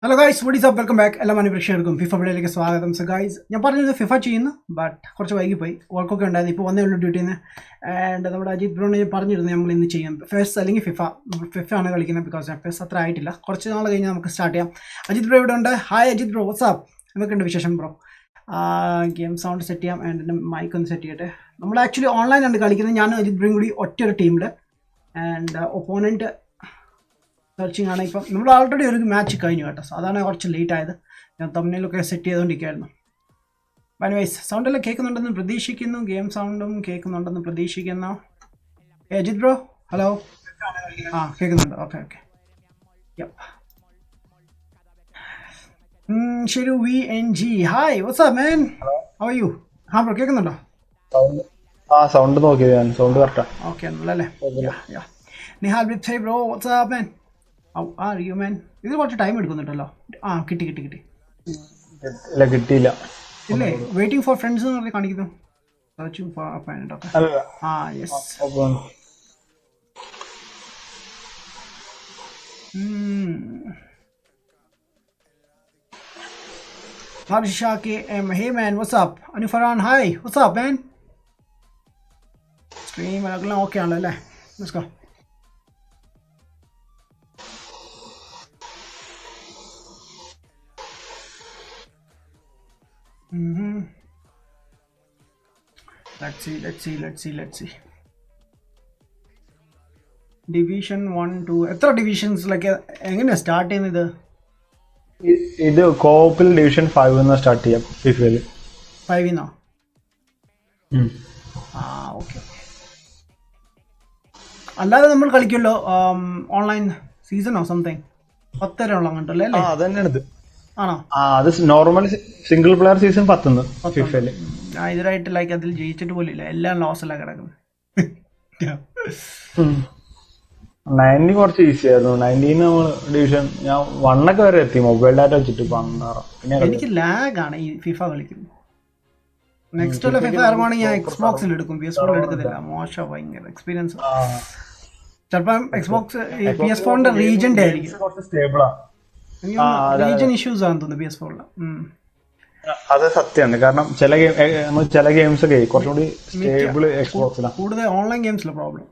Hello guys, what is up, welcome back. എല്ലാ മനഃപ്രേക്ഷകർക്കും FIFA വീഡിയോയിലേക്ക് സ്വാഗതം. സോ ഗൈസ്, ഞാൻ പറഞ്ഞത് ഫിഫ ചെയ്യുന്നു, ബട്ട് കുറച്ച് വൈകിപ്പോയി. വർക്കൊക്കെ ഉണ്ടായിരുന്നു, ഇപ്പോൾ വന്നേ ഉള്ളൂ ഡ്യൂട്ടിയിൽ നിന്ന്. ആൻഡ് നമ്മുടെ അജിത് ബ്രോനെ പറഞ്ഞിരുന്നു നമ്മൾ ഇന്ന് ചെയ്യാം ഫെസ് അല്ലെങ്കിൽ ഫിഫ ആണ് കളിക്കുന്നത്. ബിക്കോസ് ഫെസ് അത്ര ആയിട്ടില്ല, കുറച്ച് നാൾ കഴിഞ്ഞ് നമുക്ക് സ്റ്റാർട്ട് ചെയ്യാം. അജിത് ബ്രോ ഇവിടെ ഉണ്ട്. ഹായ് അജിത് ബ്രോ, വാട്സ്ആപ്പ്, എന്തൊക്കെയുണ്ട് വിശേഷം ബ്രോ? ഗെയിം സൗണ്ട് സെറ്റ് ചെയ്യാം ആൻഡ് എൻ്റെ മൈക്ക് ഒന്ന് സെറ്റ് ചെയ്യട്ടെ. നമ്മൾ ആക്ച്വലി ഓൺലൈനാണ് കളിക്കുന്നത്, ഞാനും അജിത് ബ്രോയും കൂടി ഒറ്റൊരു ടീമിൽ. ആൻഡ് ഒപ്പോണൻറ്റ് സെർച്ചിങ് ആണ്. ഇപ്പം നമ്മൾ ഓൾറെഡി ഒരു മാച്ച് കഴിഞ്ഞു കേട്ടോ, സോ അതാണ് കുറച്ച് ലേറ്റ് ആയത്. ഞാൻ തമ്മിലൊക്കെ സെറ്റ് ചെയ്തുകൊണ്ടിരിക്കുകയായിരുന്നു. വൈസ് സൗണ്ടെല്ലാം കേൾക്കുന്നുണ്ടെന്ന് പ്രതീക്ഷിക്കുന്നു, ഗെയിം സൗണ്ടും കേൾക്കുന്നുണ്ടെന്ന് പ്രതീക്ഷിക്കുന്നു. Ajith bro, hello. കേൾക്കുന്നുണ്ട്. ഓക്കെ. ശരി, VNG, hi, what's up man, how are you? Bro കേൾക്കുന്നുണ്ടോ? സൗണ്ട് നോക്കിയത് ഞാൻ, സൗണ്ട് കറക്റ്റാ. ഓക്കെ ആണല്ലേ. Nihal with bro, what's up man, how are you man? ഇത് കുറച്ച് ടൈം എടുക്കുന്നുണ്ടല്ലോ. കിട്ടി. ഇല്ല, കിട്ടിയില്ല. ഇല്ലേ, വെയിറ്റിംഗ് ഫോർ ഫ്രണ്ട്സ് എന്ന് പറഞ്ഞ് കാണിക്കുന്നു. സെർച്ചിങ് ഫോർ അപ്പോയിൻമെന്റ്. Okay. Yes. Harsha KM, hey man, what's up? Anu Farhan, hi, what's up man? Stream agla okay ആണല്ലോ. Let's go. Let's see. Division 1, 2. എത്ര ഡിവിഷൻസ് ലൈക്ക് എങ്ങനെയാ സ്റ്റാർട്ട് ചെയ്യുന്നത്? ഇത് കോപ്പിൽ ഡിവിഷൻ 5 സ്റ്റാർട്ട് ചെയ്യാം ഫിഫയിൽ. 5 ഓക്കെ. അല്ലാതെ നമ്മൾ കളിക്കുമല്ലോ online സീസണോ something 10 വരെ ഉള്ള അങ്ങോട്ടല്ലേ അല്ലേ? അതന്നെയാണ്. ആണോ? അത് നോർമൽ സിംഗിൾ പ്ലെയർ സീസൺ 10 ഫിഫയില്. ഞാൻ ഇതിലായിട്ട് ലൈക്ക് അതിൽ ജയിച്ചിട്ട് പോലും ഇല്ല, എല്ലാം ലോസ് അല്ല കിടക്കുന്നത്. 90 കുറച്ച് ഈസി ആയിരുന്നു. 19 നമ്മൾ ഡിവിഷൻ ഞാൻ 1 വരെ എത്തി മൊബൈൽ ഡാറ്റ വെച്ചിട്ട്. പിന്നെ എനിക്ക് ലാഗാണ് ഈ ഫിഫ കളിക്കുന്നത്. നെക്സ്റ്റ് ഉള്ള ഫിഫ ഇറങ്ങുവാണെങ്കിൽ ഞാൻ എക്സ്ബോക്സിൽ എടുക്കും, PS4 എടുക്കത്തില്ല. മോശം, ഭയങ്കര എക്സ്പീരിയൻസ്. ചിലപ്പം എക്സ്ബോക്സ് PS4ന്റെ റീജന്റെ ആയിരിക്കും, റീജൻ ഇഷ്യൂസ് ആണെന്ന് തോന്നുന്നു PS4. അത് സത്യമാണ്. കാരണം ചില ഗെയിംസ് ഒക്കെ കുറച്ചുകൂടി സ്റ്റേബിൾ എക്സ്ബോക്സിലാണ്. കൂടുതൽ ഓൺലൈൻ ഗെയിംസിലെ പ്രോബ്ലം.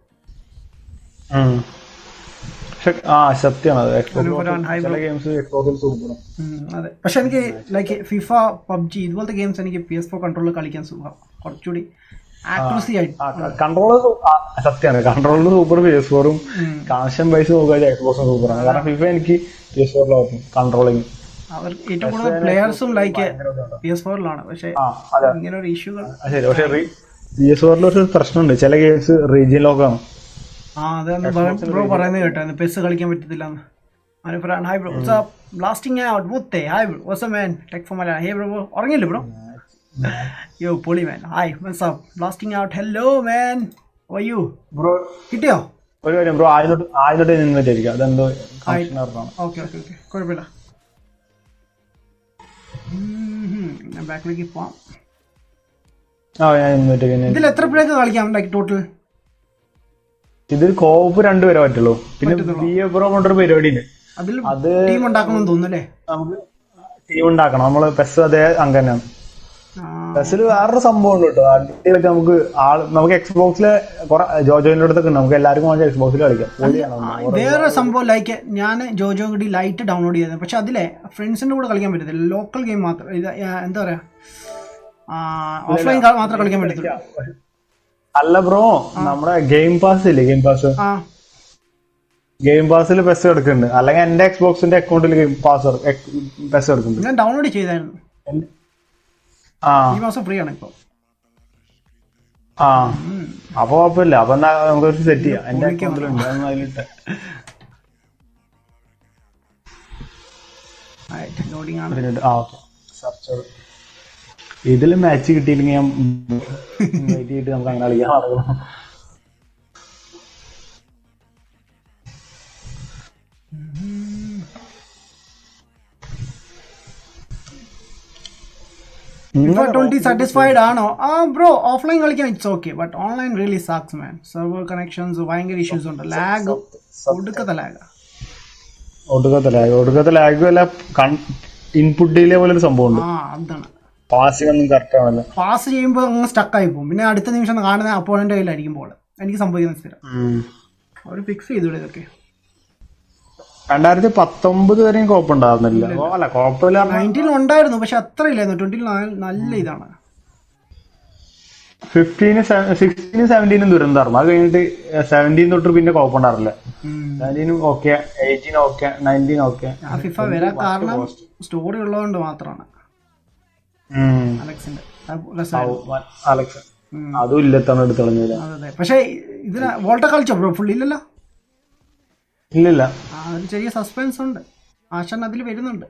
സത്യമാണ്. അതെ, പക്ഷെ എനിക്ക് ലൈക്ക് ഫിഫ, പബ്ജി ഇതുപോലത്തെ ഗെയിംസ് എനിക്ക് PS4 കൺട്രോളിൽ കളിക്കാൻ സുഖം, കുറച്ചുകൂടി ആക്യുറസി ആയിട്ട്. സത്യമാണ്, കൺട്രോളിൽ സൂപ്പർ PS4ഉം കണക്ഷൻ വൈസ് നോക്കുക എക്സ്ബോക്സും സൂപ്പറാണ്. കാരണം ഫിഫ എനിക്ക് PS4 കൺട്രോളിങ് അവർ ഏറ്റവും കൂടുതൽ പ്ലെയേഴ്സും ലൈക്ക് PS4ലാണ്. പക്ഷെ ഇങ്ങനെ ഒരു ഇഷ്യൂകൾ. പക്ഷെ PS4 ഒരു പ്രശ്നമുണ്ട്, ചില ഗെയിംസ് റീജിയൻ ലോക്കാണ്. അതാണ് ബ്രോ പറയുന്നത് കേട്ടോ, പെസ് കളിക്കാൻ പറ്റത്തില്ല. Hi bro, what's up, blasting out മുത്തേ, hi bro, what's up man, tech for Malayalam. Hey bro, ഉറങ്ങില്ലേ ബ്രോ? യോ പൊളി man, hi, what's up, blasting out, hello man, how are you bro? കിട്ടിയോ? ഒരു കാര്യം ബ്രോ, ആദ്യത്തോട്ട് നിന്നിട്ടായിരിക്കും അതെന്തോ. Okay, കുഴപ്പമില്ല. ഞാൻ ബാക്കിലേക്ക് പോവാം. ഇതിൽ എത്ര പേർക്ക് കളിക്കാം ലൈക്ക് ടോട്ടൽ? ഇതിൽ കോപ്പ് 2 പേരെ പറ്റുള്ളൂ. പിന്നെ BFRO കൊണ്ടൊരു പരിപാടി ഉണ്ട്, അത് ടീം ഉണ്ടാക്കണം തോന്നുന്നല്ലേ? നമുക്ക് ടീം ഉണ്ടാക്കണം. നമ്മള് പെസ് അതേ അംഗം തന്നെയാണ്. പെസ്സിൽ വേറൊരു സംഭവം ഉണ്ട് കേട്ടോ. അടിയിലൊക്കെ നമുക്ക് എക്സ്ബോക്സിലെ ജോജോന്റെ അടുത്തൊക്കെ ഉണ്ട്, നമുക്ക് എല്ലാവർക്കും എക്സ്ബോക്സിൽ കളിക്കാം. വേറെ സംഭവം ലൈക്ക് ഞാൻ ജോജോ കൂടി ലൈറ്റ് ഡൗൺലോഡ് ചെയ്തത്, പക്ഷെ അതിലെ ഫ്രണ്ട്സിന്റെ കൂടെ കളിക്കാൻ പറ്റത്തില്ല. ലോക്കൽ ഗെയിം മാത്രം, എന്താ പറയാ, ഓഫ്ലൈൻ മാത്രം കളിക്കാൻ പറ്റത്തില്ല. അല്ല ബ്രോ, നമ്മുടെ ഗെയിം പാസ് ഇല്ലേ, ഗെയിം പാസിൽ പെസ് എടുക്കുന്നുണ്ട്. അല്ലെങ്കിൽ എന്റെ എക്സ്ബോക്സിന്റെ അക്കൗണ്ടിൽ പെസ് എടുക്കുന്നുണ്ട്. ഞാൻ ഡൗൺലോഡ് ചെയ്തായിരുന്നു, ഈ മാസം ഫ്രീ ആണ് ഇപ്പൊ. അപ്പൊ കുഴപ്പമില്ല. അപ്പൊ എന്താ നമുക്ക് സെറ്റ് ചെയ്യാം. എന്റെ അക്കൗണ്ടിലുണ്ട്, അതൊന്നും അതിലിട്ട്. ഇതിൽ മാച്ച് കിട്ടിയില്ലെങ്കിൽ ഞാൻ വെയിറ്റ് ചെയ്തിട്ട് നമുക്ക് അങ്ങനെ കളിക്കാൻ നടക്കണം. FIFA 20 സാറ്റിസ്ഫൈഡ് ആണോ? ബ്രോ, ഓഫ്ലൈൻ കളിക്കാൻ it's okay, but online really sucks man. Server connections ഭയങ്കര ഇഷ്യൂസ് ഉണ്ട്, ലാഗ്, ഒടുക്കത്തെ ലാഗ്. ഒടുക്കത്തെ ലാഗ് വല്ല ഇൻപുട്ട് ഡിലേ പോലെ ഒരു സംഭവം ഉണ്ട്. അതാണ് പാസിംഗ് ഒന്നും കറക്റ്റ് ആണല്ലോ. പാസ് ചെയ്യുമ്പോൾ അങ്ങ് സ്റ്റക്കായി പോകും. പിന്നെ അടുത്ത നിമിഷം കാണുന്ന അപ്പോണന്റ് കയ്യിലായിരിക്കും ബോൾ. എനിക്ക് സംഭവിക്കുന്ന സ്ഥിരം അവർ ഫിക്സ് ചെയ്തൂടെ ഇതൊക്കെ. 2019 വരെയും കുഴപ്പമുണ്ടായിരുന്നില്ല. അല്ല കുഴപ്പമില്ല, 19 ഉണ്ടായിരുന്നു, പക്ഷെ അത്ര ഇല്ലായിരുന്നു. 20 നല്ല ഇതാണ്. 15, 16, 17 ദുരന്തമായിരുന്നു. അത് കഴിഞ്ഞിട്ട് 17 തൊട്ട് പിന്നെ കുഴപ്പമുണ്ടാറില്ല. 17 ഓക്കെ, 18 ഓക്കെ, 19 ഓക്കെ. ഫിഫ വരാൻ കാരണം സ്റ്റോറി ഉള്ളതുകൊണ്ട് മാത്രമാണ്. അലക്സിന്റെ അലക്സ് അതും ഇല്ലത്താണ് എടുത്ത് കളഞ്ഞത്. അതെ, പക്ഷെ ഇതിന് വോൾട്ട കളിച്ചോ ബ്രോ? ഫുൾ ഇല്ലല്ലോ. ഇല്ലില്ല, ഒരു ചെറിയ സസ്പെൻസ് ഉണ്ട്. ആശാൻ അതിൽ വരുന്നുണ്ട്.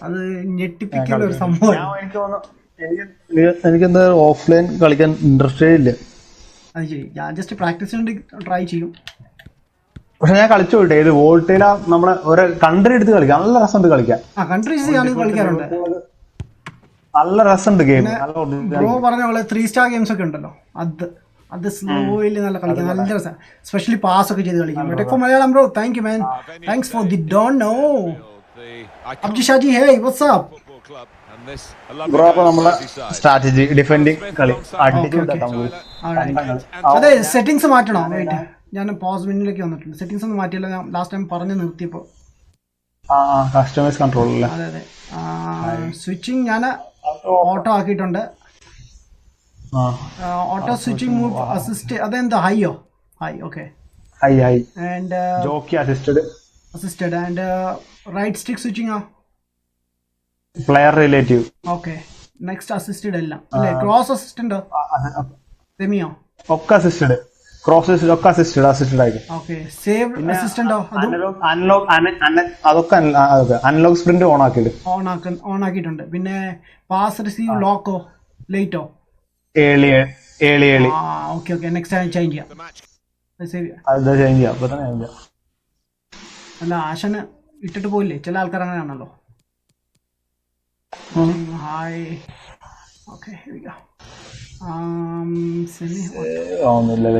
അത് ഞെട്ടിപ്പിക്കുന്ന ഒരു സംഭവം. എനിക്കെന്താ ഓഫ്ലൈൻ കളിക്കാൻ ഇൻട്രസ്റ്റേ ഇല്ല. അത് ശരി, ഞാൻ ജസ്റ്റ് പ്രാക്ടീസ് വേണ്ടി ട്രൈ ചെയ്യും. പക്ഷെ ഞാൻ കളിച്ചു പോയിട്ടെ, ഇത് വോൾട്ടേല നമ്മളെ ഒരു കൺട്രി എടുത്ത് കളിക്കാം. നല്ല രസമുണ്ട് കളിക്കാൻ. കൺട്രീസ് ഞാൻ കളിക്കാറുണ്ട്. നല്ല രസമുണ്ട് ഗെയിം. ബ്രോ പറഞ്ഞ പോലെ 3 സ്റ്റാർ ഗെയിംസ് ഒക്കെ ഉണ്ടല്ലോ, അത് സ്ലോയിൽ നല്ല കളിക്കാം. നല്ല രസം, സ്പെഷ്യലി പാസ് ഒക്കെ ചെയ്ത് കളിക്കാം. Tech for Malayalam bro, thank you man. Thanks for the don't know. അബ്ജി Shaji, hey what's up bro? അപ്പൊ നമ്മളെ സ്ട്രാറ്റജി ഡിഫെൻഡിങ് കളി അതെ. സെറ്റിംഗ്സ് മാറ്റണോ? വെയിറ്റ്, ഞാൻ പോസ് മെനുവിലേക്ക് വന്നിട്ടുണ്ട്. സെറ്റിംഗ്സ് ഒന്നും മാറ്റിയല്ല, ഞാൻ ലാസ്റ്റ് ടൈം പറഞ്ഞു നിർത്തിയപ്പോ. കസ്റ്റമൈസ് കൺട്രോൾ അല്ലേ? അതെ അതെ. സ്വിച്ചിങ് ഞാൻ ഓട്ടോ ആക്കിയിട്ടുണ്ട്. ഓട്ടോ സ്വിച്ചിങ് മൂവ് അസിസ്റ്റ്, അതെന്താ ഹൈയോ? High, okay. High and jockey assisted and right stick switching player relative. Okay, next assisted എല്ലാം അല്ലേ? ക്രോസ് അസിസ്റ്റന്റോ സെമിയോ? ഒക്കെ അസിസ്റ്റഡ്, ക്രോസ് ഒക്കെ അസിസ്റ്റഡ് ആയിരിക്കും. ഓക്കെ, സേവ് അസിസ്റ്റന്റോ? അതൊക്കെ അനലോഗ് സ്പ്രിന്റ് ഓൺ ആക്കിയിട്ടുണ്ട്. പിന്നെ പാസ് റിസീവ് ലോക്കോ ലേറ്റോ? Early. Okay, next time change ചെയ്യാം. അല്ല, ആശന് ഇട്ടിട്ട് പോയില്ലേ? ചില ആൾക്കാർ അങ്ങനെയാണല്ലോ. ഹായ്, ഓക്കെ,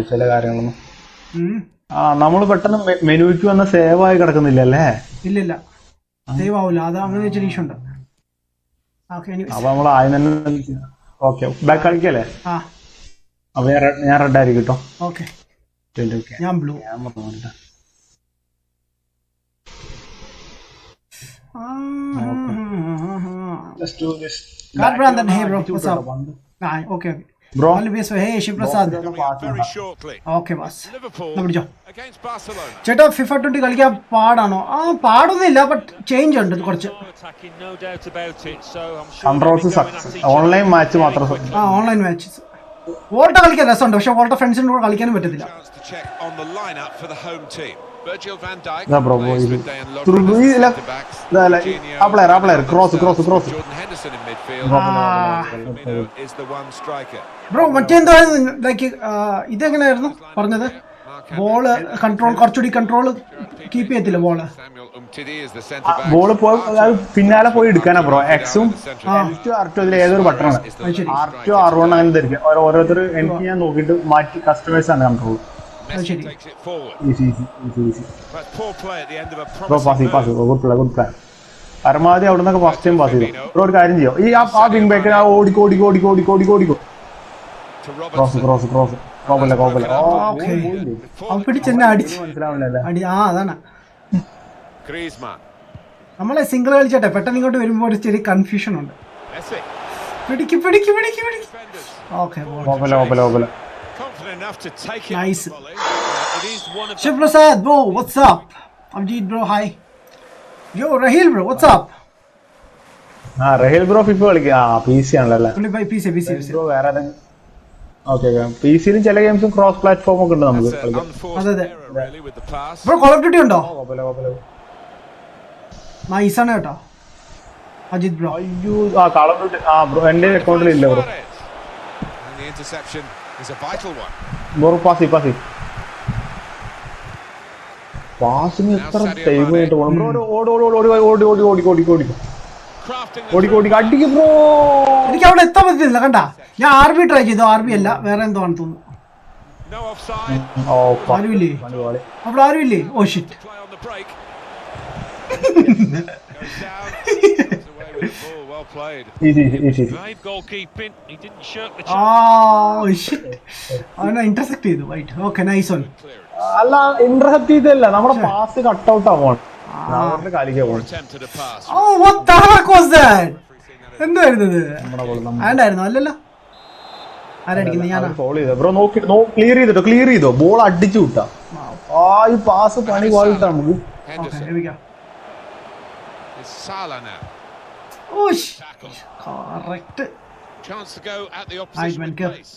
ചില കാര്യങ്ങളൊന്നും നമ്മള് പെട്ടെന്ന് മെനുവിക്ക് വന്ന സേവ് ആയി കിടക്കുന്നില്ല അല്ലേ? ഇല്ല, സേവ് ആവില്ല. അത് അങ്ങനെ വെച്ചൊരു ഇഷ്യൂ ഉണ്ട്. അപ്പൊ നമ്മൾ ആദ്യം തന്നെ ഓക്കെ ബാക്ക് കളിക്കല്ലേ? അപ്പൊ ഞാൻ റെഡ് ആയിരിക്കും കേട്ടോ. ഓക്കെ, ഞാൻ blue. God Brandon, hey bro, what's up? Okay. Bro, always hey Shivrasad. Okay boss. പിടിച്ചോ ചേട്ടാ. ഫിഫ 20 കളിക്കാൻ പാടാണോ? പാടൊന്നുമില്ല, ബട്ട് ചേഞ്ച് ഉണ്ട് കുറച്ച്. ഓൺലൈൻ മാച്ച് മാത്രം. ഓൺലൈൻ മാച്ചസ് വോൾട്ട കളിക്കാൻ രസമുണ്ട്, പക്ഷെ വോൾട്ട ഫ്രണ്ട്സിന്റെ കൂടെ കളിക്കാനും പറ്റത്തില്ല. ബ്രോ മറ്റെന്താ ലൈക്ക് ഇതെങ്ങനെയായിരുന്നു പറഞ്ഞത്? ബോള് കൺട്രോൾ കുറച്ചുകൂടി കൺട്രോൾ കീപ്പ് ചെയ്യത്തില്ല ബോള്. പിന്നാലെ പോയി എടുക്കാനാ ബ്രോ. എക്സും R2 ഏതൊരു ബട്ടണാണ്. R2 R1 അങ്ങനെ ധരിക്കും. ഓരോരുത്തർ എനിക്ക് ഞാൻ നോക്കിയിട്ട് മാറ്റി കസ്റ്റമൈസ് ആണ് കൺട്രോൾ. പരമാവധി അവിടെ നിന്നൊക്കെ ഫസ്റ്റ് ടൈം പാസ് ചെയ്തു. ബ്രോ ഒരു കാര്യം ചെയ്യോ, ഈ ആ വിങ് ബാക്കിൽ ഓടിക്കോ. ക്രോസ് അതാണ് നമ്മളെ സിംഗിൾ കളിച്ചോട്ടെ. പെട്ടെന്ന് ഇങ്ങോട്ട് വരുമ്പോ ഒരു ചെറിയ കൺഫ്യൂഷൻ ഉണ്ട്. Nice. Shivrasad bro, what's up? Amjit bro, hi. Yo Rahil bro, what's up? Raheel bro FIFA കളിക്കുക. PC ആണല്ലോ. ബ്രോ വേറെ ഓക്കെ, PC-ലും ചില ഗെയിംസും ക്രോസ് പ്ലാറ്റ്ഫോം ഒക്കെ ഉണ്ട് നമുക്ക് കളിക്കാം. അതെ. ബ്രോ കോൾ ഓഫ് ഡ്യൂട്ടി ഉണ്ടോ? നൈസ് ആണ് കേട്ടോ അജിത് ബ്രോ. അയ്യോ, കോൾ ഓഫ് ഡ്യൂട്ടി ബ്രോ എന്റെ അക്കൗണ്ടിൽ ഇല്ല ബ്രോ. പാസിന് എത്ര ടൈം ആയിട്ട് പോകണം ബ്രോ? ഓടി അടിക്കും ബ്രോ. എനിക്ക് അവിടെ എത്താൻ പറ്റുന്നില്ല. കണ്ട, ഞാൻ RB ട്രൈ ചെയ്തു. RB അല്ല, വേറെ എന്തോ ആണ് തോന്നുന്നു. No offside. ഓ ആരുമില്ലേ പണി അവിടെ ആരുമില്ലേ? ഓ shit. Play on the break. Goes down. Comes away with the ball. Well played. Easy Brave goalkeeping. He didn't shirk the ആ challenge. ഷിറ്റ്. അവനെ ഇന്റർസെക്ട് ചെയ്തു. Right. Okay nice one. Clearance. അല്ല intercept ചെയ്തല്ല നമ്മുടെ പാസ് കട്ട് ഔട്ട് ആവണം അവരുടെ കാലിക്ക് Or പോകും attempted a pass. Oh what the heck was that? എന്തായിരുന്നു ഇത്? നമ്മുടെ ബോൾ ആണ്ടായിരുന്നോ? അല്ലല്ലോ. ആരടിക്കുന്നത്? ഞാനാ. ഫോളോ ചെയ്തോ ബ്രോ നോക്കി ക്ലിയർ ചെയ്തോ ബോൾ അടിച്ചു വിട്ടാ ഈ പാസ് പണി പോയിട്ടാ നമുക്ക് okay Henderson. here we go. It's Salah now. ഓ Tackle. Correct. Chance to go at the opposition with Menke. pace.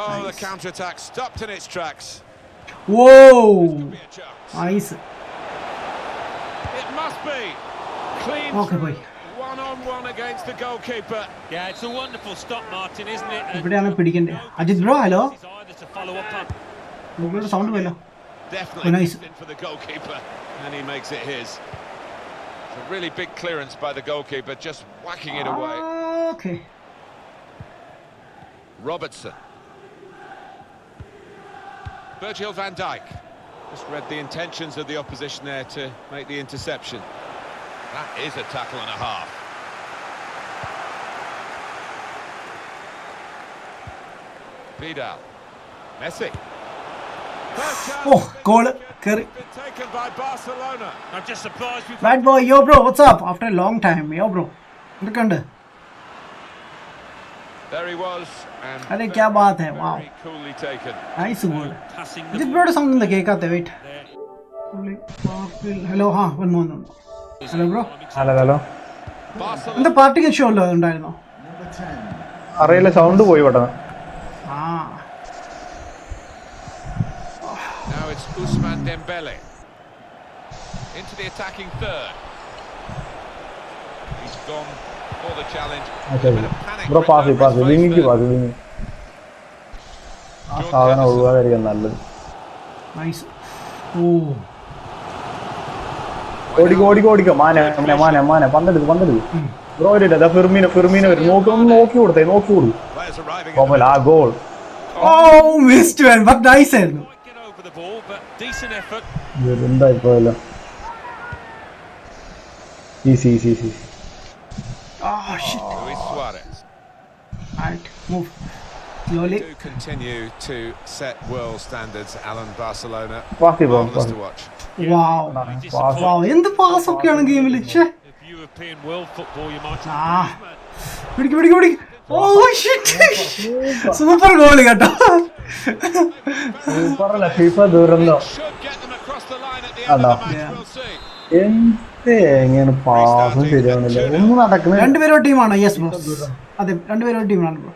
Oh, the counter-attack stopped in its tracks. ഓ Be a chance. Nice. It must be. Clean Okay, boy. through, one-on-one against the goalkeeper. Yeah, it's a wonderful stop, Martin, isn't it? And ഇവിടെയാണ് പിടിക്കണ്ടേ. Ajith bro hello. it's either to follow up on. ഇവിടെ sound പോയല്ലോ. Definitely Oh, nice. in for the goalkeeper, and he makes it his. It's a really big clearance by the goalkeeper, just whacking it away. Okay. Robertson. Virgil van Dijk. Just read the intentions of the opposition there to make the interception. That is a tackle and a half. Vidal. Messi. First chance ഓ goal കയറി. been taken by Barcelona. I'm just surprised we've bad boy yo bro what's up after a long time yo bro എന്തൊക്കെയുണ്ട്? There he was, and अरे क्या बात है, wow. very coolly taken. Nice goal. passing the Ajith ബ്രോയുടെ sound എന്താ കേൾക്കാത്ത? Wait. there. Hello ആ വന്നു. Hello bro. Hello Barcelona. എന്താ പാർട്ടിക്ക് ഷോ ഉണ്ടോ ഉണ്ടായിരുന്നോ? അറിയില്ല സൗണ്ട് പോയി പെട്ടെന്ന് ആ Now it's Ousmane Dembele into the attacking third. He's gone for the challenge. Bit of panic bro written pass over his face വിങ്ങിക്ക് there. പാസ് വിങ്ങി ആ സാധനം ഒഴിവാതായിരിക്കും നല്ലത് നൈസ്. ഓ ഓടിക്കോ മാനെ പന്തെടുക്ക് ബ്രോ ഇല്ല ഫിർമീനോ വരും നോക്കി കൊടുത്തേ Players arriving at ആ ഗോൾ ഓ മിസ്ഡ് വൺ ബട്ട് നൈസ് ആയിരുന്നു. Might get over the ball, but decent effort. എന്തായി പോയല്ലോ ഈസി ആ shit. Luis Suarez. Right move slowly. Do continue to set world standards, Alan. Barcelona. Pass Marvellous to watch. Wow wow എന്ത് pass ഒക്കെയാണ് ഗെയിമിൽ. ഛേ If European world football, you might. ആ പിടിക്ക്. Oh shit super goal കേട്ടോ. സൂപ്പറല്ല FIFA ദുരന്തം Should get them across the line at the end of the match. Yeah. We'll see. എങ്ങനെ പാസും ശരിയാവുന്നില്ല ഒന്നും നടക്കുന്നില്ല രണ്ടുപേരോ ടീമാണോ? Yes boss. അതെ രണ്ടുപേരോ ടീമാണ് bro.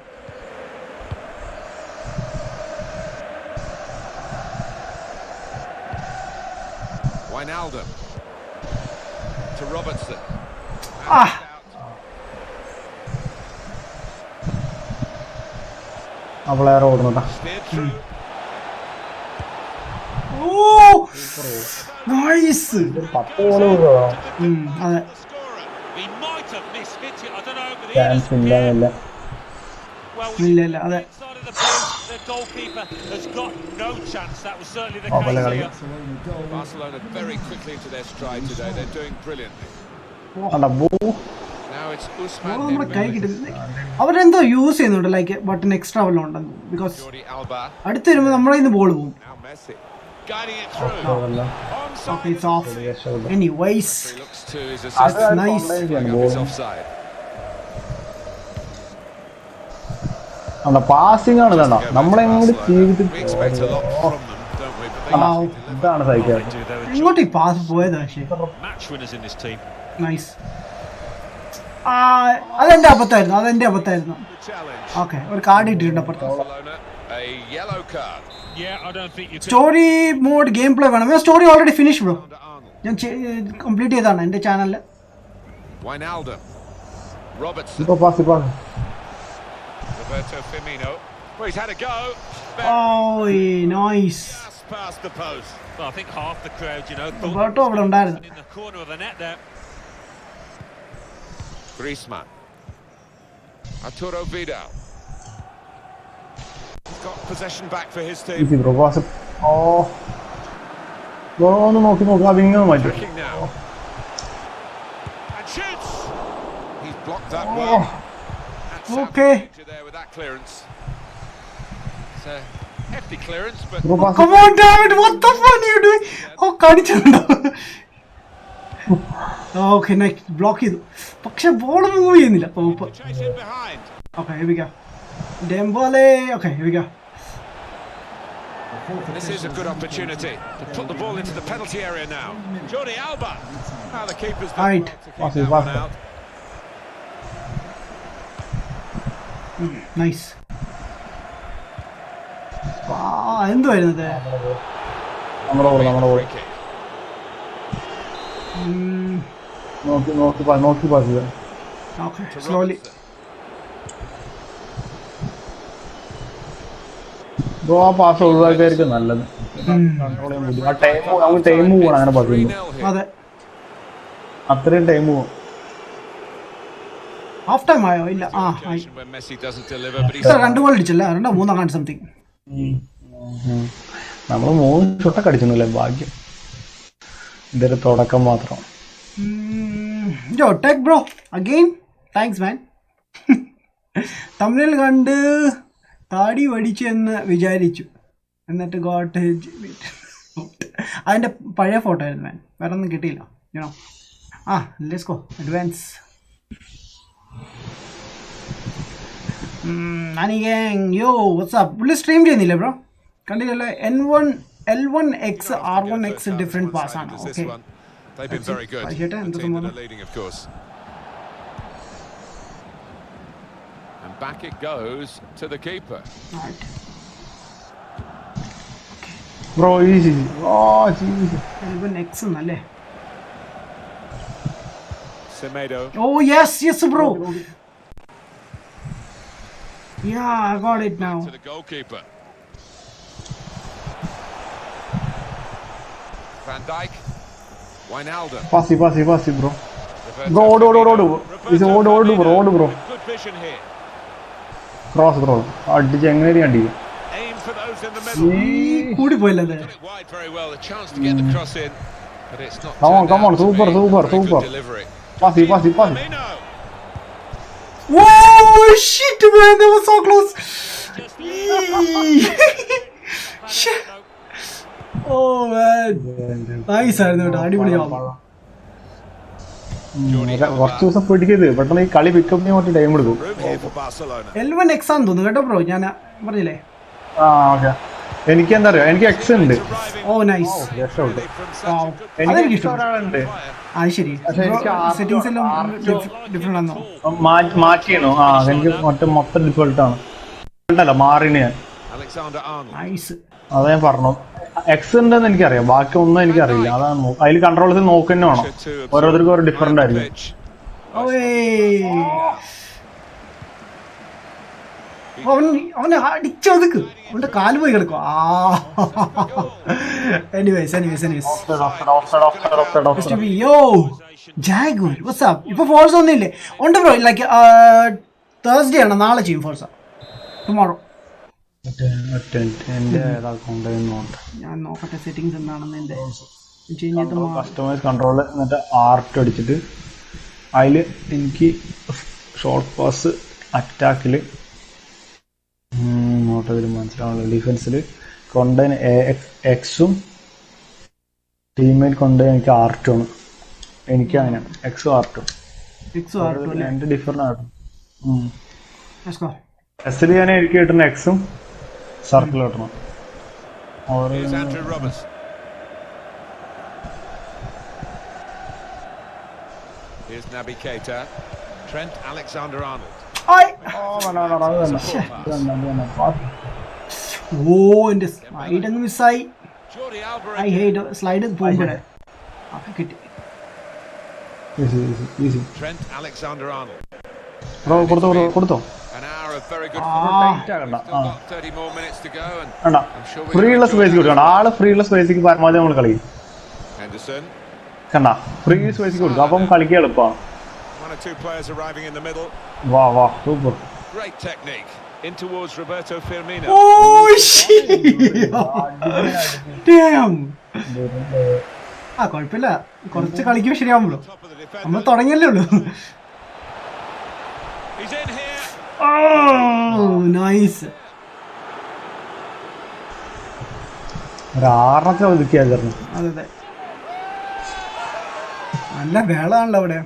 Wijnaldum to Robertson. Ah. ആ പ്ലെയർ ഓടുന്നതാ Steered through. ഓ നൈസ്. 10 ഗോള് അതെ The scorer. He might have mishit it. I don't know, but he chance ഇല്ല well, ഇല്ല അതെ. inside of the post, the goalkeeper has got no chance. That was certainly the Oh, case well, here. Barcelona very quickly into their stride today. They're doing brilliantly. Now it's Ousmane നമ്മുടെ കൈ Dembele. കിട്ടുന്നത് അവരെന്തോ use ചെയ്യുന്നുണ്ട് like button extra വല്ലതും ഉണ്ടെന്ന്. Because Jordi Alba. അടുത്ത് വരുമ്പോൾ നമ്മളെ ഇന്ന് ബോൾ പോകും. Now Messi. Guiding it through. Onside. Okay it's of. Anyways He looks to his That's assistant. nice. Flagging up it's offside. Passing ആണ് കണ്ടോ നമ്മളെങ്ങോട്ട് ജീവിതത്തിൽ We expect a lot from them, don't we? But they usually deliver. ഇതാണ് സഹിക്കാറ് They do. They're a ഇങ്ങോട്ട് ഈ pass പോയത് പക്ഷേ match winners in this team. Nice. അതെന്റെ അബദ്ധമായിരുന്നു. The challenge. Okay ഒരു കാർഡ് ഇട്ടിട്ടുണ്ട് അപ്പുറത്ത്. Barcelona, a yellow card. Yeah, I don't think you can. Story mode game play വേണം. ഞാൻ story already finish bro. Under Arnold. ഞാൻ complete ചെയ്തതാണ് എൻ്റെ ചാനലിൽ. Wijnaldum. Robertson. ഇപ്പൊ pass Roberto Firmino. Well, he's had a go. ഓ nice. Just past the post. Well, I think half the crowd, you know, thought Roberto അവിടെ ഉണ്ടായിരുന്നു. in the corner of the net there. Griezmann. Arturo Vidal. He's got possession back for his team. Easy bro pass. ഓ bro ഒന്ന് നോക്കി ആ wing മാറ്റി. Attacking now. And shoots. He's blocked that well. That's Okay. there with that clearance. It's a hefty clearance, but bro pass. Come on, David, what the fuck are you doing? Oh, കാണിച്ചിട്ടുണ്ടോ? Okay, next block ചെയ്തു. പക്ഷെ ball move ചെയ്യുന്നില്ല. chase in behind. Okay, here we go. Dembele. Okay, here we go. This is a good opportunity to put the ball into the penalty area now. Jordi Alba. Now the keeper's done Right. well to keep that one out. Nice. എന്തുവായിരുന്നു ഇത്? നമ്മുടെ ball Free kick. നോക്കി pass ചെയ്യാം. Okay, To slowly. Robertson. Bro ആ pass ഒഴിവാക്കിയായിരിക്കും നല്ലത്. Control ചെയ്യാൻ പറ്റും. ആ ടൈം നമുക്ക് ടൈം പോകണം അങ്ങനെ പാസ് ചെയ്യുമ്പോൾ. 3-0 here. അതെ. അത്രയും ടൈം പോകും. ഹാഫ് ടൈം ആയോ? ഇല്ല. ആയി. Occasion when Messi doesn't deliver, but he's ഇത്ര 2 ഗോൾ അടിച്ചല്ല, 2-3 കാണും സംതിങ്. നമ്മൾ 3 ഷോട്ടൊക്കെ അടിച്ചൊന്നുമില്ല, ഭാഗ്യം. ഇതൊരു തുടക്കം മാത്രം. Yo, tech bro, again, thanks man. തമിഴിൽ കണ്ട് താടി വടിച്ചു എന്ന് വിചാരിച്ചു, എന്നിട്ട് ഗോട്ട് അതിൻ്റെ പഴയ ഫോട്ടോ ആയിരുന്നു മാൻ, വേറെ ഒന്നും കിട്ടിയില്ല. You know let's go advance. യോ വാട്സ്ആപ്പ് പുള്ളി സ്ട്രീം ചെയ്യുന്നില്ലേ ബ്രോ? കണ്ടില്ലല്ലോ. L1X R1X ഡിഫറെൻറ്റ് പാസ് ആണ്. Okay, they've been very good. The team that are leading, of course. And back it goes to the keeper. Bro easy. L1X എന്നല്ലേ? Semedo. Oh yes bro. Yeah, I got it now. To the goalkeeper. Van Dijk. Wijnaldum. പാസി bro. Bro ഓട് bro. Good vision here. Cross bro അടിച്ച് എങ്ങനെ അടിക്കും. Aim for those in the middle. കൂടി പോയില്ല അത്. Got it wide very well. A chance to get the cross in, but it's not. Come on, super. Delivery. Passi. Firmino. Whoa, shit man, that was so close. Shit. Oh man, nice ആയിരുന്നു കേട്ടോ, അടിപൊളിയാവും. കുറച്ച് ദിവസം പിടിക്കരുത്, പെട്ടെന്ന് ഈ കളി pickup ചെയ്യാൻ കുറച്ച് ടൈം എടുക്കും. Room here for Barcelona. L1X ആണെന്ന് തോന്നുന്നു കേട്ടോ ബ്രോ, ഞാൻ പറഞ്ഞില്ലേ. ഓക്കെ. എനിക്ക് എന്താ അറിയാം, എനിക്ക് എക്സ് ഉണ്ട്. ഓ നൈസ്. രക്ഷപ്പെട്ടു. അതെനിക്ക് ഇഷ്ടം. ഒരാളുണ്ട്. അത് ശരി. സെറ്റിംഗ്സ് എല്ലാം ഡിഫറെന്റ് ആണോ? മാറ്റിയാണോ? എനിക്ക് മൊത്തം ഡിഫോൾട്ട് ആണ്. അല്ല മാറിന് ഞാൻ. Alexander Arnold. നൈസ്. അതാ ഞാൻ പറഞ്ഞു, എക്സ് ഉണ്ടെന്ന് എനിക്കറിയാം, ബാക്കി ഒന്നും എനിക്കറിയില്ല. അതാണ് അതിൽ കൺട്രോൾ ചെയ്ത് നോക്കുക തന്നെ വേണം. ഓരോരുത്തർക്കും ഓരോ ഡിഫറെന്റ് ആയിരിക്കും. അവന് അടിച്ചൊതുക്ക്, അവന്റെ കാല് പോയി കിടക്കും. Anyways Jaguar WhatsApp. ഇപ്പൊ ഫോഴ്സ് ഒന്നുമില്ലേ? ഉണ്ട് ബ്രോ, ലൈക്ക് തേഴ്സ്ഡേ ആണ്, നാളെ ചെയ്യും ഫോഴ്സ, ടുമോറോ. ഞാൻ നോക്കട്ടെ സെറ്റിംഗ്സ് എന്താണെന്ന്. എന്റെ കസ്റ്റമൈസ് കൺട്രോൾ എന്നിട്ട് ആർട്ട് അടിച്ചിട്ട് അതിൽ എനിക്ക് ഷോർട്ട് പാസ് അറ്റാക്കിൽ മനസ്സിലാവുന്നില്ല. ഡിഫൻസിൽ കൊണ്ടുപോയി എക്സും ടീമേറ്റ് കൊണ്ടുപോയി എനിക്ക് ആർട്ടുമാണ്. എനിക്ക് അങ്ങനെ എക്സും ആർട്ടും രണ്ട് ഡിഫറെന്റ് ആണ്. എസിൽ ഞാൻ എനിക്ക് കിട്ടുന്ന എക്സും സർക്കിൾ കിട്ടണം. Here's Andrew Robertson. Here's Naby Keita. Trent Alexander-Arnold. എന്റെ സ്ലൈഡ് അങ്ങ് മിസ്സായി. Jordi Alba. I hate slide പോകുമ്പോഴേ. കിട്ടി. Trent Alexander-Arnold. കൊടുത്തോ. An hour of very good football. Still got 30 more minutes to go, and I'm sure we're free ഉള്ള space കൊടുക്കണം. ആള് free ഉള്ള സ്പേസിക്ക് പരമാവധി നമ്മൾ കളിക്കും. Henderson. കണ്ടാ, ഫ്രീ സ്പേസിക്ക് കൊടുക്കും, അപ്പം കളിക്കാൻ എളുപ്പമാണ്. One or two players arriving in the middle. വാ super. Great technique. In towards Roberto Firmino. Oh shit! Damn! ആ കുഴപ്പമില്ല, കുറച്ച് കളിക്കുമ്പോൾ ശരിയാവുള്ളൂ. Top of the നമ്മൾ defender. തുടങ്ങിയല്ലേ ഉള്ളൂ. He's in here. Oh, nice. ഒരു 6 ഒതുക്കിയായിരുന്നു. അതെ അതെ, നല്ല വേളാണല്ലോ അവിടെ.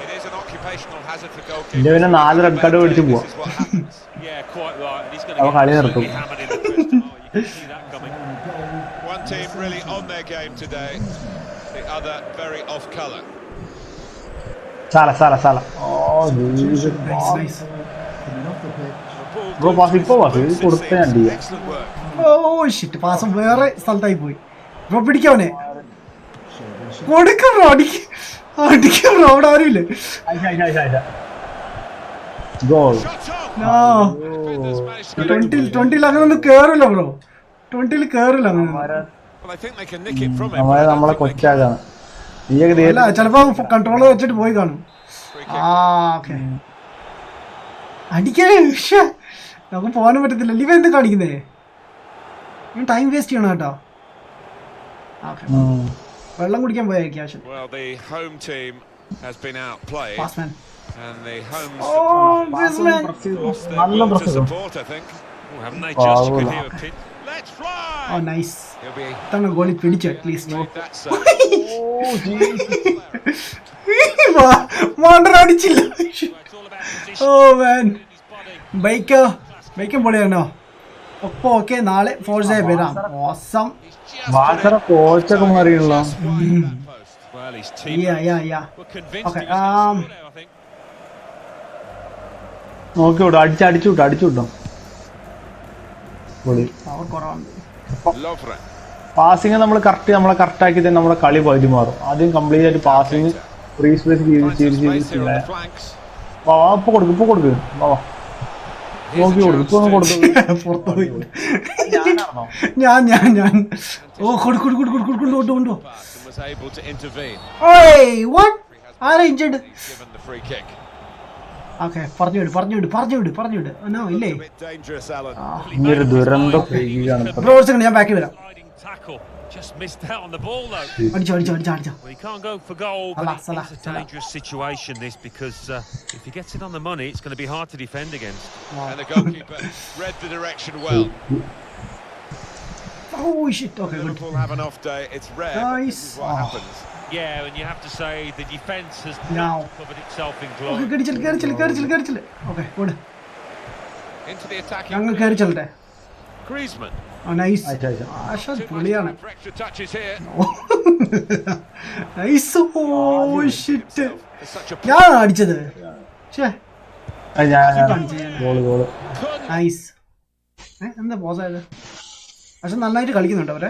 It is an occupational hazard for goalkeepers. ഇതിന്റെ പിന്നെ 4 റെഡ് കാർഡ് മേടിച്ച് പോവാ. This is what happens. Yeah, quite right. And he's going അവ to കളി get നിർത്തും. absolutely hammered in the crystal. Oh, you can see that coming. One team really on their game today, the other very off colour. സാല. Oh Nice, nice. Bro pass ഇപ്പൊ pass ഇത് കൊടുത്ത അടി. Excellent work. Oh shit, പാസം വേറെ സ്ഥലത്തായി പോയി. Bro പിടിക്കവനെ, കൊടുക്കും bro, അടിക്കും bro, അവിടെ ആരുമില്ലേ. Goal. Shot on. No. Defenders managed to get it. 20 അങ്ങനൊന്നും കേറില്ല ബ്രോ, 20 കേറില്ല അങ്ങനെ. Well, I think they can nick it from him. നമ്മളെ but I don't നമ്മളെ think they can. കൊച്ചാകാണ്. നീയൊക്കെ അല്ല, ചിലപ്പോ കൺട്രോൾ വെച്ചിട്ട് പോയി കാണും. Free ആ kick. ഓക്കെ, അടിക്കണേ. നമുക്ക് പോകാനും പറ്റത്തില്ല. ഇവ എന്ത് കാണിക്കുന്നേ, ടൈം വേസ്റ്റ് ചെയ്യണം കേട്ടോ. ഓക്കെ, വെള്ളം കുടിക്കാൻ പോയ cash. Well, the home team has been outplayed, pass man. and the home Oh, this man. lost their നല്ല will to പ്രശ്നം. support, I think. Oh, haven't they Wow. just could hear a pin? Let's fly! ഓ nice. He'll be ഇത്തവണ ഗോളി പിടിച്ചു at least. made that save. മോണ്ടർ അടിച്ചില്ല. Well, it's all about position oh man, in his body. ബൈക്കും പൊളിയാണോ. ഒപ്പം okay, നാളെ ഫോഴ്സായി വരാം. Awesome. He's just വാസറ കോച്ചൊക്കെ മാറിയല്ലോ. just wide of that post. Well, his yeah teammates yeah yeah. were convinced Okay, he was going to score there, I think. നോക്കി വിടും, അടിച്ചു വിട്ടോ. പൊളി. Power കുറവാണ്. Lovren. പാസിങ് നമ്മൾ നമ്മളെ കറക്റ്റ് ആക്കി തന്നെ നമ്മുടെ കളി പകുതി മാറും. ആദ്യം കംപ്ലീറ്റ് ആയിട്ട് passing free space Finds some space here on the flanks. ഇപ്പൊ കൊടുക്ക്. നോക്കി കൊടുക്കും, ഇപ്പൊ ഒന്ന് കൊടുത്തു. പുറത്തുപോയി. ഞാനാണോ? ഞാൻ ഓ കൊണ്ടു. Pass and was able to intervene. ഓയ് വാട്ട്, ആരാ injured? He's given the free kick. Okay, പറഞ്ഞു വിട്. നോ ഇല്ലേ. A bit dangerous, Alan. ഈ ഒരു ദുരന്തം പെയ്യുകയാണ് ഇപ്പൊ. ബ്രോ സെക്കൻഡ്, ഞാൻ ബാക്കി വരാം. Sliding tackle. Just missed out on the ball, though. അടിച്ചോ. Well, he can't go for goal, but Salah. it's a dangerous situation, this, because if he gets it on the money, it's going to be hard to defend against. And the goalkeeper read the direction well. Oh shit, okay, good. Liverpool have an off day. It's rare, but this Nice. is what happens. Yeah, and you have to say the defence has Now. covered itself in Okay, glory. കേറിച്ചില്ല. Okay, good. Into the attacking. ഞങ്ങൾ കേറി ചെല്ലട്ടെ. Griezmann. Nice. അയച്ച. ആശാൻ Too much പൊളിയാണ്. time for extra touches here. Nice. ഓ shit, It's such a ഞാൻ അടിച്ചത്. ഛേ, ഗോള്. couldn't. നൈസ്. എന്താ പോസ് ആയത്? പക്ഷെ നന്നായിട്ട് കളിക്കുന്നുണ്ട് അവരെ.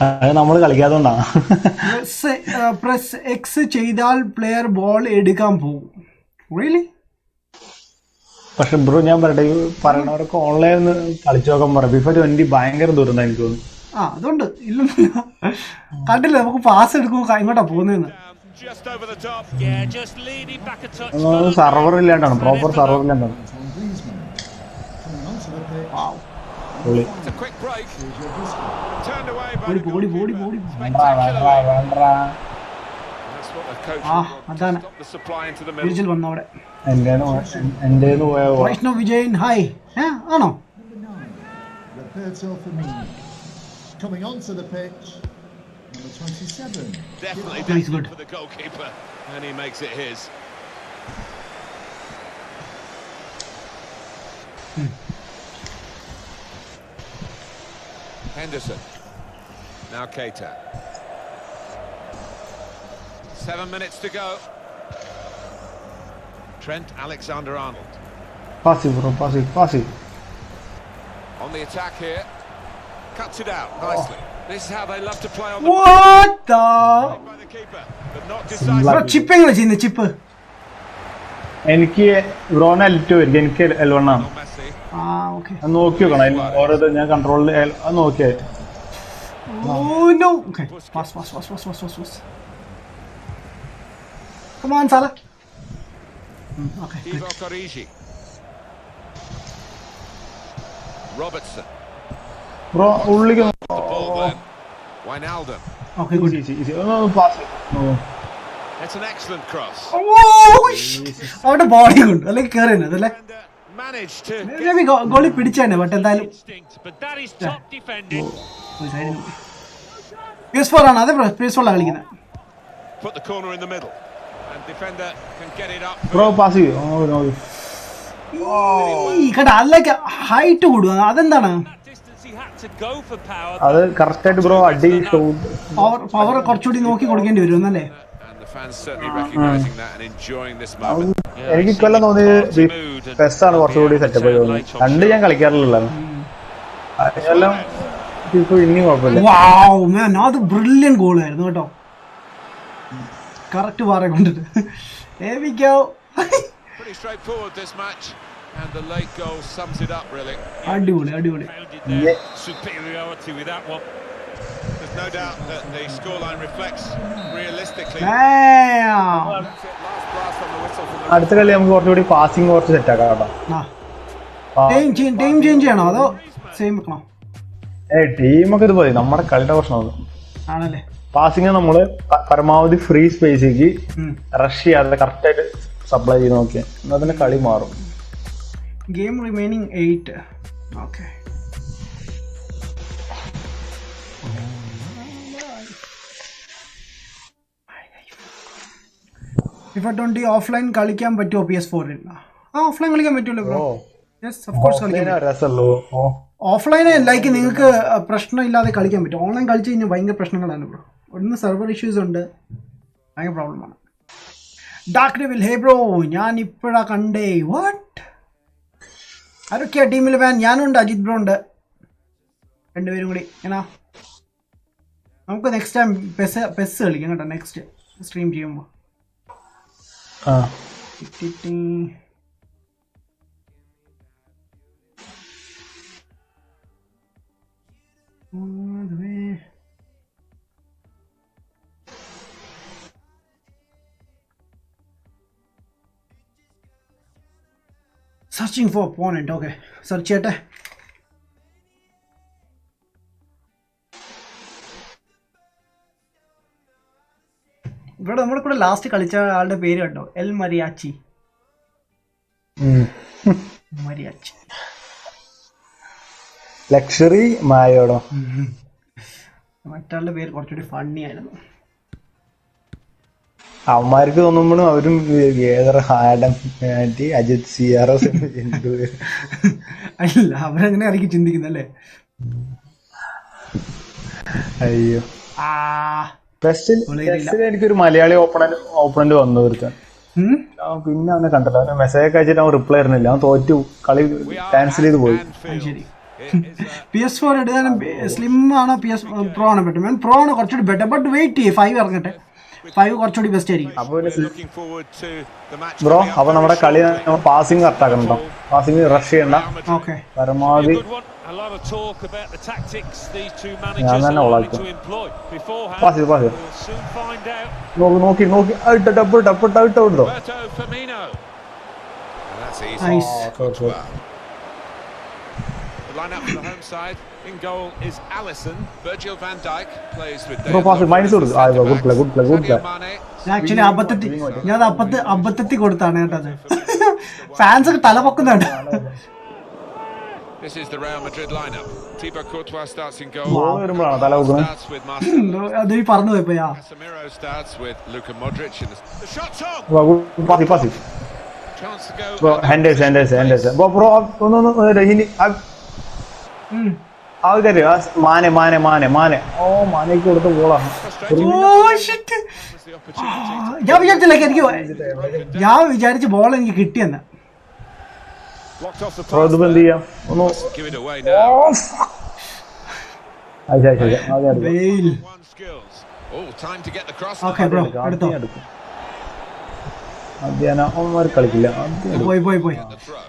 അത് നമ്മള് കളിക്കാത്തോണ്ടാ. പ്രസ് എക്സ് ചെയ്താൽ പ്ലെയർ ബോൾ എടുക്കാൻ പോകും. റിയലി? പക്ഷെ ബ്രോ ഞാൻ പറയണവരൊക്കെ ഓൺലൈൻ കളിച്ചു നോക്കാൻ പറയാം. FIFA 20 ഭയങ്കര ദൂരം എനിക്ക് തോന്നുന്നു. അതുകൊണ്ട് ഇല്ലെന്നില്ല, കണ്ടില്ല നമുക്ക് പാസ് എടുക്കുമ്പോ ഇങ്ങോട്ടാ പോകുന്നതെന്ന്. Just over the top. Yeah, just leaning back a touch. Server ഇല്ലാണ്ടാണ്, പ്രോപ്പർ സർവർ ഇല്ലാണ്ടാണ്. പൊളി. It's a quick break. Turned away by the body goalkeeper. വേണ്ട. That's what the coach Ah, wanted. അതാണ്. Stop the supply into the middle. തിരിച്ചിൽ വന്നവിടെ. എന്റെ പോയ Vaishnav Vijayan hi. ആണോ? Roberto Firmino coming onto the pitch, number 27. Definitely Nice, destined good. for the goalkeeper, and he makes it his. Henderson. Now Keita. 7 minutes to go. Trent Alexander-Arnold pass bro, pass. on the attack here. Cuts it out nicely. This is how they love to play on the What the? by the keeper, but not decisive. Bro chip എങ്ങനെ ചെയ്യുന്നത്? Chip? എനിക്ക് ബ്രോന് L2 ആയിരിക്കും, എനിക്ക് L1 ആണ്. Messi. Okay. അത് നോക്കി നോക്കണം, ഓരോ ഞാൻ കൺട്രോളിൽ അത് നോക്കിയാ. Oh no. Okay. Pass. Come on, Salah. Okay Divock Origi. Robertson. Bro ഉള്ളിക്ക് The ball then. Wijnaldum. Okay good pass It's an excellent cross. അവരുടെ ബോഡി കൊണ്ട് അല്ലെങ്കിൽ കയറിയത് അല്ലേ Defender managed to രവി ഗോളി പിടിച്ചേനെ ബട്ട് എന്തായാലും instinct, but that is top defending. PS4 ആണ് അതെ PS4 ആണ് കളിക്കുന്നത് put the corner in the middle. And defender can get it up. Bro pass ചെയ്യും ഈ കേട്ടോ അതിലേക്ക് ഹൈറ്റ് കൂടുക അതെന്താണ് That distance he had to go for power. അത് കറക്റ്റ് ആയിട്ട് ബ്രോ അടി ഷോട്ട് പവർ കുറച്ചുകൂടി നോക്കി കൊടുക്കേണ്ടി വരും എന്നല്ലേ And the fans certainly recognising that and enjoying this moment. എനിക്ക് ഇക്കൊല്ലം തോന്നിയത് പെസ്സാണ് കുറച്ചുകൂടി സെറ്റപ്പ് തോന്നുന്നു കണ്ട് ഞാൻ കളിക്കാറില്ല അതെല്ലാം ഇപ്പൊ ഇനിയും കുഴപ്പമില്ല വാവ് മാൻ അത് ബ്രില്യൻ ഗോൾ ആയിരുന്നു കേട്ടോ കറക്റ്റ് പാറ കൊണ്ടിട്ട് There we go. Pretty straightforward this match. And the late goal sums it up really. അടിപൊളി അടിപൊളി Founded their superiority with that one. There's no doubt that the scoreline reflects realistically. Damn. That's it, last blast on the whistle from the അടുത്ത കളി നമുക്ക് കുറച്ചുകൂടി passing കുറച്ച് set ആക്കാം കേട്ടോ team change ചെയ്യണോ അതോ സെയിം വെക്കണോ ടീമൊക്കെ ഇത് പോയി നമ്മുടെ കളിയുടെ പ്രശ്നമാണ് ആണല്ലേ പാസിംഗ് നമ്മള് പരമാവധി ഫ്രീ സ്പേസിലേക്ക് റഷ് ചെയ്യാതെ കറക്റ്റ് ആയിട്ട് സപ്ലൈ ചെയ്ത് നോക്കിയാൽ എന്നാൽ തന്നെ കളി മാറും game remaining 8 okay FIFA 20 offline കളിക്കാൻ പറ്റുമോ PS4 ൽ ഓഫ്ലൈൻ കളിക്കാൻ പറ്റുമല്ലോ ബ്രോ യെസ് ഓഫ് കോഴ്സ് കളിക്കാൻ രസമല്ലോ ഓഫ്ലൈൻ ലൈക്ക് നിങ്ങൾക്ക് പ്രശ്നമില്ലാതെ കളിക്കാൻ പറ്റും ഓൺലൈൻ കളിച്ച് കഴിഞ്ഞാൽ ഭയങ്കര പ്രശ്നങ്ങളാണ് ബ്രോ ഒന്ന് സെർവർ ഇഷ്യൂസ് ഉണ്ട് ഭയങ്കര പ്രോബ്ലമാണ് ഡാർക്ക് ഡെവിൽ ഹേ ബ്രോ ഞാൻ ഇപ്പോഴാ കണ്ടേ വാട്ട് ആരൊക്കെയാ ടീമിൽ ഫാൻ ഞാനുണ്ട് അജിത് ബ്രോ ഉണ്ട് രണ്ടുപേരും കൂടി എന്നാ നമുക്ക് നെക്സ്റ്റ് ടൈം പെസ് കളിക്കാം കേട്ടോ നെക്സ്റ്റ് സ്ട്രീം ചെയ്യുമ്പോൾ searching for opponent okay search ചെയ്യട്ടെ ഇവിടെ നമ്മുടെ കൂടെ ലാസ്റ്റ് കളിച്ച ആളുടെ പേര് കണ്ടോ എൽ മരിയാച്ചി മരിയാച്ചി ലക്ഷറി മായോടോ മറ്റാളുടെ പേര് കുറച്ചുകൂടി ഫണ്ണി ആയിരുന്നു അവന്മാർക്ക് തോന്നുമ്പോഴും അവരും ഏതൊരു ഹാഡം അജിത് സിയാറോ അല്ല അവരങ്ങനെ ആയിരിക്കും ചിന്തിക്കുന്നല്ലേ അയ്യോ ആ പെസ്റ്റിൽ എനിക്കൊരു മലയാളി ഓപ്പണന്റ് വന്നു ഒരുത്തൻ പിന്നെ അവനെ കണ്ടല്ലോ അവനെ മെസ്സേജ് ഒക്കെ അയച്ചിട്ട് അവൻ റിപ്ലൈ തരുന്നില്ല അവൻ തോറ്റു കളി ക്യാൻസൽ ചെയ്ത് പോയി ശരി PS4 എടുക്കാനും സ്ലിം ആണോ PS Pro ആണോ ബെറ്റർ ഞാൻ Pro ആണ് കുറച്ചുകൂടി ബെറ്റർ ബട്ട് വെയിറ്റ് ചെയ്യേ 5 ഇറങ്ങട്ടെ 5 കുറച്ചുകൂടി ബെസ്റ്റ് ആയിരിക്കും ബ്രോ അപ്പൊ നമ്മുടെ കളി പാസിംഗ് കറക്റ്റ് ആക്കണ്ടോ പാസിംഗ് റഷ് ചെയ്യണ്ട ഓക്കെ പരമാവധി A lot of talk about the tactics these two ഞാൻ managers തന്നെ are ഉളക്കും to employ beforehand. Pass We'll soon find out. നോക്കി ടപ്പ് ഇട്ടോ Roberto Firmino. And that's easy. Nice. The lineup for the home side. In goal is Alisson. Virgil van Dijk plays with bro pass minus കൊടുത്തു good play Sadio Mane. Actually ഞാൻ അബദ്ധത്തിൽ കൊടുത്താണ് കേട്ടോ അത് fans ഒക്കെ തല പൊക്കുന്നുണ്ട് This is the Real Madrid lineup. Thibaut Courtois starts in goal. Ball വരുമ്പോഴാണ് തല വെക്കുന്നത് Starts with Marcelo. അത് ഈ പറഞ്ഞു പോയപ്പോയാ Casemiro starts with Luka Modric. And the shot's on. Pass Chance to go. Bro handers bro ഒന്ന് രഹിനി ആൾക്കാര് മാനെ ഓ മാനേക്ക് കൊടുത്ത ബോളാണ് ഞാൻ വിചാരിച്ചില്ല ഞാൻ വിചാരിച്ച ബോൾ എനിക്ക് കിട്ടിയെന്ന് Blocked off the bro pass. ഇതിപ്പോ എന്ത് ചെയ്യാം ഒന്ന് Give it away now. വെയിൽ One skills. Oh, time to get the cross. Okay bro എടുത്തോ അവന്മാർ കളിക്കില്ല പോയി The throw.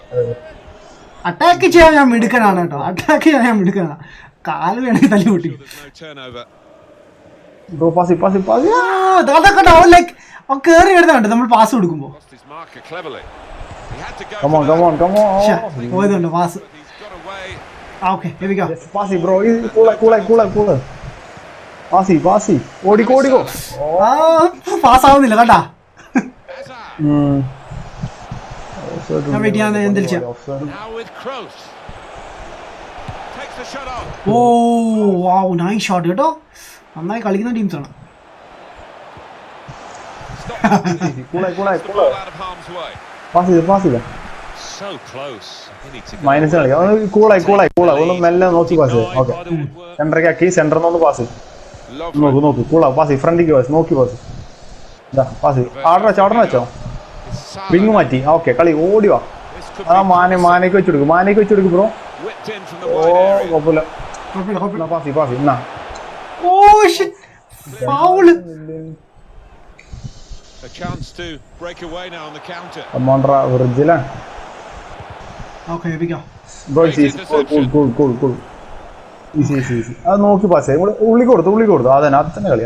അറ്റാക്ക് ചെയ്യാൻ ഞാൻ മിടുക്കനാണ് കേട്ടോ അറ്റാക്ക് ചെയ്യാൻ ഞാൻ മിടുക്കനാണ് കാല് വേണമെങ്കിൽ തല്ലി കൂട്ടി There's no turnover. Bro pass pass pass അതൊക്കെ ലൈക്ക് കയറി എടുത്തുണ്ട് നമ്മൾ പാസ് കൊടുക്കുമ്പോ. Lost his marker cleverly. He had to go come on for come that, on come on പോയതുണ്ട് pass. but he's got away. Okay എവിക്കോ pass bro കൂള pass ഓടിക്കോ pass ആവുന്നില്ല കേട്ടാ. Hazard. ഞാൻ വെയിറ്റ് ചെയ്യാൻ എന്തെങ്കിലും ചെയ്യാം. Now with Kroos. Takes the shot on. ഓ വാവ് നൈസ് ഷോട്ട് കേട്ടോ. നന്നായി കളിക്കുന്ന ടീംസാണ്. കൂള The ball out of harm's way. Pass So close. He needs to go. Minus കളി കൂള ഒന്ന് മെല്ലെ നോക്കി പാസ് ഓക്കെ സെന്ററിലേക്ക് ആക്കി സെന്ററിൽ നിന്ന് പാസ് Lovely. നോക്ക് കൂള പാസ് ഫ്രണ്ടിലേക്ക് പാസ് നോക്കി പാസ് പാസ് ആർഡർ വെച്ചോ Salah. വിങ് മാറ്റി ഓക്കെ കളി ഓടി വാ This could ആ be മാനേക്ക് വെച്ചെടുക്കും bro whipped in from the oh wide area. കുഴപ്പമില്ല കുഴപ്പമില്ല. പാസ് എന്നാ ഓ foul. A chance to break away now on the counter. Commander വെർജിലാണ് ഓക്കെ എവിക്കോ ബ്രോ കൂൾ ഈസി അത് നോക്കി പാസ് ഉള്ളി കൊടുത്തു അതന്നെ കളി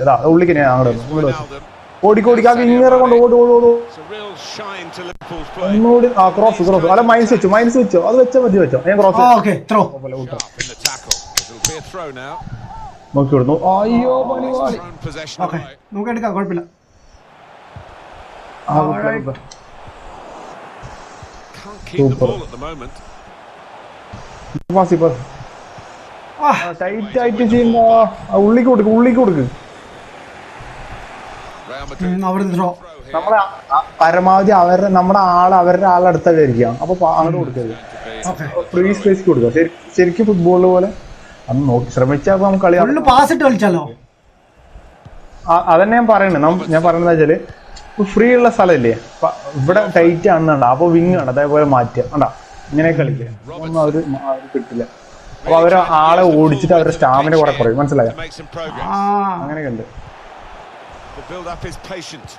അതാ ഉള്ളിക്ക് ഞാൻ അങ്ങോട്ട് Wijnaldum. ഓടിക്കാക്കി ഇങ്ങനെ കൊണ്ട് ഓടും It's a real shine to Liverpool's play. ഒന്നുകൂടി ആ ക്രോസ് അല്ല മൈനസ് വെച്ചോ അത് വെച്ചോ ഞാൻ cross okay throw. Sharp in the tackle. It'll be a throw now. നോക്കി കൊടുത്തു അയ്യോ പണി Thrown possession ഓക്കെ away. നമുക്ക് എടുക്കാം കുഴപ്പമില്ല. Can't keep the ball at the moment. Pass tight ആയിട്ട് ചെയ്യുമ്പോ ഉള്ളിക്ക് കൊടുക്ക് Real Madrid. അവിടുന്ന് ത്രോ. Throw here. നമ്മളെ പരമാവധി അവരുടെ ആളടുത്തൊക്കെ ആയിരിക്കാം അപ്പൊ അങ്ങോട്ട് കൊടുക്കരുത് To be ഫ്രീ സ്പേസ് കൊടുക്കുക ശരിക്കും ഫുട്ബോൾ പോലെ അന്ന് നോക്കി ശ്രമിച്ചാൽ നമുക്ക് കളി ഫുള്ള് പാസ് ഇട്ട് കളിച്ചാലോ. അതന്നെ ഞാൻ പറയുന്നത് വെച്ചാല് ഫ്രീ ഉള്ള സ്ഥലമില്ലേ ഇവിടെ ടൈറ്റ് ആണെന്നുണ്ട അപ്പൊ വിങ് ആണ് അതേപോലെ മാറ്റുക കണ്ടാ ഇങ്ങനെ കളിക്കുക ഒന്നും അവര് കിട്ടില്ല അപ്പൊ അവര് ആളെ ഓടിച്ചിട്ട് അവരുടെ സ്റ്റാമിന കുറെ കുറയും മനസ്സിലായോ to make some progress. അങ്ങനെയൊക്കെ ഉണ്ട് The build-up is patient.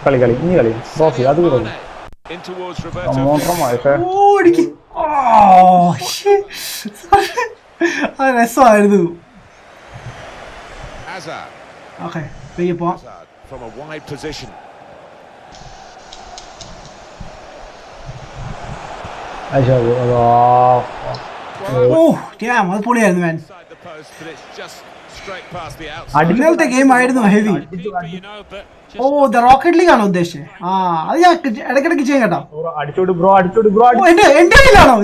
കളി ഇനി ട്രോഫി അത് കളി Mane in towards Roberto. മോട്ടറമായിട്ട് ഓടിക്ക്. അത് രസമായിരുന്നു. Hazard. ഓക്കെ പെയ്യെ പോവാം. Hazard from a wide position. Oh damn, അത് പൊളിയായിരുന്നു മാൻ. Inside the post, but it's just straight past the outside. ഇന്നലത്തെ ഗെയിം ആയിരുന്നു heavy. Keeper, you know, but ഓ ദ റോക്കറ്റ് ലീഗ് ആണോ ഉദ്ദേശിച്ചത്? അത് ഞാൻ ഇടയ്ക്കിടയ്ക്ക് ചെയ്യാം കേട്ടോ. അടിച്ചോട് ബ്രോ ഓ എന്റെ കയ്യിലാണോ?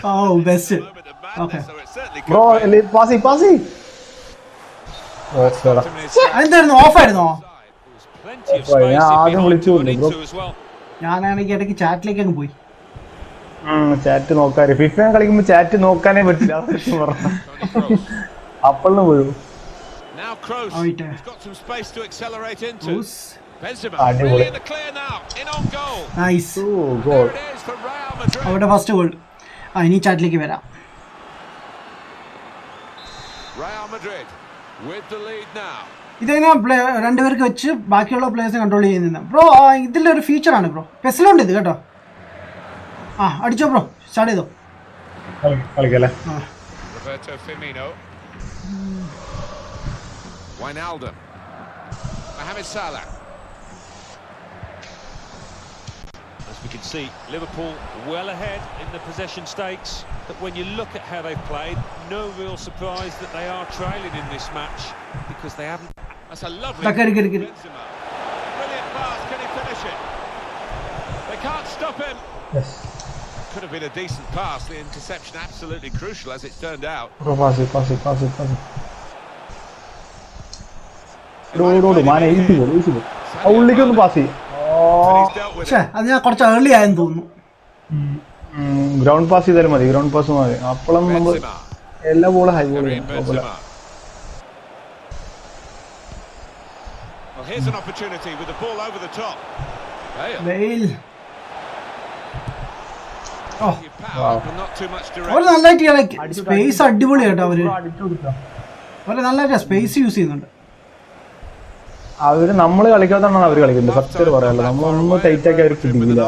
ഓ best. Moment of Okay. madness, so it certainly bro could be. പാസി അതെന്തായിരുന്നു ഓഫായിരുന്നോ? plenty of Well, space yeah, if I he don't might really run do it, bro. into as well. ഞാനാണെങ്കിൽ ഇടയ്ക്ക് ചാറ്റിലേക്ക് അങ്ങ് പോയി. ചാറ്റ് നോക്കാറ് ഫിഫ കളിക്കുമ്പോ chat നോക്കാനേ പറ്റില്ല Toni Kroos. അപ്പളിന് വീഴും Now Kroos. Right. He's got some space to accelerate into. Uz. Benzema Ah, no really way. in the clear now. In on goal. Nice. Goal There it is for Real Madrid. അവിടെ first goal. ഇനി ചാറ്റിലേക്ക് വരാം. Real Madrid with the lead now. ഇതെങ്ങനെ രണ്ടുപേർക്ക് വെച്ച് ബാക്കിയുള്ള പ്ലേയേഴ്സിനെ control ചെയ്യുന്ന bro. ഇതിൻ്റെ ഒരു ഫീച്ചറാണ് ബ്രോ. പെസിലുണ്ട് ഇത് കേട്ടോ. അടിച്ചോ ബ്രോ, സ്റ്റാർട്ട് ചെയ്തോ. കളിക്കല്ലേ Roberto Firmino. Wijnaldum. Mohamed Salah. As we can see, Liverpool well ahead in the possession stakes. But when you look at how they've played, no real surprise that they are trailing in this match because they haven't. That's a lovely Takari. Benzema. Brilliant pass. Can he finish it? They can't stop him. Could have been a decent pass. The interception absolutely crucial as it turned out. Pass Mane easy ball ഉള്ളിക്കൊന്ന് pass ചെയ്യും And he's dealt with it. അത് ഞാൻ കുറച്ച് early ആയെന്ന് തോന്നുന്നു. Ground pass ചെയ്താലും മതി ground pass മതി അപ്പോഴും നമ്മൾ Benzema. എല്ലാ ബോളും high ball Karim Benzema. Well, here's an opportunity with the ball over the top. Bale. വെയിൽ. Power, but not too much അവർ direct. നല്ലതായിട്ട് സ്പേസ് അടിപൊളി കേട്ടോ. അവര് നല്ലതായിട്ട് സ്പേസ് യൂസ് ചെയ്യുന്നുണ്ട്. അവര് നമ്മള് കളിക്കാത്തതാണ് അവര് കളിക്കുന്നത് സത്യം പറയാമല്ലോ നമ്മളൊന്നും ടൈറ്റ് ആക്കി അവർക്ക് കിട്ടിയില്ല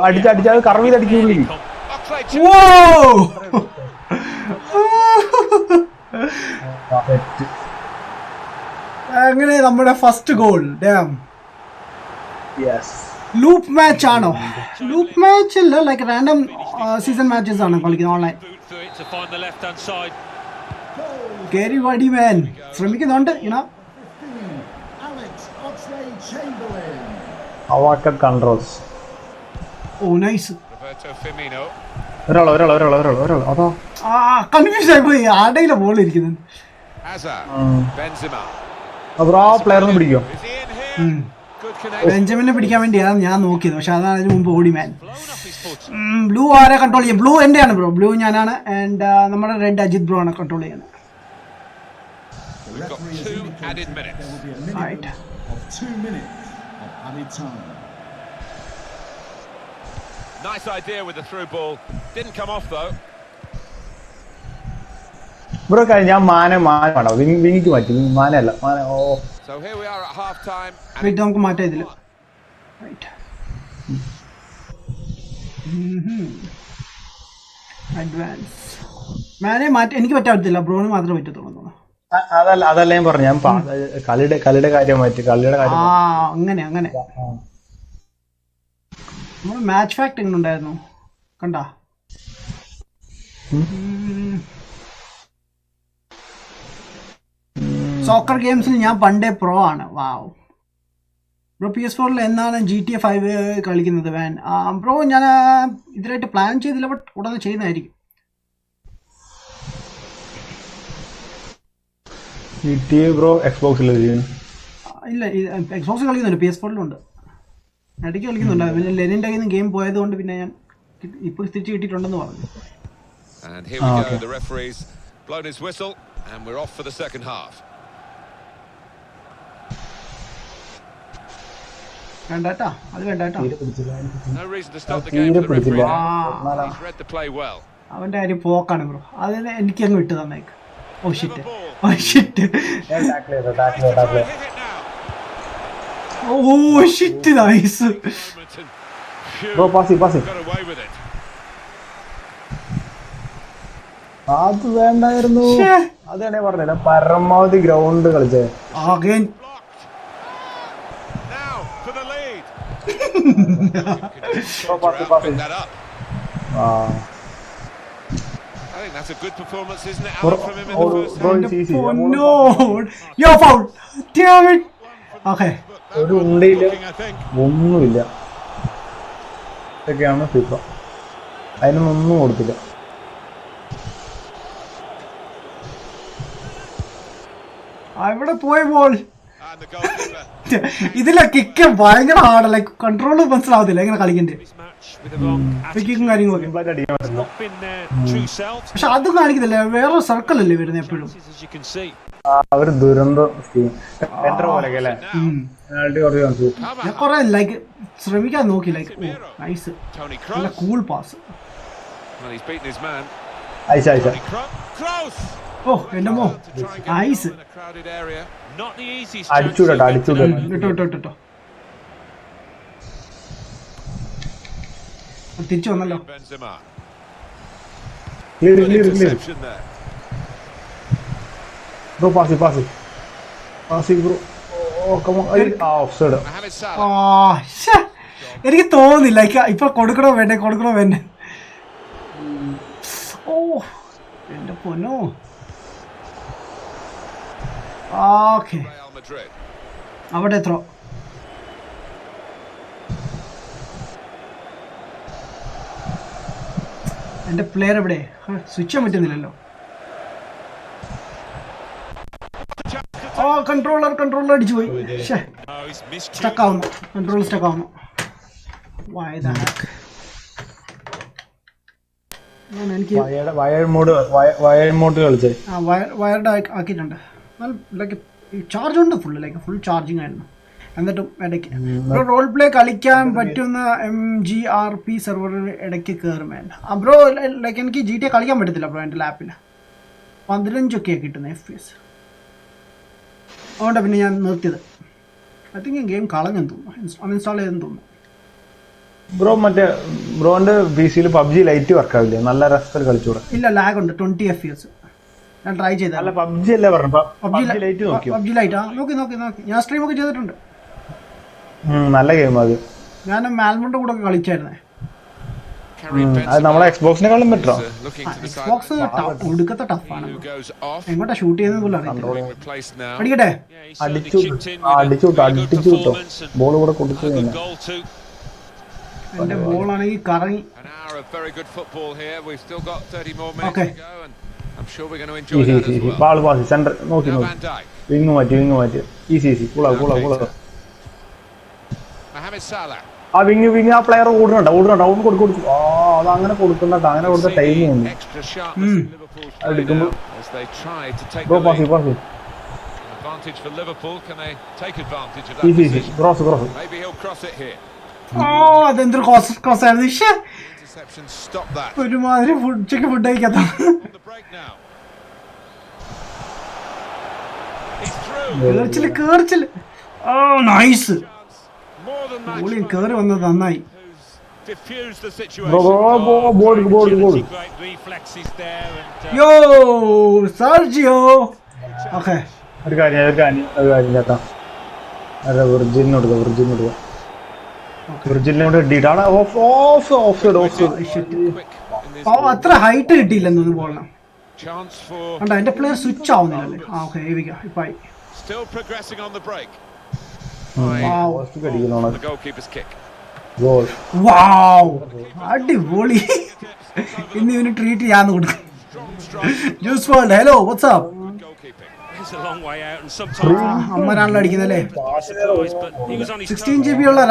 അടിച്ചത് കറവ് ചെയ്ത് അടിക്കുള്ളൂ Oxlade. Whoa! അങ്ങനെ നമ്മുടെ first goal dam yes loop match ആണോ? ലൂപ്പ് മാച്ച് അല്ല, ലൈക്ക് റാൻഡം സീസൺ മാച്ചസ് ആണ് കളിക്കുന്നത് online. Through it to find the left-hand side. കേരി വടി മാൻ ശ്രമിക്കുന്നുണ്ട് ഇനോ. 15, Alex Oxlade-Chamberlain. അവാക്ക കൺട്രോൾസ്. ഓ നൈസ്. Roberto Firmino. ഒരാളോ അതോ കൺഫ്യൂസ് ആയി പോയി, ആടയിലെ ബോൾ ഇരിക്കുന്നത്. Hazard. Benzema. ബ്രോ ആ പ്ലെയറിന് പിടിക്കോ? Is he in here? Good connection. ബെഞ്ചമിനെ പിടിക്കാൻ വേണ്ടിയാണ് ഞാൻ നോക്കിയത്, പക്ഷെ അതാണ് അതിന് മുമ്പ് ഓടി മാൻ. Blown off his foot. Blue ആരെ കൺട്രോൾ ചെയ്യും? ബ്ലൂ എന്റെയാണ് ബ്രോ, ബ്ലൂ ഞാനാണ്. ആൻഡ് നമ്മുടെ റെഡ് അജിത് ബ്രോ ആണ് കൺട്രോൾ ചെയ്യുന്നത്. We've got 2 added minutes. There will be a minimum Right. of 2 minutes of added time. Nice idea with the through ball. Didn't come off though. Bro ഞാൻ Mane വേണോ? വിങ്ങിക്ക് മാറ്റി, മാനല്ല മാന. ഓ So here we are at half time. Wait, നമുക്ക് മാറ്റാം ഇതില്. റൈറ്റ്, അഡ്വാൻസ് മാനെ മാറ്റി എനിക്ക് പറ്റാൻ പറ്റില്ല, ബ്രോന് മാത്രമേ പറ്റത്തുള്ളൂ. അതല്ല ഞാൻ പറഞ്ഞു, ഞാൻ കളിയുടെ കാര്യം മാറ്റി, കളിയുടെ കാര്യം അങ്ങനെ നമ്മൾ മാച്ച് ഫാക്ട് എങ്ങനെ ഉണ്ടായിരുന്നു കണ്ടാ? സോക്കർ ഗെയിംസിൽ ഞാൻ പണ്ടേ പ്രോ ആണ്. വാവ് ബ്രോ, PS4 എന്നാണ് GTA 5 കളിക്കുന്നത് വാൻ? ബ്രോ ഞാൻ ഇതിനായിട്ട് പ്ലാൻ ചെയ്തില്ല, ബട്ട് ഉടനെ ചെയ്യുന്നതായിരിക്കും. ബ്രോ എക്സ്ബോക്സിൽ ഇല്ല, എക്സ്ബോക്സ് കളിക്കുന്നുണ്ട്, PS4 ഇടയ്ക്ക് കളിക്കുന്നുണ്ട്. പിന്നെ ലെനിൻ്റെ കയ്യിൽ നിന്ന് ഗെയിം പോയതുകൊണ്ട് പിന്നെ ഞാൻ ഇപ്പോൾ തിരിച്ച് കിട്ടിയിട്ടുണ്ടെന്ന് പറഞ്ഞു. And here we go. The referee's blown his whistle and we're off for the second half. വേണ്ടാട്ടാ, അത് വേണ്ടാട്ടാ. No reason to stop the game for the referee there. Ah. He's read the play well. അവൻ്റെ കാര്യം പോക്കാണ് bro, അതിന് എനിക്കങ്ങ് വിട്ട് തന്നേക്ക്. Oh shit, oh shit, Hit it now. Oh shit, nice. Moment and phew, bro pass got away with it. അത് വേണ്ടായിരുന്നു. അതാണ് പറഞ്ഞത്, പരമാവധി ഗ്രൗണ്ട് കളിച്ചേ. Again. Blocked. Now for the lead. Pick that up. I think that's a good performance, isn't it, Alan, from him in the first half? Oh no, yo foul, damn it. Okay, ഒരു ഉണ്ടയില്ല, Looking, I think. ഒന്നുമില്ല. ഇതൊക്കെയാണ് FIFA, അതിനൊന്നും കൊടുത്തില്ല. അവിടെ പോയ ball. And the goalkeeper. ഇതിലെ kick ഭയങ്കര hard, like control മനസ്സിലാവത്തില്ല എങ്ങനെ കളിക്കണ്ടേ, His match with the wrong കിക്കും കാര്യങ്ങളൊക്കെ. സിമ്പിളായിട്ട് അടിക്കാൻ പറ്റില്ല. not been their true self. പക്ഷെ അത് കാണിക്കത്തില്ല, വേറെ സർക്കിൾ അല്ലേ വരുന്നത് എപ്പോഴും. As you can see. ഒരു ദുരന്തം സ്കീം എന്റെ പോലെയൊക്കെ അല്ലേ? പെനാൽറ്റി കുറച്ച് കാണിച്ചു. ഞാൻ കുറെ ലൈക്ക് ശ്രമിക്കാൻ നോക്കി, ലൈക്ക് നൈസ്, Tony നല്ല Kroos. Cool pass. Well, he's beaten his man. അയച്ച Tony Kroos. ഓ എന്റെ മോ, To try and get Nice. the ball in a crowded area. Not the easiest. അടിച്ചുവിടട്ടോ, അടിച്ചുവിടട്ടോ. ഇട്ടോ തിരിച്ചു വന്നല്ലോ. Benzema. Clear Good clear clear. interception there. Bro pass bro. Oh come on, ആ offside. Mohamed Salah. എനിക്ക് തോന്നുന്നില്ല ഇപ്പൊ കൊടുക്കണോ വേണ്ടേ. ഓ എന്റെ പൊന്നോ. Okay, Real Madrid. അവിടെ എത്രോ. എന്റെ പ്ലെയർ എവിടെ? സ്വിച്ച് ചെയ്യാൻ പറ്റുന്നില്ലല്ലോ. ഓ കൺട്രോളർ അടിച്ചു പോയി. No, he's missed. സ്റ്റക്ക് ആവുന്നു, കൺട്രോൾ സ്റ്റക്ക് ആവുന്നു. Why the heck? എനിക്ക് വയർ മോഡ് കളിച്ചേ. വയർഡ് ആക്കിയിട്ടുണ്ട്. ലൈക്ക് ചാർജ് ഉണ്ട്, ഫുൾ ചാർജിങ് ആയിരുന്നു. എന്നിട്ടും ഇടയ്ക്ക് റോൾ പ്ലേ കളിക്കാൻ പറ്റുന്ന MGRP സെർവറിൽ ഇടയ്ക്ക് കയറും വേണ്ട. ബ്രോ ലൈക്ക് എനിക്ക് GTA കളിക്കാൻ പറ്റത്തില്ല ബ്രോ, എൻ്റെ ലാപ്പിൽ 15 കിട്ടുന്നത് FPS. അതുകൊണ്ടാണ് പിന്നെ ഞാൻ നിർത്തിയത്. ഐ തിങ്ക് ഗെയിം കളഞ്ഞെന്ന് തോന്നുന്നു, അൺഇൻസ്റ്റാൾ ചെയ്തെന്ന് തോന്നുന്നു. ബ്രോന്റെ PC യിൽ PUBG ലൈറ്റ് വർക്ക് ആവില്ലേ? നല്ല രസത്തിൽ കളിച്ചൂടെ? ഇല്ല, ലാഗ് ഉണ്ട്. 20 FPS. ഞാൻ ട്രൈ ചെയ്ത അല്ല പബ്ജി അല്ലേ പറഞ്ഞു പബ്ജി ലൈറ്റ് നോക്കിയോ പബ്ജി ലൈറ്റ് നോക്കി ഞാൻ സ്ട്രീം ഒക്കെ ചെയ്തിട്ടുണ്ട്. നല്ല ഗെയിം അത്. ഞാൻ മാൽമോന്റെ കൂടെ ഒക്കെ കളിച്ചായിരുന്നേ. അത് നമ്മളെ എക്സ്ബോക്സിനെക്കാളും ബെറ്ററോ? എക്സ്ബോക്സ് ഒടുക്കത്തെ ടഫാണ്. എങ്ങോട്ടാ ഷൂട്ട് ചെയ്യുന്നത് പോലും അറിയില്ല. അടിക്കട്ടെ. അടിച്ചു കിട്ടോ ബോൾ കൂടെ കൊടുത്തു. എന്റെ ബോളാണെങ്കിൽ കറങ്ങി. ബാൾ പാസ് സെന്റർ നോക്കി വിങ് മാറ്റി ഈസി കൂളാ. ആ വിങ് ആ പ്ലെയർ ഓടുന്നുണ്ട് ഒന്ന് കൊടുക്കും. അത് അങ്ങനെ കൊടുക്കുന്ന അങ്ങനെ കൊടുത്ത ടൈം ഉണ്ട്. എടുക്കുമ്പോൾ അതെന്തൊരു ക്രോസ് ആയിരുന്നു. ഒരുമാതിരി ഉച്ചക്ക് ഫുഡ് കഴിക്കാത്ത കേറിച്ചില്ല. ഓ നൈസ്. ഗോളിയും കേറി വന്നത് നന്നായി. യോ സർജിയോ. ഓക്കെ ഒരു കാര്യം ചേട്ടാ വിർജിനോട് അത്ര ഹൈറ്റ് കിട്ടിയില്ലെന്നൊന്നും ബോളിന്. കണ്ടോ എന്റെ പ്ലെയർ സ്വിച്ച് ആവുന്നില്ലല്ലേ. ഓക്കെ ഇപ്പായി. അടിപൊളി. ഇന്ന് ഇവന് ട്രീറ്റ് ചെയ്യാന്ന് കൊടുക്കും. Hello WhatsApp. അമ്മരാണല്ലോ അടിക്കുന്നല്ലേ. 16 GB ഉള്ള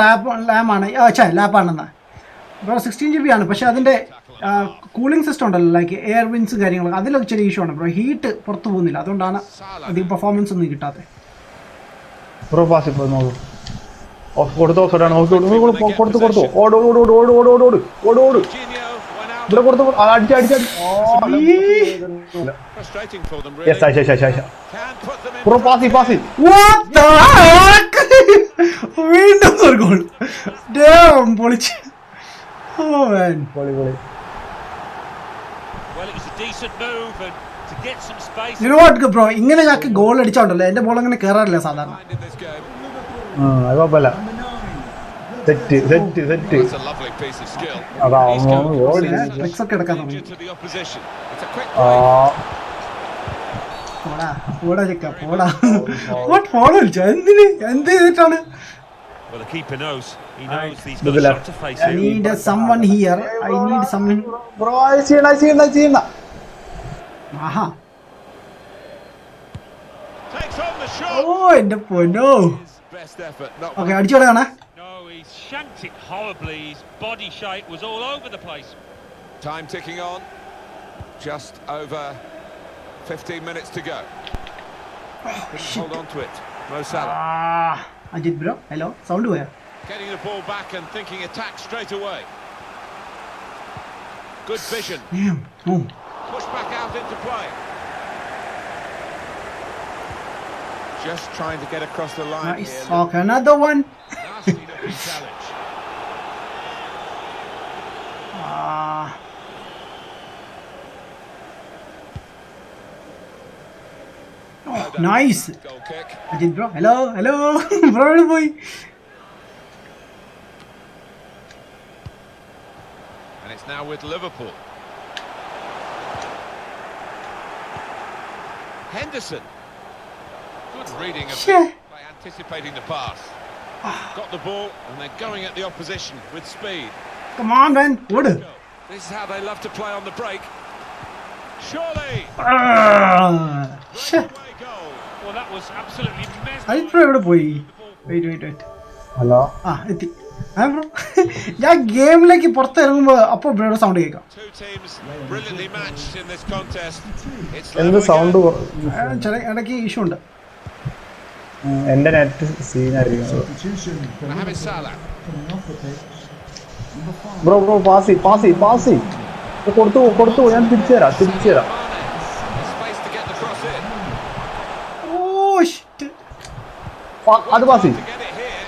ലാപ്പാണെന്നാ ബ്രോ. 16 GB ആണ്. പക്ഷെ അതിന്റെ കൂളിംഗ് സിസ്റ്റം ഉണ്ടല്ലോ, ലൈക്ക് എയർ വിൻസും കാര്യങ്ങളൊക്കെ, അതിലൊക്കെ ചെറിയ ഇഷ്യൂ ആണ് ബ്രോ. ഹീറ്റ് പുറത്തു പോകുന്നില്ല, അതുകൊണ്ടാണ് അധികം പെർഫോമൻസ് ഒന്നും കിട്ടാത്തത്. കൊടുത്തു ഇവിടെ കൊടുത്തു അടിച്ചടി. വീണ്ടും ഒരു ഗോൾ. പൊളിച്ച്. ബ്രോ ഇങ്ങനെ ഞങ്ങൾക്ക് ഗോൾ അടിച്ചോണ്ടല്ലോ എന്റെ ബോൾ അങ്ങനെ കേറാറില്ല സാധാരണ. കുഴപ്പമില്ല. സെറ്റ് ട്രിക്സ് ഒക്കെ എടുക്കാൻ തുടങ്ങി. എന്ത് ചെയ്തിട്ടാണ്? I need someone here. I need someone. ആഹാ. ഓ എന്റെ പൊന്നോ. Okay അടിച്ചോളാണ്. He shanked it horribly. His body shape was all over the place. Time ticking on. Just over 15 minutes to go. Hold on to it. Mo Salah. Ajit bro, hello. Sound where? Getting the ball back and thinking attack straight away. Good vision. Push back out into play. Just trying to get across the line. Nice. Okay, another one. Nasty looking challenge. Oh, nice. Ajit bro, hello. Bro boy. And it's now with Liverpool. Henderson. Good reading of by anticipating the pass. Got the ball and they're going at the opposition with speed. Come on, man. What? This is how they love to play on the break. Surely. Goal. Well, that was absolutely Ajit bro എവിടെ പോയി? Wait. Hello. എത്തി. Bro ഞാൻ ഗെയിമിലേക്ക് പുറത്തിറങ്ങുമ്പോ അപ്പൊ ബ്രോയുടെ sound കേൾക്കാം. Two teams brilliantly matched in this contest. It's എന്ത് sound ഇടയ്ക്ക് issue ഉണ്ട്. എന്റെ net സീനായിരിക്കും. Mohamed Salah. Bro Passi കൊടുത്തു ഞാൻ തിരിച്ചു തരാം. Space to get the cross in. Oh shit. അത് Passi. To get it here.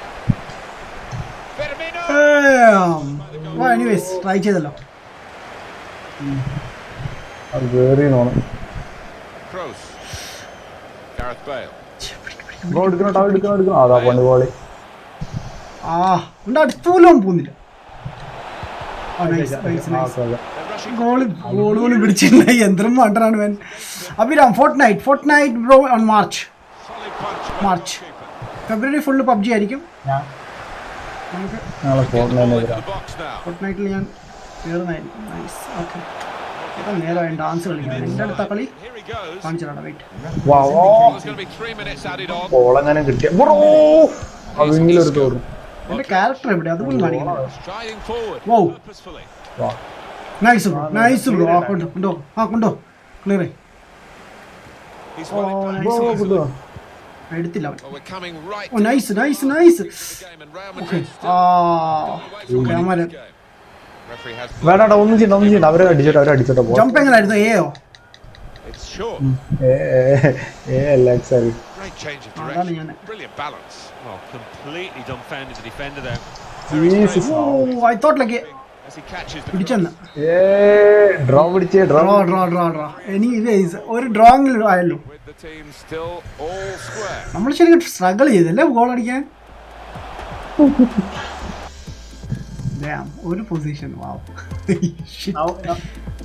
Firmino. Anyways try ചെയ്തല്ലോ. അത് കേറി നോണം. Kroos. Gareth Bale. ബ്രോ എടുക്കണം അതാ പണ്ട് ബോളി ആ ഉണ്ട് അടുത്തോലും പോകുന്നില്ല. They're rushing. ഗോളുകളും പിടിച്ചില്ല. യന്ത്രം മണ്ടറാണ് അവൻ. Abhiram Fortnite bro on March. Solid punch. March. February full PUBG ആയിരിക്കും. നമുക്ക് ഞങ്ങളെ Ball into the box now. ഫോർട്ട്നൈറ്റിൽ ഞാൻ കയറുന്നതായിരിക്കും. നൈസ്. ഓക്കെ നേരമായി ഡാൻസ് കളിക്കാൻ. എൻ്റെ അടുത്ത കളി Here he goes. കാണിച്ചിട്ടാണ്. Wait There's going to be 3 minutes added on. ബോളെങ്ങനെ കിട്ടിയ ബ്രോ അതെങ്കിലും ഒരു തോറും എൻ്റെ ക്യാരക്ടർ എവിടെ അതുപോലും കാണിക്കുന്നത്. Striding forward. Wow. Purposefully. Nice bro കൊണ്ടോ clear. He's Oh, won it back nice. easily. എടുത്തില്ല അവൻ. Well, we're coming right oh nice to the game, and Real okay Madrid still ആ away from winning camera this game. Referee has വേണ്ട ഒന്നും ചെയ്യണ്ട അവരെ അടിച്ചോട്ടെ ball jump എങ്ങനായിരുന്നു? എയോ It's short. അല്ല എക്സാരി Great change of അതാണ് direction. ഞാൻ. Brilliant balance. Well, completely dumbfounded the defender there. Oh I thought like As he catches the പിടിച്ചെന്ന്. ഡ്രോ പിടിച്ചേ ഡ്രോ ഡ്രോ എനിക്ക് ഒരു ഡ്രോങ്ങിൽ ആയല്ലോ. with the team still all square. നമ്മൾ ശരിക്കും സ്ട്രഗിൾ ചെയ്തല്ലേ ഗോൾ അടിക്കാൻ. ഒരു പൊസിഷൻ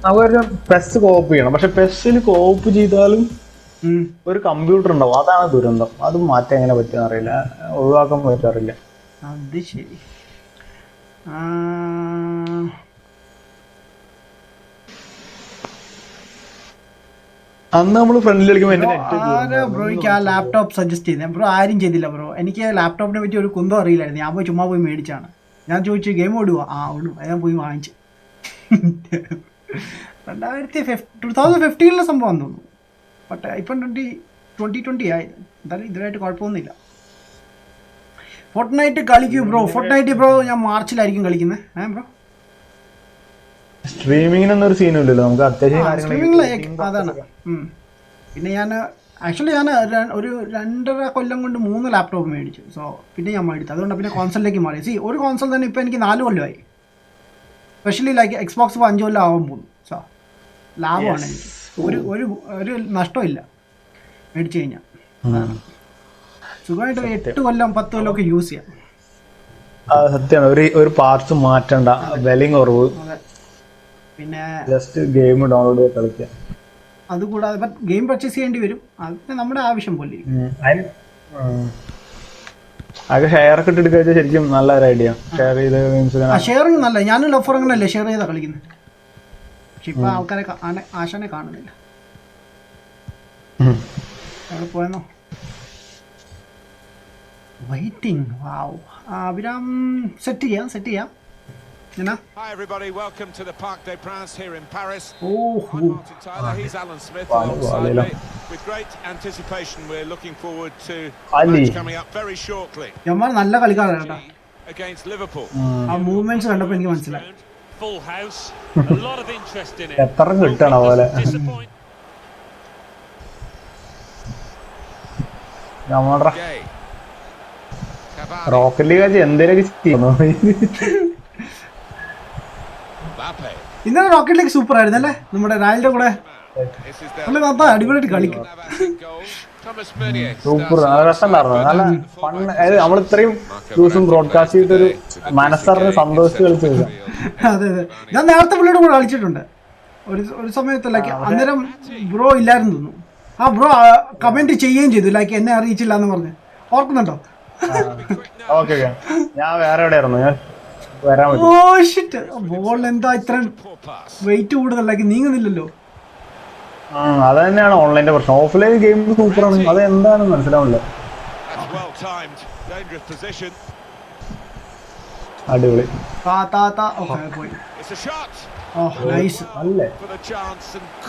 അവര് പെസ് കോപ്പ് ചെയ്യണം പക്ഷെ പെസ്സിൽ കോപ്പ് ചെയ്താലും ഒരു കമ്പ്യൂട്ടർ ഉണ്ടാവും അതാണ് ദുരന്തം. അത് മാറ്റാൻ എങ്ങനെ പറ്റുമെന്ന് അറിയില്ല, ഒഴിവാക്കാൻ പറ്റാറില്ല. അത് ശരി. അന്ന് നമ്മൾ ഫ്രണ്ടിൽ കളിക്കുമ്പോൾ എന്റെ ബ്രോയ്ക്ക് ആ ലാപ്ടോപ്പ് സജസ്റ്റ് ചെയ്തേ ബ്രോ? ആരും ചെയ്തില്ല ബ്രോ. എനിക്ക് ലാപ്ടോപ്പിനെ പറ്റി ഒരു കുന്തം അറിയില്ലായിരുന്നു. ഞാൻ ചുമ്മാ പോയി മേടിച്ചാണ്. ഞാൻ ചോദിച്ചു ഗെയിം ഓടുക? ഓടും. ഞാൻ പോയി വാങ്ങിച്ചു. 2015 സംഭവം തോന്നുന്നു. ബട്ട് ഇപ്പം 2020 ആയി. എന്തായാലും ഇതിനായിട്ട് കുഴപ്പമൊന്നുമില്ല. ഫോർട്ട്നൈറ്റ് കളിക്കൂ ബ്രോ. ഫോർട്ട്നൈറ്റ് ബ്രോ ഞാൻ മാർച്ചിലായിരിക്കും കളിക്കുന്നത്. ബ്രോ സ്ട്രീമിങ്ങിനൊന്നും ഒരു സീനും ഇല്ലല്ലോ, നമുക്ക് അത്യാവശ്യം സ്ട്രീമിംഗ് അതാണ്. പിന്നെ ഞാൻ ആക്ച്വലി ഒരു 2.5 കൊല്ലം കൊണ്ട് 3 ലാപ്ടോപ്പ് മേടിച്ചു. സോ പിന്നെ ഞാൻ മേടിച്ചു. അതുകൊണ്ട് പിന്നെ കോൺസോളിലേക്ക് മാറി. ഒരു കോൺസോൾ തന്നെ ഇപ്പോൾ എനിക്ക് 4 കൊല്ലമായി. സ്പെഷ്യലി ലൈക്ക് എക്സ്ബോക്സ് 5 കൊല്ലം ആവാൻ പോകുന്നു. സോ ലാഭമാണ് എനിക്ക്. ഒരു നഷ്ടമില്ല മേടിച്ചു കഴിഞ്ഞാൽ. സുഖമായിട്ട് 8 കൊല്ലം 10 കൊല്ലം ഒക്കെ യൂസ് ചെയ്യാം. സത്യമാണ്. ഒരു പാർട്സ് മാറ്റണ്ട, വിലയും കുറവ്, പിന്നെ ജസ്റ്റ് ഗെയിം ഡൗൺലോഡ് ചെയ്ത് കളിക്കാം. അതുകൂടാതെ ഇപ്പം ഗെയിം പർച്ചേസ് ചെയ്യേണ്ടി വരും. അത് നമ്മുടെ ആവശ്യം പോലെ. അതൊക്കെ ഷെയർ ഒക്കെ ഇട്ട് എടുക്കുക ശരിക്കും നല്ലൊരു ഐഡിയ. ഷെയർ ചെയ്ത് ഷെയറിങ് നല്ല. ഞാനും ലഫർ അങ്ങനല്ലേ ഷെയർ ചെയ്താ കളിക്കുന്നത്. പക്ഷെ ഇപ്പൊ ആൾക്കാരെ ആശാനെ കാണുന്നില്ല. എവിടെ പോയെന്നോ? വെയിറ്റിംഗ്. വാവ്. അഭിരാം സെറ്റ് ചെയ്യാം. Hi everybody, welcome to the Parc des Princes here in Paris. Oh, I'm Martin Tyler, he's Alan Smith alongside me. With great anticipation, we're looking forward to the match coming up very shortly. യമ്മാർ നല്ല കളിക്കാരാണ് കേട്ടോ. Against Liverpool. ആ movements കണ്ടപ്പോൾ എനിക്ക് മനസ്സിലായി. Full house, a lot of interest in it. എത്ര കിട്ടണ പോലെ നമ്മുടെ Gay. റോക്കറ്റ് ലീഗ് എന്തേലൊക്കെ ചെയ്യുന്നു. Mbappe. ഇന്നലെ റോക്കറ്റ് ലീഗ് സൂപ്പർ ആയിരുന്നു അല്ലേ? നമ്മുടെ രായലിന്റെ കൂടെ This is their പുള്ളി നന്നാ അടിപൊളിയായിട്ട് കളിക്കും. Thomas Meunier. സൂപ്പർ, നല്ല രസമുണ്ടായിരുന്നു. നല്ല ഫണ്ണ്. അതായത് നമ്മൾ ഇത്രയും ദിവസം ബ്രോഡ്കാസ്റ്റ് ചെയ്തൊരു മനസ്സറിഞ്ഞ് സന്തോഷിച്ച് കളിച്ചത്. അതെ. ഞാൻ നേരത്തെ പുള്ളിയുടെ കൂടെ കളിച്ചിട്ടുണ്ട് ഒരു സമയത്ത്. ലൈക്ക് അന്നേരം ബ്രോ ഇല്ലായിരുന്നു തോന്നുന്നു. ആ ബ്രോ കമന്റ് ചെയ്യുകയും ചെയ്തു, ലൈക്ക് എന്നെ അറിയിച്ചില്ല എന്ന് പറഞ്ഞ്. ഓർക്കുന്നുണ്ടോ? ഓക്കെ ഞാൻ വേറെ എവിടെയായിരുന്നു, ഞാൻ വരാൻ പറ്റും. ഓ ഷിറ്റ്, ബോൾ എന്താ ഇത്ര വെയിറ്റ് കൂടുതലാക്കി നീങ്ങുന്നില്ലല്ലോ. അത് തന്നെയാണ് ഓൺലൈന്റെ പ്രശ്നം. ഓഫ്ലൈൻ ഗെയിം സൂപ്പറാണ്, അത് എന്താണെന്ന് മനസ്സിലാവില്ല. അടിപൊളി. പോയി. നൈസ് അല്ലേ?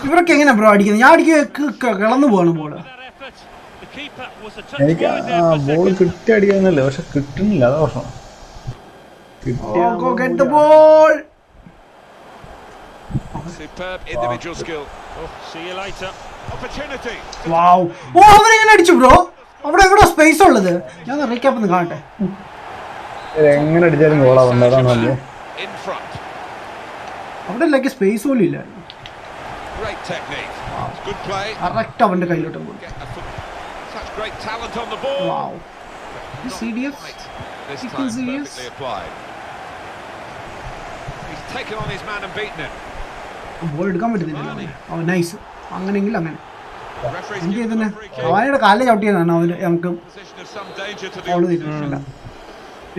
ഇവരൊക്കെ എങ്ങനെ ബ്രോ അടിക്കുന്നത്? ഞാൻ അടിക്കുക കിളന്നു പോകണം ബോള്. എനിക്ക് ബോൾ കിട്ടി അടിക്കാന്നല്ലേ, പക്ഷെ കിട്ടുന്നില്ല, അതാ പ്രശ്നം. Superb individual skill. See you later. Opportunity. അവരെങ്ങനെ അടിച്ചു ബ്രോ? അവിടെ എവിടെ സ്പേസ് ഉള്ളത്? ഞാൻ റീക്യാപ്പ് ഒന്ന് കാണട്ടെ. എങ്ങനെ അടിച്ചാലും ഗോളാ വന്നത്, അതാണ് നല്ലത്. In front. അവിടെ ലൈക്ക് സ്പേസ് പോലും ഇല്ല. Great technique. It's good play. Correct അവന്റെ കയ്യിലോട്ട് പോകും. Get a foot. Such great talent on the ball. Wow. Not CDF? quite this You time can see yes. perfectly applied. He's taken on his man and beaten him. Ball എടുക്കാൻ പറ്റുന്നില്ല. ഓ nice. അങ്ങനെയെങ്കിൽ അങ്ങനെ. Referee's എന്ത് given ചെയ്തന്നെ them a free kick. അവയുടെ കാലിൽ ചവിട്ടിയതാണ് അവര് നമുക്ക് Position of some danger to the all opposition.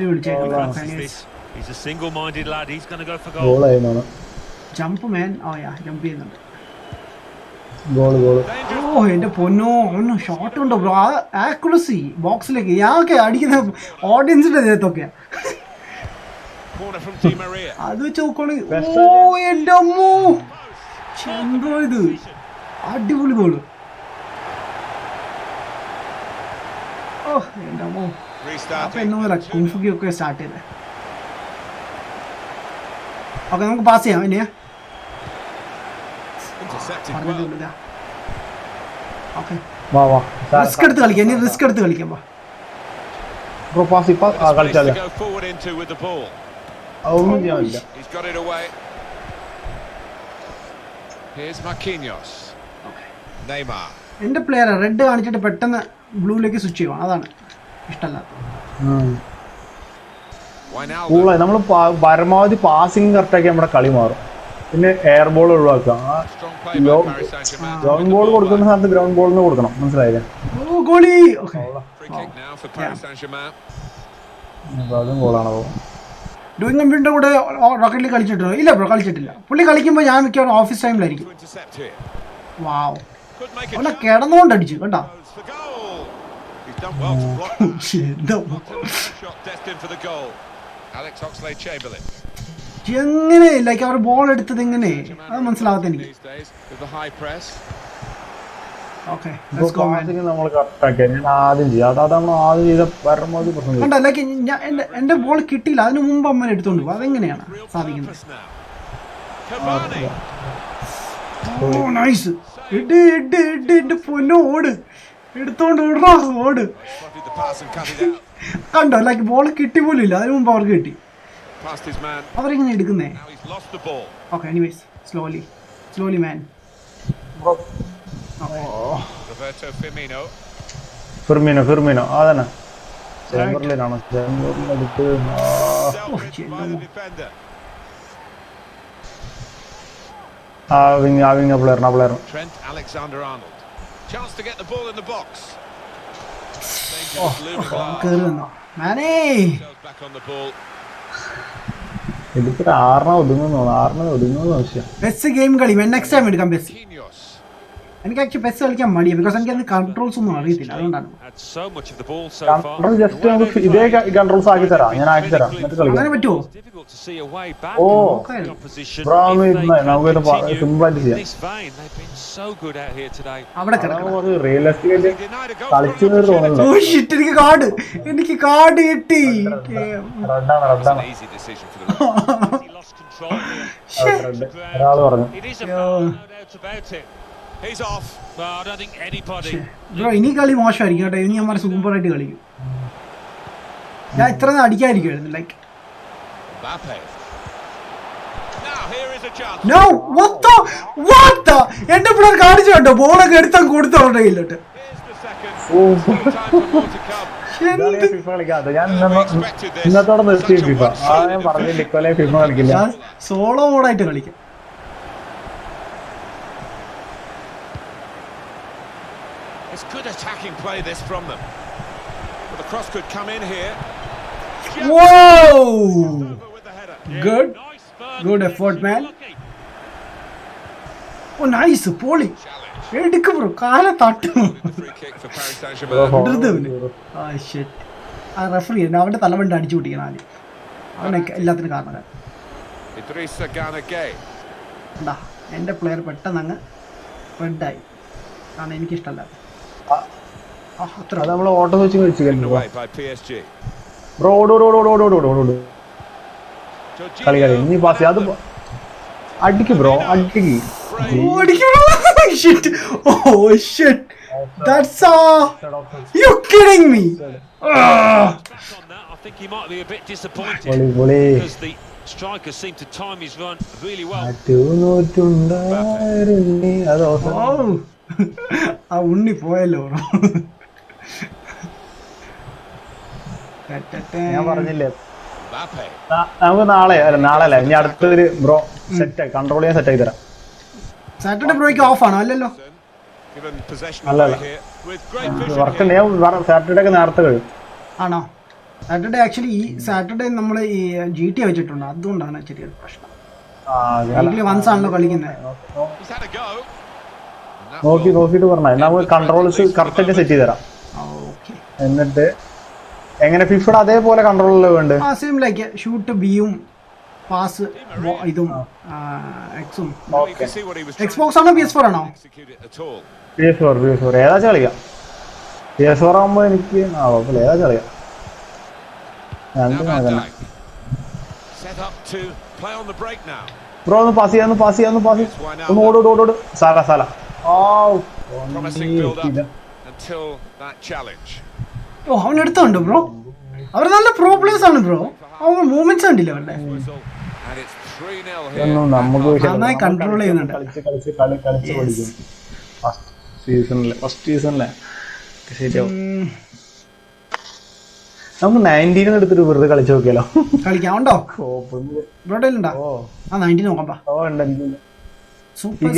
വിളിച്ചേക്കുന്നത്. He's a single-minded lad. He's going to go for goal. ഗോളായിരുന്നു. Jump man. Oh yeah jump ചെയ്യുന്നുണ്ട്. ഗോള് ഓ എന്റെ പൊന്നോ ഒന്നും ഷോട്ട് ഉണ്ടോ ബ്രോ. ആക്യുറസി ബോക്സിലേക്ക് ഞാനൊക്കെ അടിക്കുന്ന ഓഡിയൻസിന്റെ ദേഹത്തൊക്കെ Corner from Di Maria. അത് വെച്ച് നോക്കുകയാണെങ്കിൽ ഓ എന്റെ അമ്മോ എന്തോ ഇത് അടിപൊളി ഗോള്. ഓ എന്റെ അമ്മോ. അപ്പൊ Restarting. എന്നോ കുംഫുക്കി ഒക്കെ സ്റ്റാർട്ട് ചെയ്തേ. ഓക്കെ നമുക്ക് പാസ് ചെയ്യാം ഇനിയാ Intercepted well. പറഞ്ഞിട്ടില്ല. ഓക്കെ വാ റിസ്ക് എടുത്ത് കളിക്കാം. ഇനി റിസ്ക് എടുത്ത് കളിക്കാം. ബ്രോ പാസ് ഇപ്പൊ Space കളിച്ചാലോ? to go forward into with the ball. അതൊന്നും ചെയ്യാൻ പറ്റില്ല. He's got it away. Here's Marquinhos. Neymar. എന്റെ പ്ലെയർ റെഡ് കാണിച്ചിട്ട് പെട്ടെന്ന് ബ്ലൂയിലേക്ക് സ്വിച്ച് ചെയ്യുവാണ്. അതാണ് ഇഷ്ടമല്ലാത്ത. Wijnaldum. കൂളായി നമ്മൾ പരമാവധി പാസിംഗ് കറക്റ്റാക്കി നമ്മുടെ കളി മാറും. പിന്നെ എയർ ബോൾ ഒഴിവാക്കുക. Strong play by Paris Saint-Germain. Ground ball കൊടുക്കുന്ന സ്ഥലത്ത് ഗ്രൗണ്ട് ബോളിന് കൊടുക്കണം. മനസ്സിലായില്ലേ? ഓ ഗോളി. Okay Free kick now for Paris Saint-Germain. അതും ഗോളാണോ? ഡൂയിങ് കമ്പ്യൂട്ടറിന്റെ കൂടെ റോക്കറ്റിൽ കളിച്ചിട്ടുണ്ടോ? ഇല്ല ബ്രോ കളിച്ചിട്ടില്ല. പുള്ളി കളിക്കുമ്പോൾ ഞാൻ മിക്കവാറും ഓഫീസ് ടൈമിലായിരിക്കും. To intercept here. Wow Could make അവനെ it. കിടന്നുകൊണ്ട് അടിച്ചു കേട്ടോ. Goes for goal. He's done well to block that. എന്തോ Shot destined for the goal. Alex Oxlade-Chamberlain. എങ്ങനെ ലൈക്ക് അവർ ബോൾ എടുത്തത് എങ്ങനെ അത് മനസ്സിലാവാത്ത എനിക്ക്. These days with the high press. Okay let's go man. Passing നമ്മൾ കറക്റ്റാക്കി. ഞാൻ ആദ്യം ചെയ്യാം. അതാണ് നമ്മൾ ആദ്യം ചെയ്ത പരമാവധി പ്രശ്നം. കണ്ട ലൈക്ക് ഞാൻ എന്റെ ബോൾ കിട്ടിയില്ല. അതിന് മുമ്പ് അമ്മ എടുത്തോണ്ട് പോകും. അതെങ്ങനെയാണ് Real സാധിക്കുന്നത്? purpose now. Cavani. ഓ നൈസ്. ഇട് ഇട് ഇട് ഇട് പൊന്നോ ഓട് എടുത്തോണ്ട് ഓടാ ഓട്. Spotted the pass and cut it out. കണ്ടോ ലൈക്ക് ബോൾ കിട്ടി പോലും ഇല്ല. അതിന് മുമ്പ് അവർക്ക് കിട്ടി. Past his man. അവരെങ്ങനെ എടുക്കുന്നേ? Now he's lost the ball. Okay anyways slowly man. Roberto Firmino. Firmino അതന്നെ. ചേംബർലിനാണ്. ചേംബർലിനടുത്ത് Dealt with by the defender. ആ player. Trent Alexander-Arnold. Chance to get the ball in the box. Danger was looming large. കയറി വന്നോ മാനേ. Sells back on the ball. ഇതിപ്പോ 6 ഒതുങ്ങുന്നു ആവശ്യം. Best game കളി next time എടുക്കാം. Best Marquinhos. എനിക്ക് actually best കളിക്കാൻ മടിയാണ്. ബിക്കോസ് എനിക്ക് അതിന് കൺട്രോൾസ് ഒന്നും അറിയത്തില്ല. അതുകൊണ്ടാണ്. Had so much of the ball so control far. Just നമുക്ക് ഇതേ കൺട്രോൾസ് ആക്കി തരാം. ഞാൻ ആക്കി തരാം. എന്നിട്ട് കളിക്കാം. അങ്ങനെ പറ്റുമോ? It's difficult to see a way back Oh. for the opposition Bro, if they can നമുക്ക് continue സിമ്പിളായിട്ട് in ചെയ്യാം. this vein. They've been so good out here today. അവിടെ കിടക്കണം. റിയലിസ്റ്റിക് ആയിട്ട് Denied a goal. കളിച്ചു തോന്നുന്നുണ്ടോ? ഓ ഷിറ്റ് എനിക്ക് card കിട്ടി. റെഡാണ്. An easy decision for the referee. He lost control here. ഒരാൾ പറഞ്ഞു. It is a foul, no doubt about it. He's off. Well, I don't think anybody. Bro ഇനി കളി മോശമായിരിക്കും കേട്ടോ. ഇനി നമ്മൾ സൂപ്പർ ആയിട്ട് കളിക്കും. ഞാൻ ഇത്ര അടിക്കാതിരിക്കുമായിരുന്നു like. Mbappe. Now here is a chance. No what the എന്റെ പിള്ളേർ കാണിച്ചു കേട്ടോ. ബോളൊക്കെ എടുത്താൽ കൊടുത്തു അവരുടെ കയ്യിലോട്ട്. Here's the second. Still time for more to come. എന്ത് ഫിഫ കളിക്കാത്ത ഞാൻ ഇന്നത്തോടെ നിർത്തി ഫിഫ. ഞാൻ പറഞ്ഞില്ല ഇക്കൊല്ലം ഫിഫ കളിക്കില്ല. ഞാൻ സോളോ മോഡായിട്ട് കളിക്കാം. It's good attacking play this from them. But the cross could come in here. Whoa! Over with the header. Good. Nice burn. Good effort, man. Lucky. Oh nice poly. Challenge. എടുക്ക് bro കാല തട്ടും. The free kick for Paris Saint-Germain. ആ referee അവന്റെ തലവണ്ട് അടിച്ചു പൊട്ടിക്കണം ആദ്യം. അവനൊക്കെ എല്ലാത്തിനും കാരണം. Idrissa Gana Gueye. എന്താ എൻ്റെ പ്ലെയർ പെട്ടെന്ന് അങ്ങ് റെഡായി. കാരണം എനിക്കിഷ്ടമല്ല. അത്ര അത് നമ്മൾ ഓട്ടോ വെച്ച് വെച്ച് Away by PSG. റോഡ് കളി ഇനി പാസ് അത് അടിക്ക് ബ്രോ അടിക്ക്. shit. Oh shit. That's you kidding me? Back on that, I think he might be a bit disappointed പൊളി because the Strikers seem to time his run really well. അത് ഓ ആ ഉണ്ണി പോയല്ലോ bro. ഞാൻ പറഞ്ഞില്ലേ Mbappe. നമുക്ക് നാളെ അല്ല ഇനി അടുത്തൊരു ബ്രോ സെറ്റ് കൺട്രോൾ ചെയ്യാൻ സെറ്റ് ആക്കി തരാം. സാറ്റർഡേ ബ്രോയ്ക്ക് ഓഫ് ആണോ? അല്ലല്ലോ. Given possession അല്ല, away അല്ല. here with great vision work here. ഞാൻ സാറ്റർഡേ ഒക്കെ നേരത്തെ കഴിയും. ആണോ? സാറ്റർഡേ ആക്ച്വലി ഈ സാറ്റർഡേ നമ്മൾ ഈ GT വെച്ചിട്ടുണ്ട്, അതുകൊണ്ടാണ് ചെറിയൊരു പ്രശ്നം. വീക്കിലി വൺസ് ആണല്ലോ കളിക്കുന്നത്. He's had a go. And that നോക്കിയിട്ട് പറഞ്ഞാൽ നമുക്ക് കൺട്രോൾസ് കറക്റ്റ് ആയിട്ട് സെറ്റ് ചെയ്ത് തരാം. ഓക്കെ. എന്നിട്ട് എങ്ങനെ ഫിഫയുടെ അതേപോലെ കൺട്രോളല്ലേ വേണ്ട? ആ സെയിം ലൈക്ക് ഷൂട്ട് ബിയും പാസ് ഇതും എക്സും. will- you can see what he was trying Xbox ആണോ PS4 ആണോ? to execute it at all. PS4 ഏതാച്ചാ കളിക്കാം. PS4 ആകുമ്പോ എനിക്ക് കുഴപ്പമില്ല, ഏതാച്ചാ കളിക്കാം. Now രണ്ടും Van അങ്ങനെ. Dijk. Set up to play on the break now. Bro ഒന്ന് പാസ് ചെയ്യാം, ഒന്ന് ഓടോട് സാല Promising build up until that challenge. ഓ അവൻ എടുത്തുണ്ട് ബ്രോ. അവർ നല്ല പ്രോ പ്ലേയേഴ്സ് ആണ് ബ്രോ. അവൻ മൂവ്മെന്റ്സ് കണ്ടില്ല അവരുടെ. Whistle. And it's 3-0 here. ഇതൊന്നും നമുക്ക് നന്നായി control ചെയ്യുന്നുണ്ട്. കളിച്ച് പഠിക്കും. ഫസ്റ്റ് സീസണിലെ ശരിയാവും. നമുക്ക് 19 എടുത്തിട്ട് വെറുതെ കളിച്ചു നോക്കിയാലോ? കളിക്കാം. ഉണ്ടോ ബ്രോയുടെ ഉണ്ടോ? ആ 19 നോക്കാം. Super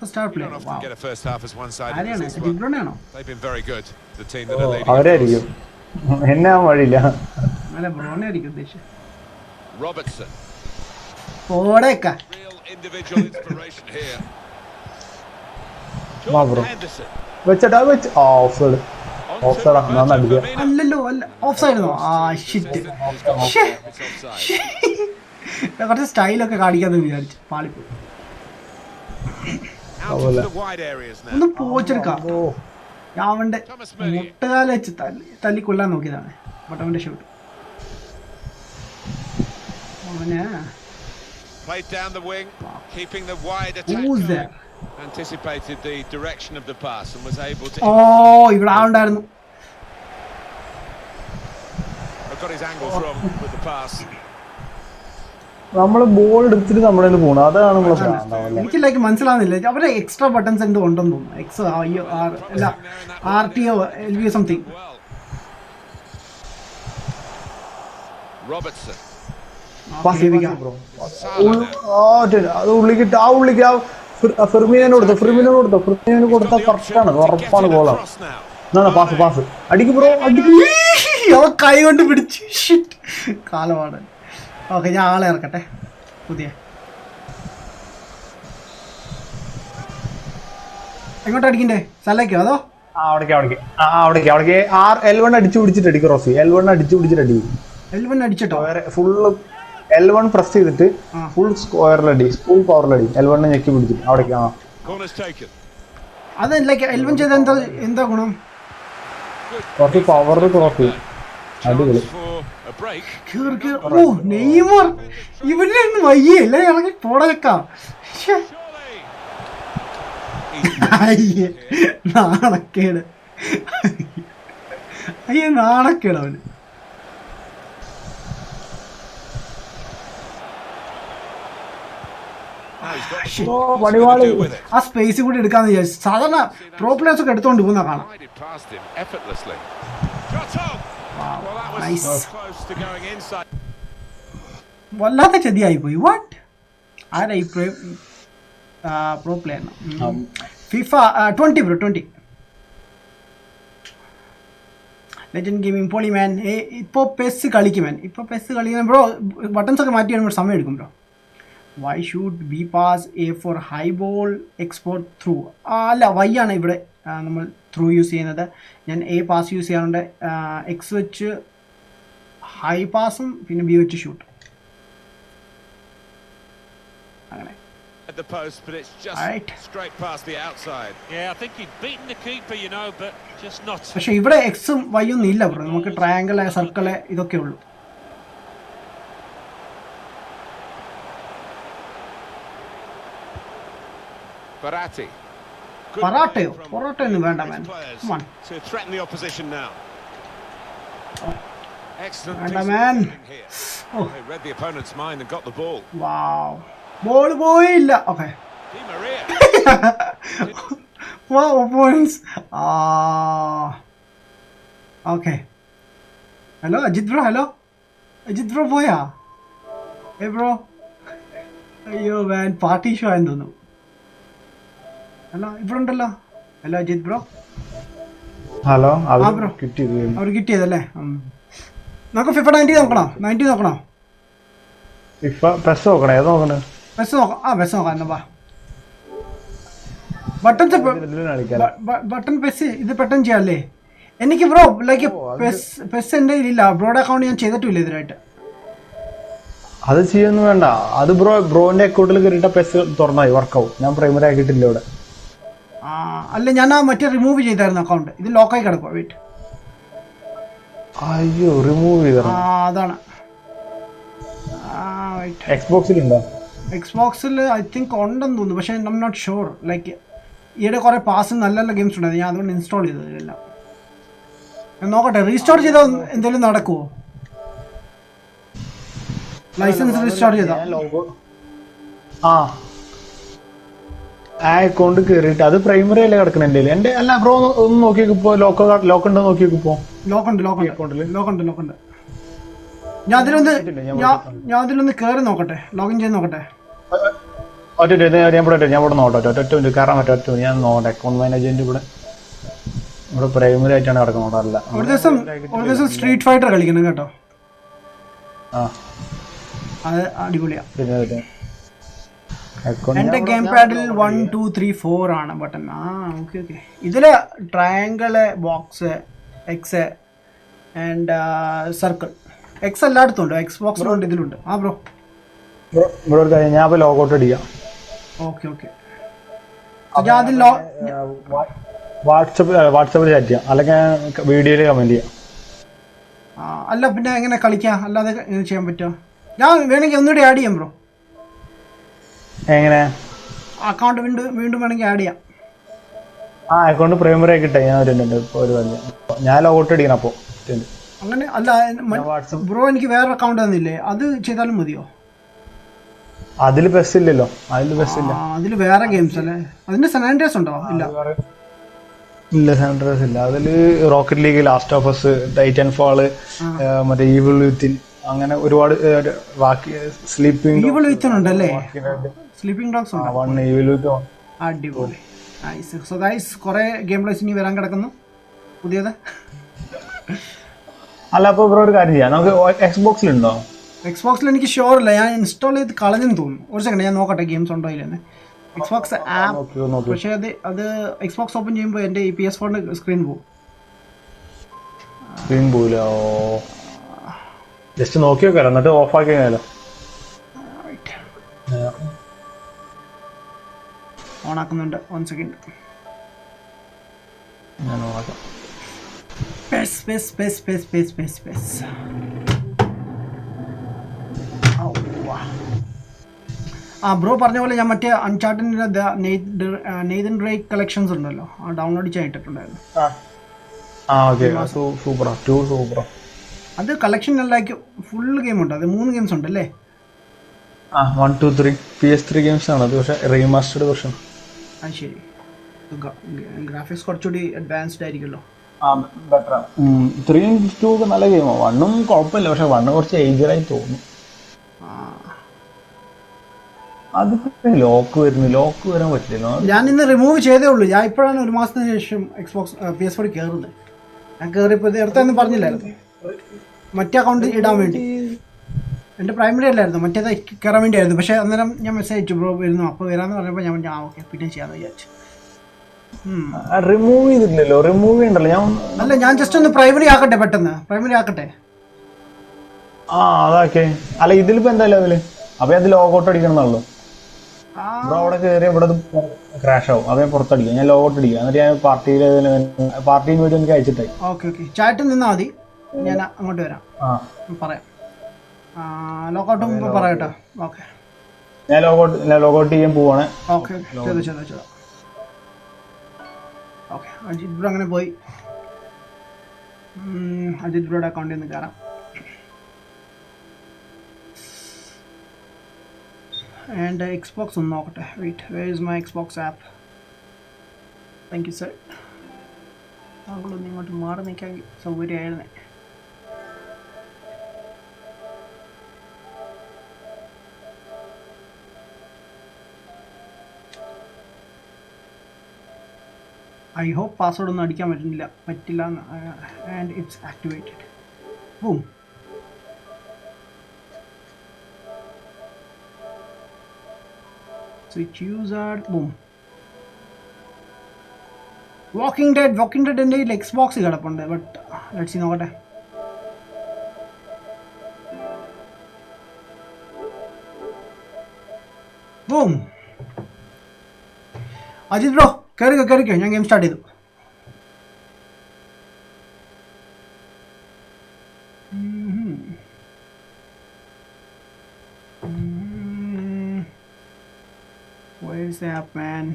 star player. Don't often get a first half as one-sided as ആരെയാണ്? this one. ജിബ്രോണാണോ? They've been very good. The team that are leading. അവരായിരിക്കും, എന്നെ ആ വഴിയില്ല. അല്ല ബ്രോനെ ആയിരിക്കും ഉദ്ദേശിച്ചത്. Robertson. പോടേക്ക. Real individual inspiration here. വാ Jordan ബ്രോ. Henderson. വെച്ചടാ ഓഫ് സൈഡ്. Onto Offside ആണ്, നന്നാ Roberto അടിക്കുക. Firmino. അല്ലല്ലോ, അല്ല ഓഫ് സൈഡോ? ആ ഷിറ്റ്. It's offside. കുറച്ച് സ്റ്റൈലൊക്കെ കാണിക്കാന്ന് വിചാരിച്ചു, പാളിപ്പോയി. Out of the wide areas ഒന്ന് now. പോച്ചെടുക്കാം. അവന്റെ Thomas Meunier. മുട്ടുകാല വെച്ച് തല്ലിക്കൊല്ലാൻ നോക്കിയതാണ് ബട്ട് അവന്റെ ഷൂട്ട് അവന്. Played down the wing, keeping the wide attack Who's going. there? Anticipated the direction of the pass and was able to. ഓ ഇവിടെ ആളുണ്ടായിരുന്നു. Got his angle from with the pass. നമ്മള് ball എടുത്തിട്ട് നമ്മളെ പോകണം, അതാണ് നമ്മളെ പ്രാന്താവല്ലേ. എനിക്ക് ലൈക്ക് മനസ്സിലാവുന്നില്ല അവരെ എക്സ്ട്രാ ബട്ടൺസ് എന്തോ ഉണ്ടെന്ന് തോന്നുന്നു. എക്സ് അല്ല RTO LV something. Well. Robertson. Salah now. അത് ഉള്ളിക്ക് ഫെർമിനോ കൊടുത്ത കറക്റ്റാണ്, ഉറപ്പാണ് ഗോളാണ്. Cross now. പാസ് അടിക്ക് ബ്രോ, അടിക്ക്. അവ കൈ കൊണ്ട് പിടിച്ച് ഷിറ്റ് കാലമാണ്. ഓക്കെ ഞാൻ ആളെ ഇറക്കട്ടെ പുതിയ. എങ്ങോട്ട് അടിക്കണ്ടേ? സ്ഥലേക്കോ അതോ? അവിടേക്ക് L1 അടിച്ചു പിടിച്ചിട്ട് അടിക്കും. റോസി L1 അടിച്ചു പിടിച്ചിട്ട് അടിക്കും. L1 അടിച്ചിട്ടോ? ഫുള്ള് L1 പ്രസ് ചെയ്തിട്ട് ഫുൾ സ്ക്വയറിലടി, ഫുൾ പവറിലടി. L1 ഞെക്കി പിടിച്ചിട്ട് അവിടേക്ക്. Corner's taken. അത് ലൈക്ക് L1 ചെയ്ത എന്താ ഗുണം? കുറച്ച് പവർ ക്രോസ്. അടിപൊളി. Chance for a break. Oh Neymar ഇവരുടെ ഒന്നും വയ്യേ അല്ലേ? ഇറങ്ങി പോടേക്കാം. Surely. അയ്യേ നാണക്കേട്. നാണക്കേട് അവന്. Now he's got the oh ball. What's he പണിവാളി. gonna do with it? ആ സ്പേസ് കൂടി എടുക്കാന്ന് വിചാരിച്ചു. സാധാരണ പ്രോ പ്ലേയേഴ്സ് ഒക്കെ എടുത്തോണ്ട് പോകുന്ന കാണാം. Glided past him effortlessly. Shot on. Well, that was Nice. close to going inside. വല്ലാത്ത ചതിയായി പോയി. വാട്ട് ആരാ ഈ pro player? FIFA 20 bro 20 legend gaming പോളിമാൻ. ഇപ്പോൾ പെസ് കളിക്കുമാൻ. ഇപ്പോൾ പെസ് കളിക്കുന്ന ബ്രോ ബട്ടൺസ് ഒക്കെ മാറ്റി വരുമ്പോൾ സമയം എടുക്കും bro. Y shoot B pass A for high ball export through. അല്ല വൈ ആണ് ഇവിടെ നമ്മൾ ത്രൂ യൂസ് ചെയ്യുന്നത്. ഞാൻ എ പാസ് യൂസ് ചെയ്യാറുണ്ട്. എക്സ് വെച്ച് ഹൈ പാസും പിന്നെ ബി വെച്ച് ഷൂട്ട്. അങ്ങനെ At the post, but it's just Right. straight past the outside. Yeah, I think he'd beaten the keeper, you know, but just not. പക്ഷെ ഇവിടെ എക്സും വൈയൊന്നും ഇല്ല ബ്രോ. നമുക്ക് ട്രയാങ്കിള് സർക്കിള് ഇതൊക്കെ ഉള്ളൂ. Verratti. Good Paratteo. play from Paratteo ഒന്നും വേണ്ട his man. players Come on. to threaten the opposition now. Excellent വേണ്ട piece of man. defending here. They read the opponent's mind and got the ball. Wow, ball പോയില്ല. Okay, Di Maria. opponents. Okay, hello Ajith bro. Hello Ajith bro, പോയാ? ഏ bro, അയ്യോ മാൻ, party show ആയെന്ന് തോന്നുന്നു. Hello, ഇവിടെ ഉണ്ടല്ലോ. Hello Ajith bro. Hello, ആ bro, കിട്ടി. അവർ കിട്ടിയതല്ലേ? നമുക്ക് ഫിഫ 90 നോക്കണോ? 90 നോക്കണോ? ഇപ്പൊ പെസ് നോക്കണേ, ഏത് നോക്കണേ? ബസ് നോക്കാം. ബസ് നോക്കാം എന്നാ. ബട്ടൺസ് ബട്ടൺ പെസ് ഇത് പെട്ടെന്ന് ചെയ്യാല്ലേ? എനിക്ക് ബ്രോ ലൈക്ക് പെസ് എൻ്റെ കയ്യിലില്ല. ബ്രോയുടെ അക്കൗണ്ട് ഞാൻ ചെയ്തിട്ടില്ല ഇതിനായിട്ട്. അത് ചെയ്യൊന്നും വേണ്ട. അത് ബ്രോന്റെ അക്കൗണ്ടിൽ കയറിയിട്ട് പെസ് തുറന്നായി വർക്കാവും. ഞാൻ പ്രൈമറി ആക്കിയിട്ടില്ല ഇവിടെ. അല്ല, ഞാൻ ആ മറ്റേ റിമൂവ് ചെയ്തായിരുന്നു അക്കൗണ്ട്. ഇത് ലോക്കായി കിടക്കുക. വെയിറ്റ്, അയ്യോ, റിമൂവ് ചെയ്ത. അതാണ്. എക്സ്ബോക്സിലുണ്ടോ? എക്സ്ബോക്സിൽ ഐ തിങ്ക് ഉണ്ടെന്ന് തോന്നുന്നു, പക്ഷേ I'm not sure. Like ഈയിടെ കുറേ പാസ് നല്ല നല്ല ഗെയിംസ് ഉണ്ടായിരുന്നു, ഞാൻ അതുകൊണ്ട് ഇൻസ്റ്റാൾ ചെയ്തത് എല്ലാം. ഞാൻ നോക്കട്ടെ, റീസ്റ്റോർ ചെയ്താൽ എന്തെങ്കിലും നടക്കുമോ? ലൈസൻസ് റീസ്റ്റോർ ചെയ്താ ആ അക്കൗണ്ട് കയറിയിട്ട് അത് പ്രൈമറി അല്ലേ കിടക്കണ എൻ്റെ എൻ്റെ. അല്ല ബ്രോ, ഒന്ന് നോക്കിയേക്ക് ഇപ്പോ. ലോക്ക് ഉണ്ടോ നോക്കിയേക്ക് ഇപ്പോ. ലോക്കുണ്ട്. ഞാൻ അതിലൊന്ന് കയറി നോക്കട്ടെ, ലോഗിൻ ചെയ്ത് നോക്കട്ടെ. ഒറ്റ ഞാൻ ഇവിടെ നോട്ടെ. ഒറ്റ കയറാൻ പറ്റും. ഞാൻ നോട്ടെ. അക്കൗണ്ട് മാനേജ്മെന്റ് ഇവിടെ പ്രൈമറി ആയിട്ടാണ് കിടക്കുന്നത്. അല്ല, ഒരു ദിവസം സ്ട്രീറ്റ് ഫൈറ്റർ കളിക്കണം കേട്ടോ. അത് അടിപൊളിയാ. എന്റെ ഗെയിം പാഡിൽ 1 2 3 4 ആണ് ബട്ടൺ. ഓക്കെ. ഇതില് triangle, box, X and circle. X എല്ലായിടത്തും ഉണ്ട്, എക്സ് ബോക്സിലുണ്ട്, ഇതിലുണ്ട്. ബ്രോ ഒരു കാര്യം, ഞാൻ ലോഗൗട്ട് അടിക്കാം. ഓക്കെ. ഞാൻ അതിൽ വാട്സപ്പിൽ ചാറ്റ് ചെയ്യാം, അല്ലെങ്കിൽ വീഡിയോയിൽ കമന്റ് ചെയ്യാം. അല്ല, പിന്നെ എങ്ങനെ കളിക്കാം? അല്ലാതെ ചെയ്യാൻ പറ്റുമോ? ഞാൻ വേണമെങ്കിൽ ഒന്നുകൂടി ആഡ് ചെയ്യാം ബ്രോ. എങ്ങനെ? അക്കൗണ്ട് വീണ്ടും വേണമെങ്കിൽ ആഡ് ചെയ്യാം. അക്കൗണ്ട് പ്രൈമറി ആക്കിട്ടെ. ഞാൻ ലോഗൗട്ട് അടിക്കണം. അപ്പോൾ അങ്ങനെ അല്ല ബ്രോ, എനിക്ക് വേറെ അക്കൗണ്ട് തന്നില്ലേ, അത് ചെയ്താലും മതിയോ? അതിൽ ബസ് ഇല്ലല്ലോ. അതിൽ വേറെ ഗെയിംസ് അല്ലേ? അതിന്റെ സാൻഡേഴ്സ് ഉണ്ടോ? ഇല്ല, സാൻഡേഴ്സ് ഇല്ല. അതില് Rocket League, Last of Us, Titanfall, മറ്റേ ഈവിൾ വിത്തിൻ, അങ്ങനെ ഒരുപാട് ബാക്കി. സ്ലീപ്പിംഗ് ഈവിൾ വിത്തിൻ ഉണ്ടല്ലേ? സ്ലീപ്പിംഗ് ഡോഗ്സ് ഉണ്ട്. അടിപൊളി. സോ ഗൈസ്, കുറെ ഗെയിം പ്ലേസ് ഇനി വരാൻ കിടക്കുന്നു പുതിയത്. അല്ല, അപ്പൊ ബ്രോ ഒരു കാര്യം ചെയ്യാം, നമുക്ക് എക്സ്ബോക്സിലുണ്ടോ? എക്സ്ബോക്സിൽ എനിക്ക് ഷുവർ ഇല്ല, ഞാൻ ഇൻസ്റ്റാൾ ചെയ്ത് കളഞ്ഞെന്ന് തോന്നുന്നു. ഒരു സെക്കൻഡ്, ഞാൻ നോക്കട്ടെ ഗെയിംസ് ഉണ്ടോ ഇല്ലെന്ന്. എക്സ്ബോക്സ് ആപ്പ്, പക്ഷേ അത് എക്സ്ബോക്സ് ഓപ്പൺ ചെയ്യുമ്പോൾ എൻ്റെ ഈ PS4 സ്ക്രീൻ പോകും. സ്ക്രീൻ പോവില്ല. ജസ്റ്റ് നോക്കി നോക്കാലോ, എന്നിട്ട് ഓഫ് ആക്കി കഴിഞ്ഞാലോ. ഓൺ ആക്കുന്നുണ്ട്. 1 സെക്കൻഡ്. ബ്രോ പറഞ്ഞ പോലെ ഞാൻ മറ്റേ അൺചാർട്ടഡിന്റെ നെയ്തൻ ഡ്രേക്ക് കളക്ഷൻസ് ഉണ്ടല്ലോ, ഡൗൺലോഡ് ചെയ്തിട്ടുണ്ടായിരുന്നു. അത് കളക്ഷൻ ലൈക്ക് ഫുൾ ഗെയിം ഉണ്ട്. അത് 3 ഗെയിംസ് ഉണ്ട് അല്ലേ? 1 2 3 PS3 ഗെയിംസ് ആണ് അത്, പക്ഷേ റീമാസ്റ്റർഡ് വെർഷൻ. അത് ശരി. ഗ്രാഫിക്സ് കുറച്ചുകൂടി അഡ്വാൻസ്ഡ് ആയിരിക്കുമല്ലോ. 3 2 ഒക്കെ നല്ല ഗെയിമാണ്. 1 കുഴപ്പമില്ല, പക്ഷെ 1 കുറച്ച് ഏജറായി തോന്നുന്നു. അത് ലോക്ക് വരാൻ പറ്റില്ല. ഞാൻ ഇന്ന് റിമൂവ് ചെയ്തേ ഉള്ളൂ. ഞാൻ ഇപ്പോഴാണ് 1 മാസത്തിന് ശേഷം എക്സ്ബോക്സ് PS4 കയറുന്നത്. ഞാൻ കയറിയപ്പോൾ അടുത്തൊന്നും പറഞ്ഞില്ലായിരുന്നു, മറ്റേ അക്കൗണ്ട് ഇടാൻ വേണ്ടി. എൻ്റെ പ്രൈമറി അല്ലായിരുന്നു, മറ്റേത് കയറാൻ വേണ്ടിയായിരുന്നു. പക്ഷേ അന്നേരം ഞാൻ മെസ്സേജ് അയച്ചു, ബ്രോ വരുന്നു, അപ്പോൾ വരാമെന്ന് പറഞ്ഞപ്പോൾ ഞാൻ ഓക്കെ പിന്നെ ചെയ്യാമെന്ന് വിചാരിച്ചു. റിമൂവ് ചെയ്തില്ലല്ലോ. റിമൂവ് ചെയ്യണ്ടല്ലോ. ഞാൻ ജസ്റ്റ് ഒന്ന് പ്രൈമറി ആക്കട്ടെ, പെട്ടെന്ന് പ്രൈമറി ആക്കട്ടെ. അതാക്കെ. അല്ല, ഇതിലിപ്പോ എന്താ ലെവല്? അപ്പൊ അത് ലോഗൗട്ട് അടിക്കണം എന്നുള്ളൂ. അവിടെ കയറി ഇവിടെ ക്രാഷ് ആവും. അവൻ പുറത്തടിക്കും. ഞാൻ ലോഗൗട്ട് അടിക്കുക, എന്നിട്ട് ഞാൻ പാർട്ടിയിൽ വേണ്ടി എനിക്ക് അയച്ചിട്ടായി. ഓക്കെ ചാറ്റിൽ നിന്നാ മതി, ഞാൻ അങ്ങോട്ട് വരാം, പറയാം. ലോഗൗട്ട് മുമ്പ് പറയട്ടെ. ഓക്കെ, ഞാൻ ലോഗൗട്ട് ചെയ്യാൻ പോവാണ്. ഓക്കെ, ചെയ്തോ. ഓക്കെ, അജിത് ബ്രോ അങ്ങനെ പോയി. അജിത് ബ്രോയുടെ അക്കൗണ്ടിൽ നിന്ന് കയറാം. And Xbox unlocked. Wait, where is my Xbox app? Thank you, sir. താങ്കളൊന്നും ഇങ്ങോട്ട് മാറി നിൽക്കാൻ സൗകര്യമായിരുന്നേ. I hope password ഒന്നും അടിക്കാൻ പറ്റില്ല and it's activated. Boom. Switch user. Boom. Walking Dead എൻ്റെ കയ്യിൽ Xbox കിടപ്പുണ്ട്. ബട്ട് ലെറ്റ്സ് സീ നോക്കട്ടെ. ബൂം. അജിത് ബ്രോ കയറിക്കോ, ഞാൻ ഗെയിം സ്റ്റാർട്ട് ചെയ്തു. Where's the app, man?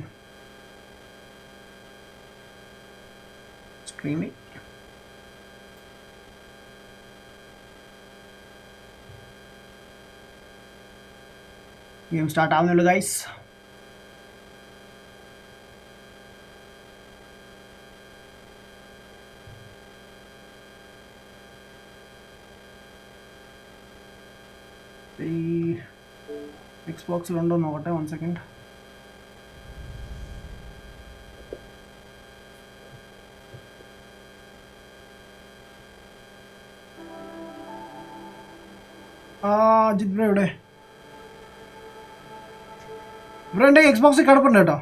Screaming. Game start ആവുന്നുള്ളൂ guys. ഈ Xbox ഉണ്ടോ നോക്കട്ടെ, 1 second. അജിത് ബ്രോ എവിടെ? ബ്രോ എൻ്റെ Xbox കിടപ്പുണ്ട് കേട്ടോ.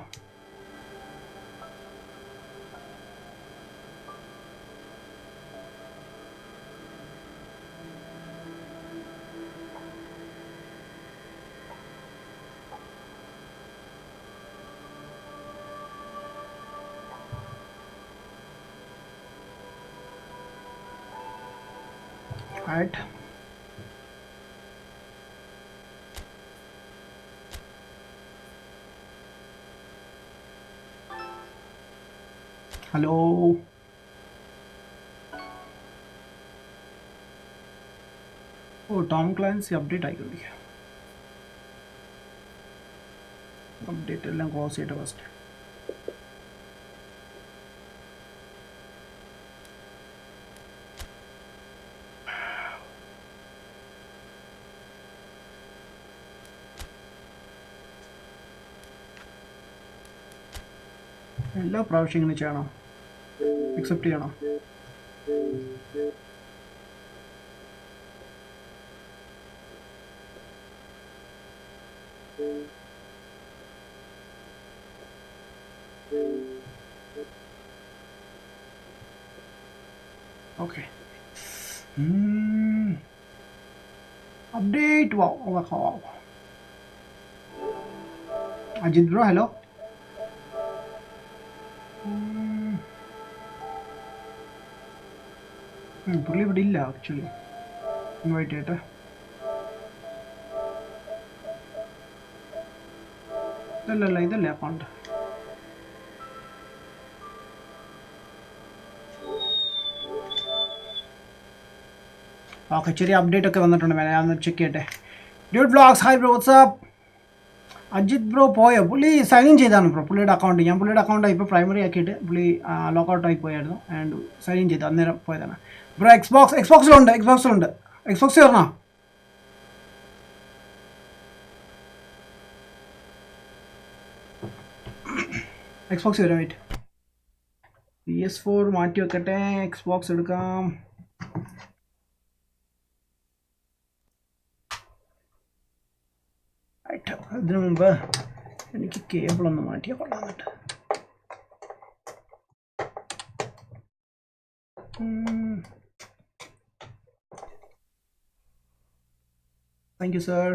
Right. Hello, Tom Clancy update ആയിക്കൊണ്ടിരിക്കുക. അപ്ഡേറ്റ് എല്ലാം ക്ലോസ് ചെയ്തിട്ട് ഫസ്റ്റ്. എല്ലാ പ്രാവശ്യം ഇങ്ങനെ ചെയ്യണോ? accept ചെയ്യണം. Okay. Update. Wow. Ajit bro, hello. പുള്ളി ഇവിടെ ഇല്ല ആക്ച്വലി. ഇൻവൈറ്റ് ചെയ്യട്ടെ. ഇതല്ലേ അക്കൗണ്ട്. ഓക്കെ, ചെറിയ അപ്ഡേറ്റ് ഒക്കെ വന്നിട്ടുണ്ട്. ഞാൻ ഒന്ന് ചെക്ക് ചെയ്യട്ടെ. Dude vlogs, hi bro, what's up. Ajith bro പോയോ? പുള്ളി സൈൻ ഇൻ ചെയ്താണ് ബ്രോ പുള്ളിയുടെ അക്കൗണ്ട്. ഞാൻ പുള്ളിയുടെ അക്കൗണ്ട് ഇപ്പോൾ പ്രൈമറി ആക്കിയിട്ട് പുള്ളി ലോക്കൗട്ടായി പോയായിരുന്നു. ആൻഡ് സൈൻ ഇൻ ചെയ്തു, അന്നേരം പോയതാണ് ബ്രോ. എക്സ്ബോക്സിലുണ്ട്. എക്സ്ബോക്സ് കയറണോ? എക്സ്ബോക്സ് വരാം, വെയിറ്റ്. PS4 മാറ്റി വെക്കട്ടെ, എക്സ്ബോക്സ് എടുക്കാം. ഇതിനു മുമ്പ് എനിക്ക് കേബിളൊന്ന് മാറ്റിയാൽ കൊള്ളാമെന്നുണ്ട്. Thank you sir.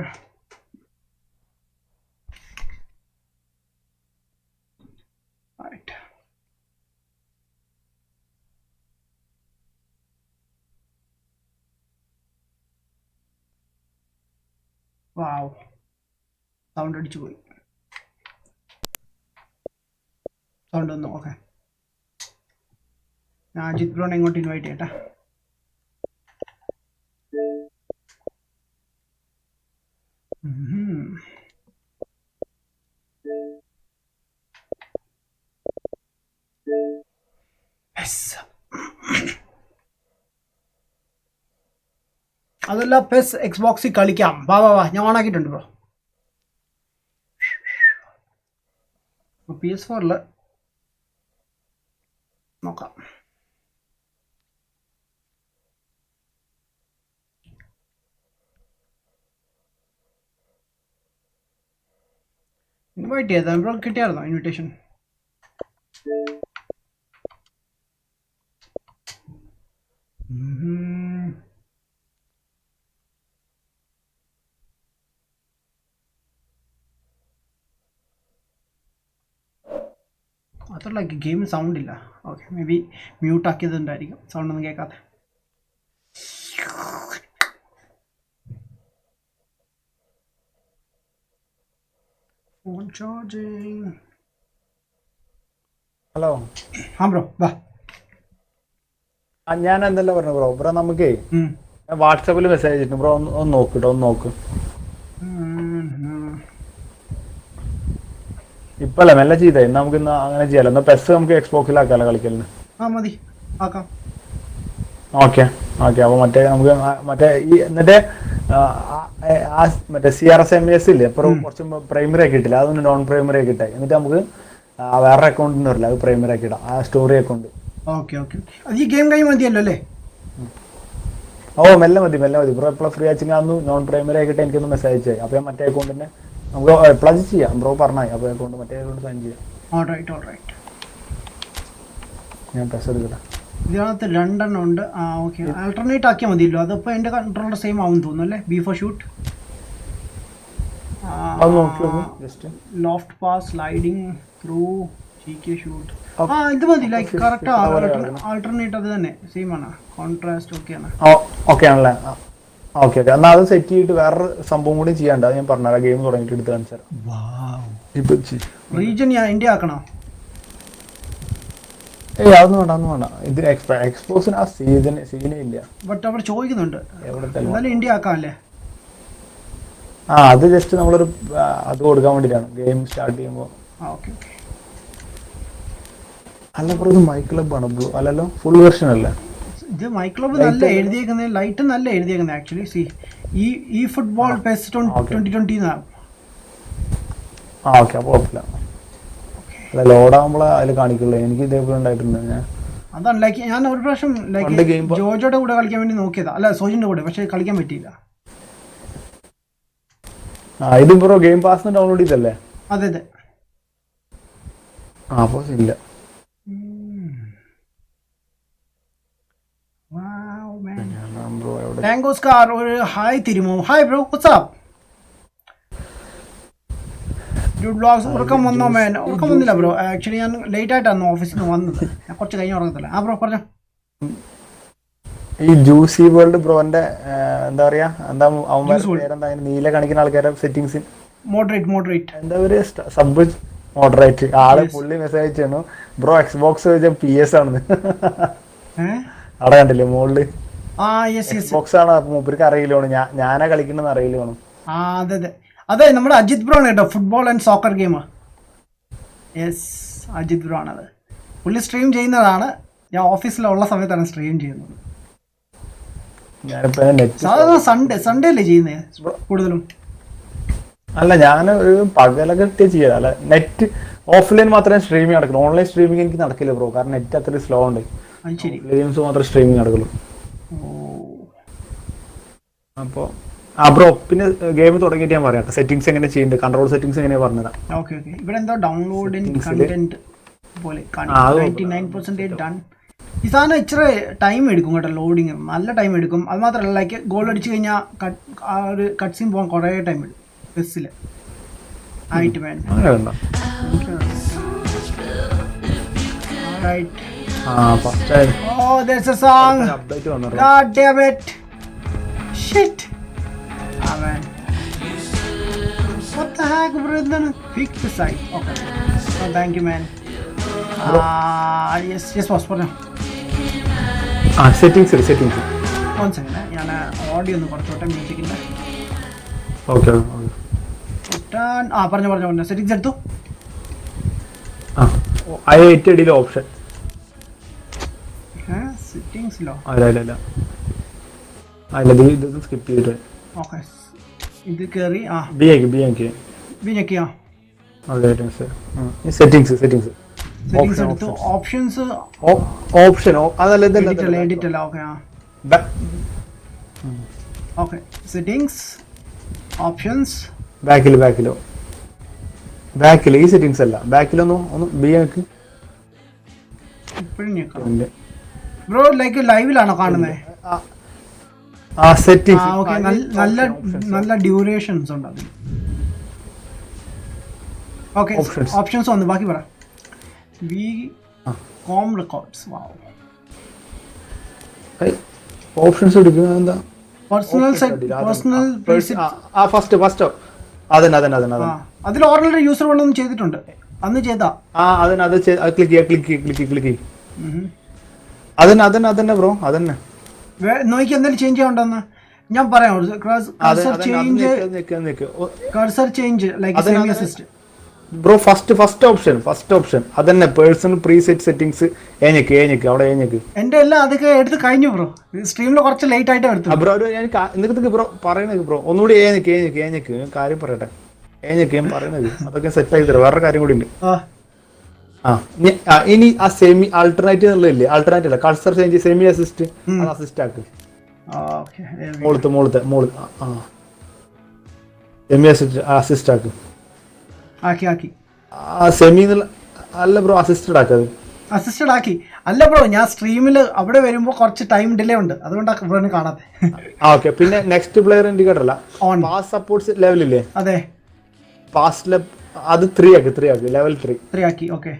Wow, sound അടിച്ചു പോയി. സൗണ്ട് വന്നു. ഓക്കെ, ഞാൻ അജിത് ബ്രോനെ ഇങ്ങോട്ട് ഇൻവൈറ്റ് ചെയ്യട്ടെ. യെസ്. അതല്ല പെസ് എക്സ്ബോക്സിൽ കളിക്കാം. വാ വാ വാ, ഞാൻ ഓണാക്കിയിട്ടുണ്ട് ബ്രോ. PS4 നോക്കാം. ഇൻവൈറ്റ് ചെയ്താ ബ്രോ? കിട്ടിയായിരുന്നോ ഇൻവിറ്റേഷൻ? അതല്ല, ഗെയിമിൽ സൗണ്ട് ഇല്ല. ഓക്കെ, മേ ബി മ്യൂട്ട് ആക്കിയതുണ്ടായിരിക്കും, സൗണ്ട് ഒന്നും കേൾക്കാതെ. Phone charging. ഹലോ. ആ ബ്രോ വാ. ഞാൻ എന്തല്ല പറഞ്ഞു ബ്രോ. ബ്രോ നമുക്കേ വാട്സാപ്പിൽ മെസ്സേജ് അയച്ചിട്ടുണ്ട് ബ്രോ. ഒന്ന് നോക്കിട്ടോ, ഒന്ന് നോക്ക്. ഇപ്പല്ലേ മെല്ലെ ചെയ്തേ. നമുക്ക് ഇന്ന് അങ്ങനെ ചെയ്യാലോ. എന്നാ പെസ് നമുക്ക് എക്സ്ബോക്സിലാക്കാലോ കളിക്കലിന്. ആ മതി, ആക്കാം. Okay okay. അപ്പൊ മറ്റേ നമുക്ക് മറ്റേ ഈ എന്നിട്ട് മറ്റേ CRSMS ഇല്ലേ, അപ്പുറം കുറച്ച് പ്രൈമറി ആക്കി ഇട്ടില്ല, അതൊന്ന് നോൺ പ്രൈമറി ആക്കി ഇട്ടേ. എന്നിട്ട് നമുക്ക് വേറെ അക്കൗണ്ട് വരില്ല, അത് പ്രൈമറി ആക്കി ഇടാം, ആ സ്റ്റോറി അക്കൗണ്ട്. Okay okay. അത് ഈ ഗെയിം കഴിഞ്ഞ് മതിയല്ലോ അല്ലേ? ഓ മെല്ലെ മതി മെല്ലെ മതി ബ്രോ. എപ്പോഴും ഫ്രീ ആച്ചിങ് അന്ന് നോൺ പ്രൈമറി ആക്കിയിട്ട് എനിക്കൊന്ന് മെസ്സേജ് അയച്ചേ. അപ്പോൾ ഞാൻ മറ്റേ അക്കൗണ്ടിനെ നമുക്ക് എപ്പോഴും ചെയ്യാം ബ്രോ പറഞ്ഞാൽ. അപ്പോൾ അക്കൗണ്ട് മറ്റേ അക്കൗണ്ട് സൈൻ ചെയ്യാം. ഓൾറൈറ്റ്. ഞാൻ പെസ് എടുക്കട്ടെ. ഇതിനകത്ത് 2 എണ്ണം ഉണ്ട്. ആ ഓക്കെ, ആൾട്ടർനേറ്റ് ആക്കിയാൽ മതിയല്ലോ. അതപ്പോൾ എൻ്റെ കൺട്രോളർ സെയിം ആവും തോന്നുന്നു അല്ലേ? ബിഫോർ ഷൂട്ട്, അത് നോക്കി നോക്കും just. Loft pass, sliding through, GK shoot. ആ ഇത് മതി. ലൈക്ക് കറക്റ്റ് ആൾട്ടർനേറ്റ് അത് തന്നെ സെയിം ആണ്. കോൺട്രാസ്റ്റ് ഓക്കെയാണ്. ഓക്കെ ആണല്ലേ? Okay okay. എന്നാൽ അത് സെറ്റ് ചെയ്തിട്ട് വേറൊരു സംഭവം കൂടി ചെയ്യാണ്ട്, അത് ഞാൻ പറഞ്ഞുതരാം. ഗെയിം തുടങ്ങിയിട്ട് എടുത്ത് കാണിച്ചാൽ. റീജൻ ഇന്ത്യ ആക്കണോ? ഏയ് അതൊന്നും വേണ്ട. ഇത് എക്സ്പോസിന് ആ സീനേ ഇല്ല. ബട്ട് അവിടെ ചോദിക്കുന്നുണ്ട്, എന്നാലും ഇന്ത്യ ആക്കാം അല്ലേ? ആ അത് ജസ്റ്റ് നമ്മളൊരു അത് കൊടുക്കാൻ വേണ്ടിയിട്ടാണ് ഗെയിം സ്റ്റാർട്ട് ചെയ്യുമ്പോൾ. ഓക്കെ. അല്ല ബ്രോ, ഇത് മൈ ക്ലബ് ആണ് ബ്രോ. അല്ലല്ലോ, ഫുൾ വെർഷൻ അല്ലേ ഇത്? മൈ ക്ലബ് നല്ല എഴുതിയേക്കുന്നത്, ലൈറ്റ് നല്ല എഴുതിയേക്കുന്നത് ആക്ച്വലി. സി ഈ ഫുട്ബോൾ പെസ് 2020 എന്നാണ്. ആ ഓക്കെ. അപ്പോൾ കുഴപ്പമില്ല. അല്ല ലോഡാകുമ്പോൾ അതിൽ കാണിക്കുള്ളൂ. എനിക്ക് ഇതേപോലെ ഉണ്ടായിട്ടുണ്ട്. അതാണ് ലൈക്ക് ഞാൻ ഒരു പ്രാവശ്യം ലൈക്ക് ജോജോയുടെ കൂടെ കളിക്കാൻ വേണ്ടി നോക്കിയതാ, അല്ല സോജിന്റെ കൂടെ, പക്ഷെ കളിക്കാൻ പറ്റിയില്ല. ആ ഇത് ബ്രോ ഗെയിം പാസിന് ഡൗൺലോഡ് ചെയ്തല്ലേ? അതെ. ആ അപ്പോൾ ഇല്ല. ടാങ്കോസ്കാർ ഒരു ഹായ് തിരുമോ. Hi bro, WhatsApp vlogs. ഉറക്കം വന്നോ മേൻ? ഉറക്കം വന്നില്ല ബ്രോ. ആക്ച്വലി ഞാൻ ലേറ്റ് ആയിട്ടാണ് ഓഫീസിൽ നിന്ന് വന്നത്. ഞാൻ കുറച്ച് കഴിഞ്ഞ് ഉറങ്ങത്തില്ല. ആ ബ്രോ പറഞ്ഞോ. ഈ ജൂസി വേൾഡ് ബ്രോന്റെ എന്താ പറയാ, എന്താ അവന്മാരെന്താ നീല കാണിക്കുന്ന ആൾക്കാരെ സെറ്റിംഗ്സ് മോഡറേറ്റ് എന്താ പറയുക, സബ് മോഡറേറ്റ്. ആള് പുള്ളി മെസ്സേജ് അയച്ചു ബ്രോ എക്സ്ബോക്സ് PS ആണെന്ന്. അവിടെ കണ്ടില്ലേ മോളില്? എക്സ്ബോക്സ് ആണ്. മൂപ്പർക്ക് അറിയില്ലോണ് ഞാനാ കളിക്കണെന്ന് അറിയില്ലോണ്. അതെ നമ്മുടെ അജിത് ബ്രോ ആണ് കേട്ടോ, football and soccer game. Yes, Ajith bro ആണത്. പുള്ളി സ്ട്രീം ചെയ്യുന്നതാണ്. ഞാൻ ഓഫീസിലുള്ള സമയത്താണ് സ്ട്രീം ചെയ്യുന്നത്. സാധാരണ സൺഡേ അല്ലേ ചെയ്യുന്നത് കൂടുതലും? അല്ല ഞാൻ ഒരു പകലൊക്കെ ചെയ്യാം. അല്ല നെറ്റ് ഓഫ്ലൈൻ മാത്രമേ സ്ട്രീമിങ് നടക്കുള്ളൂ. ഓൺലൈൻ സ്ട്രീമിങ് എനിക്ക് നടക്കില്ല ബ്രോ, കാരണം നെറ്റ് അത്രയും സ്ലോ ഉണ്ട്. ഗെയിംസ് മാത്രമേ സ്ട്രീമിങ് നടക്കുള്ളൂ. അപ്പോൾ ആ ബ്രോ പിന്നെ ഗെയിം തുടങ്ങിയിട്ട് ഞാൻ പറയാം സെറ്റിംഗ്സ് എങ്ങനെ ചെയ്യുന്നുണ്ട്, കൺട്രോൾ സെറ്റിംഗ്സ് എങ്ങനെയാ പറഞ്ഞുതരാം. ഓക്കെ. ഇവിടെ എന്തോ ഡൗൺലോഡിങ് കണ്ടന്റ് പോലെ 99% ഡൺ. ഈ സാധനം ഇച്ചിരി ടൈം എടുക്കും കേട്ടോ, ലോഡിങ് നല്ല ടൈം എടുക്കും. അത് മാത്രമല്ല ലൈക്ക് ഗോൾ അടിച്ചു കഴിഞ്ഞാൽ ആ ഒരു കട്ട് സീൻ പോകാൻ കുറേ ടൈം എടുക്കും ബസ്സിൽ ആയിട്ട്. വേണ്ട Oh, there's a song. God damn it. Shit. Ah man. What the heck, bro? Pick the side. Okay. Oh, thank you, man. Yes, boss. For now. Settings. 1 second. ഞാൻ audio ഒന്ന് കുറച്ചോട്ടെ മ്യൂസിക്കിൻ്റെ. Okay. പറഞ്ഞു settings എടുത്തു. ഏറ്റവും അടിയിലെ option സെറ്റിങ്സിലോ? അല്ല അല്ല അല്ല അല്ല ഇത് സ്കിപ്പ് ചെയ്തിട്ട് ഓക്കെ, ഇത് കയറി ബി ആക്കി ഞെക്കിയാ സെറ്റിങ്സ് സെറ്റിങ്സ് എടുത്തു. ഓപ്ഷൻസ് ഓപ്ഷൻ അതല്ല എഡിറ്റ് അല്ല. ഓക്കെ ഓക്കെ, സെറ്റിങ്സ്, ഓപ്ഷൻസ്, ബാക്കിലോ ഈ സെറ്റിങ്സ് അല്ല, ബാക്കിലൊന്ന് ബി ആക്കി. ഇപ്പോഴും ഞെക്കാം ബ്രോ. ലൈക്ക് ലൈവിലാണോ കാണുന്നത്? സെറ്റിങ്സ്. ഓക്കെ, നല്ല ഡ്യൂറേഷൻസ് ഉണ്ട് അതിൽ. ഓക്കെ, ഓപ്ഷൻസ് വന്നു. ബാക്കി പറ. വി കോം റെക്കോർഡ്സ്. വാവ്, ഓപ്ഷൻസ് എടുക്കുന്നത് എന്താ? പേഴ്സണൽ ഫസ്റ്റ് അതന്നെ അതിൽ ഓൾറെഡി യൂസർ വണ്ണൊന്നും ചെയ്തിട്ടുണ്ട്. അന്ന് ചെയ്താ ക്ലിക്ക് അതന്നെ ബ്രോ. അതന്നെ നോക്കി എന്തെങ്കിലും ചേഞ്ച് ചെയ്യാനുണ്ടെന്ന് ഞാൻ പറയാം. Cursor change like semi assist bro. First option അതന്നെ, പേഴ്സണൽ പ്രീസെറ്റ് സെറ്റിംഗ്സ്. ഏഞ്ഞക്ക് അവിടെ എന്റെ എല്ലാം അതൊക്കെ എടുത്ത് കഴിഞ്ഞു ബ്രോ. സ്ട്രീമിൽ കുറച്ച് ലേറ്റ് ആയിട്ട് എടുത്തു ബ്രോ. എനിക്ക് ബ്രോ പറയണത് ബ്രോ ഒന്നുകൂടി ഏഞ്ഞക്ക് കാര്യം പറയട്ടെ. ഞാൻ പറയുന്നത് അതൊക്കെ സെറ്റ് ആയി തരാം. വേറെ കാര്യം കൂടി ഉണ്ട്. ഇനി ആ സെമി ആൾട്ടർനേറ്റീവ് എന്നുള്ളതില്ലേ, ആൾട്ടർനേറ്റീവ് അല്ല, culture change semi assist assist ആക്ക്. മോളത്തെ സെമി അസിസ്റ്റ് ആക്ക്. സെമി അല്ല ബ്രോ, അസിസ്റ്റഡ് ആക്കി അല്ല ബ്രോ. ഞാൻ സ്ട്രീമിൽ അവിടെ വരുമ്പോ കുറച്ച് ടൈം ഡിലേ ഉണ്ട്, അതുകൊണ്ടാണ് ബ്രോ കാണാതെ. ഓക്കെ, പിന്നെ നെക്സ്റ്റ് പ്ലെയർ ഇൻഡിക്കേറ്റർ അല്ല, പാസ് സപ്പോർട്ട്സ് ലെവലില്ലേ? അതെ, പാസ് അത് 3 ആക്കി ലെവൽ 3 ആക്കി. ഓക്കെ,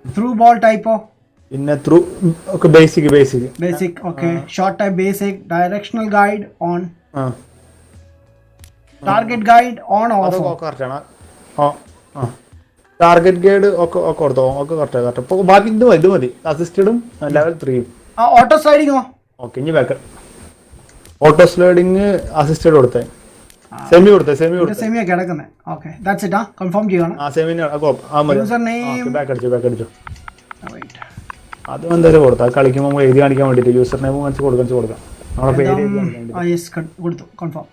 ത്രൂ ബോൾ ടൈപ്പോ? പിന്നെ ത്രൂ ഒക്കെ basic. Okay, short type basic, directional guide on, target guide on off. Target guide ഒക്കെ കൊടുത്തോ, ഒക്കെ കറക്റ്റ്. ബാക്കി ഇത് മതി. അസിസ്റ്റഡും ലെവൽ 3. ഓട്ടോ സ്ലൈഡിങ്ങോ? ഓക്കെ, ഇനി ബാക്ക് ഓട്ടോ സ്ലൈഡിങ് അസിസ്റ്റഡ് കൊടുത്തേ. സെമി കിടക്കുന്നത്. Okay, that's it. കൺഫേം ചെയ്യണം. യൂസർ നെയിം ബാക്ക് അടിച്ചു. അത് എന്തായാലും കൊടുത്താ കളിക്കുമ്പോൾ എഴുതി കാണിക്കാൻ വേണ്ടിട്ട് യൂസർ നെയിം കൊടുക്കാം. നമ്മളെ പേര് കൊടുത്തു. കൺഫേം.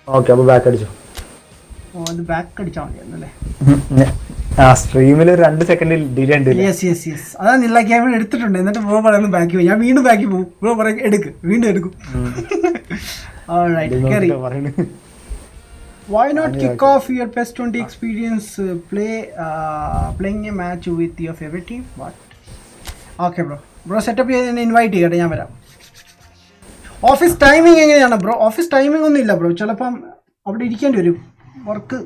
ഓക്കെ, അപ്പോൾ ബാക്ക് അടിച്ചു. അത് ബാക്ക് അടിച്ചാൽ മതിയായിരുന്നല്ലേ? സ്ട്രീമിൽ 2 സെക്കൻഡിൽ ഡിലേ ഉണ്ട്. അതാ നില്ലാക്കി എടുത്തിട്ടുണ്ട്. എന്നിട്ട് ബ്രോ പറയുന്നത് ബാക്കി പോകും. ഞാൻ വീണ്ടും ബാക്കി പോകും. ബ്രോ പറയും എടുക്ക്, വീണ്ടും എടുക്കും. Why not kick off your PES 20 experience? Playing a match with your favorite team? What? Okay bro setup ചെയ്ത് ഇൻവൈറ്റ് ചെയ്യട്ടെ, ഞാൻ വരാം. ഓഫീസ് ടൈമിംഗ് എങ്ങനെയാണ് ബ്രോ? ഓഫീസ് ടൈമിംഗ് ഒന്നും ഇല്ല ബ്രോ. ചിലപ്പം അവിടെ ഇരിക്കേണ്ടി വരും. വർക്ക്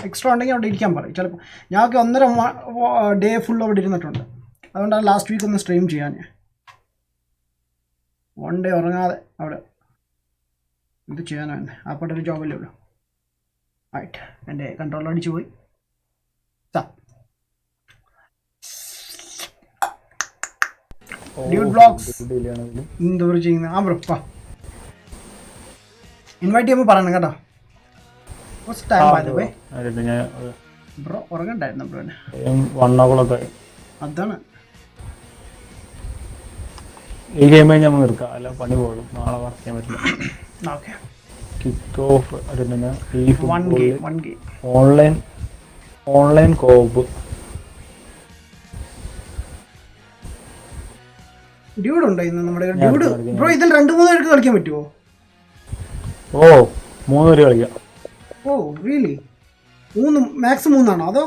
എക്സ്ട്രാ ഉണ്ടെങ്കിൽ അവിടെ ഇരിക്കാൻ പറയും. ചിലപ്പോൾ ഞങ്ങൾക്ക് 1.5 ഡേ ഫുൾ അവിടെ ഇരുന്നിട്ടുണ്ട്. അതുകൊണ്ടാണ് ലാസ്റ്റ് വീക്ക് ഒന്ന് സ്ട്രീം ചെയ്യാൻ. 1 ഡേ ഉറങ്ങാതെ അവിടെ എന്ത് ചെയ്യാനാണ് വേണ്ടത്? ആപ്പോട്ടൊരു ജോബല്ലേ ഉള്ളൂ. ആയിട്ട് എൻ്റെ കൺട്രോൾ അടിച്ചു പോയി. എന്താ ചെയ്യുന്നത്? ബ്രോ ഇൻവൈറ്റ് ചെയ്യുമ്പോൾ പറയണം കേട്ടോ. ബ്രോ ഉറങ്ങണ്ടായിരുന്നു ബ്രോനെ. അതാണ് ഈ ഗെയിം നമ്മൾ നിർക്കാം, അല്ല പണി പോകും. നാളെ വർക്ക് ചെയ്യാൻ പറ്റില്ല. ഓക്കെ, കിക്ക് ഓഫ് ഓൺലൈൻ കോപ്പ്. ഡ്യൂഡ് ഉണ്ടോ ഇന്ന് നമ്മുടെ ഡ്യൂഡ്? ബ്രോ ഇതിൽ 2-3 പേർക്ക് കളിക്കാൻ പറ്റുമോ? ഓ 3 പേര് കളിക്കാം. Oh really? 3 മാക്സ് 3 ആണോ അതോ?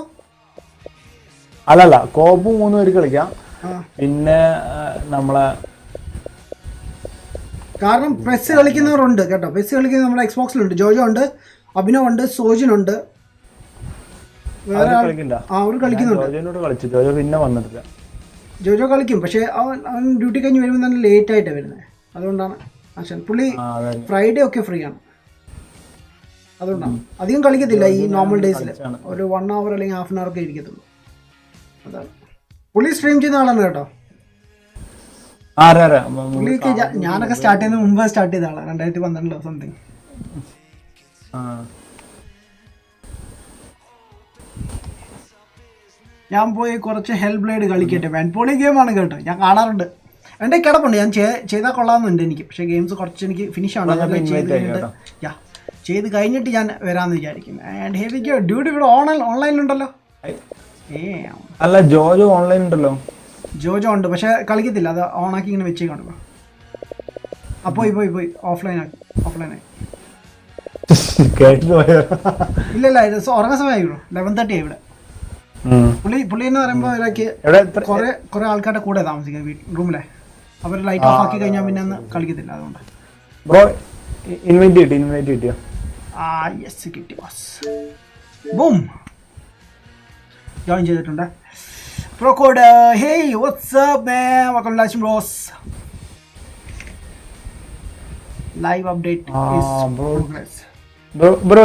അല്ലല്ല, കോപ്പ് 3 പേര് കളിക്കാം. പിന്നെ നമ്മളെ കാരണം പെസ് കളിക്കുന്നവരുണ്ട് കേട്ടോ. പെസ് കളിക്കുന്ന നമ്മുടെ എക്സ്ബോക്സിലുണ്ട്. ജോജോ ഉണ്ട്, അഭിനവ് ഉണ്ട്, സോജിനുണ്ട്. വേറെ അവർ കളിക്കുന്നുണ്ട്. ജോജോ പിന്നെ വന്നിട്ടില്ല. ജോജോ കളിക്കും, പക്ഷേ അവൻ ഡ്യൂട്ടി കഴിഞ്ഞ് വരുമ്പോൾ തന്നെ ലേറ്റ് ആയിട്ടാണ് വരുന്നത്. അതുകൊണ്ടാണ് ആശാൻ. പുള്ളി ഫ്രൈഡേ ഒക്കെ ഫ്രീ ആണ്. അതുകൊണ്ടാണ് അധികം കളിക്കത്തില്ല ഈ നോർമൽ ഡേയ്സിൽ. ഒരു 1 hour അല്ലെങ്കിൽ ½ hour ഒക്കെ ഇരിക്കത്തുള്ളൂ. അതാണ് പുള്ളി സ്ട്രീം ചെയ്യുന്ന ആളാണ് കേട്ടോ. പുള്ളിക്ക് ഞാനൊക്കെ സ്റ്റാർട്ട് ചെയ്യുന്ന മുമ്പ് സ്റ്റാർട്ട് ചെയ്ത ആളാണ്. 2012 സംതിങ്. ഞാൻ പോയി കുറച്ച് ഹെൽ ബ്ലേഡ് കളിക്കട്ടെ. വെൻപോളി ഗെയിമാണ് കേട്ടോ, ഞാൻ കാണാറുണ്ട്. എൻ്റെ കിടപ്പുണ്ട്, ഞാൻ ചെയ്താൽ കൊള്ളാമെന്നുണ്ട് എനിക്ക്. പക്ഷേ ഗെയിംസ് കുറച്ച് എനിക്ക് ഫിനിഷ് ആണ്. ചെയ്ത് കഴിഞ്ഞിട്ട് ഞാൻ വരാമെന്ന് വിചാരിക്കും. ആൻഡ് ഹെവിക്ക് ഡ്യൂട്ടി ഇവിടെ ഓൺലൈനിലുണ്ടല്ലോ. അല്ല ജോജോ ഓൺലൈൻ ഉണ്ടല്ലോ. ജോജോ ഉണ്ട്, പക്ഷെ കളിക്കത്തില്ല. അത് ഓണാക്കി ഇങ്ങനെ വെച്ചേക്കാണല്ലോ. പോയി ഓഫ്ലൈനായി. ഇല്ല ഇത് ഉറങ്ങാൻ സമയമായി ബ്രോ. 11:30 ആയി ഇവിടെ. പുള്ളി എന്ന് പറയുമ്പോൾ ഇവരൊക്കെ കുറെ ആൾക്കാരുടെ കൂടെ താമസിക്കുന്നത് റൂമിലെ. അവർ ലൈറ്റ് ഓഫ് ആക്കി കഴിഞ്ഞാൽ പിന്നെ അന്ന് കളിക്കത്തില്ല. അതുകൊണ്ട് ബ്രോ ഇൻവൈറ്റ് കിട്ടിയോ? യെസ് കിട്ടി ബോസ്. ബൂം ജോയിൻ ചെയ്തിട്ടുണ്ട്. Pro code hey what's up man, welcome to bros. Live update is progress. Bro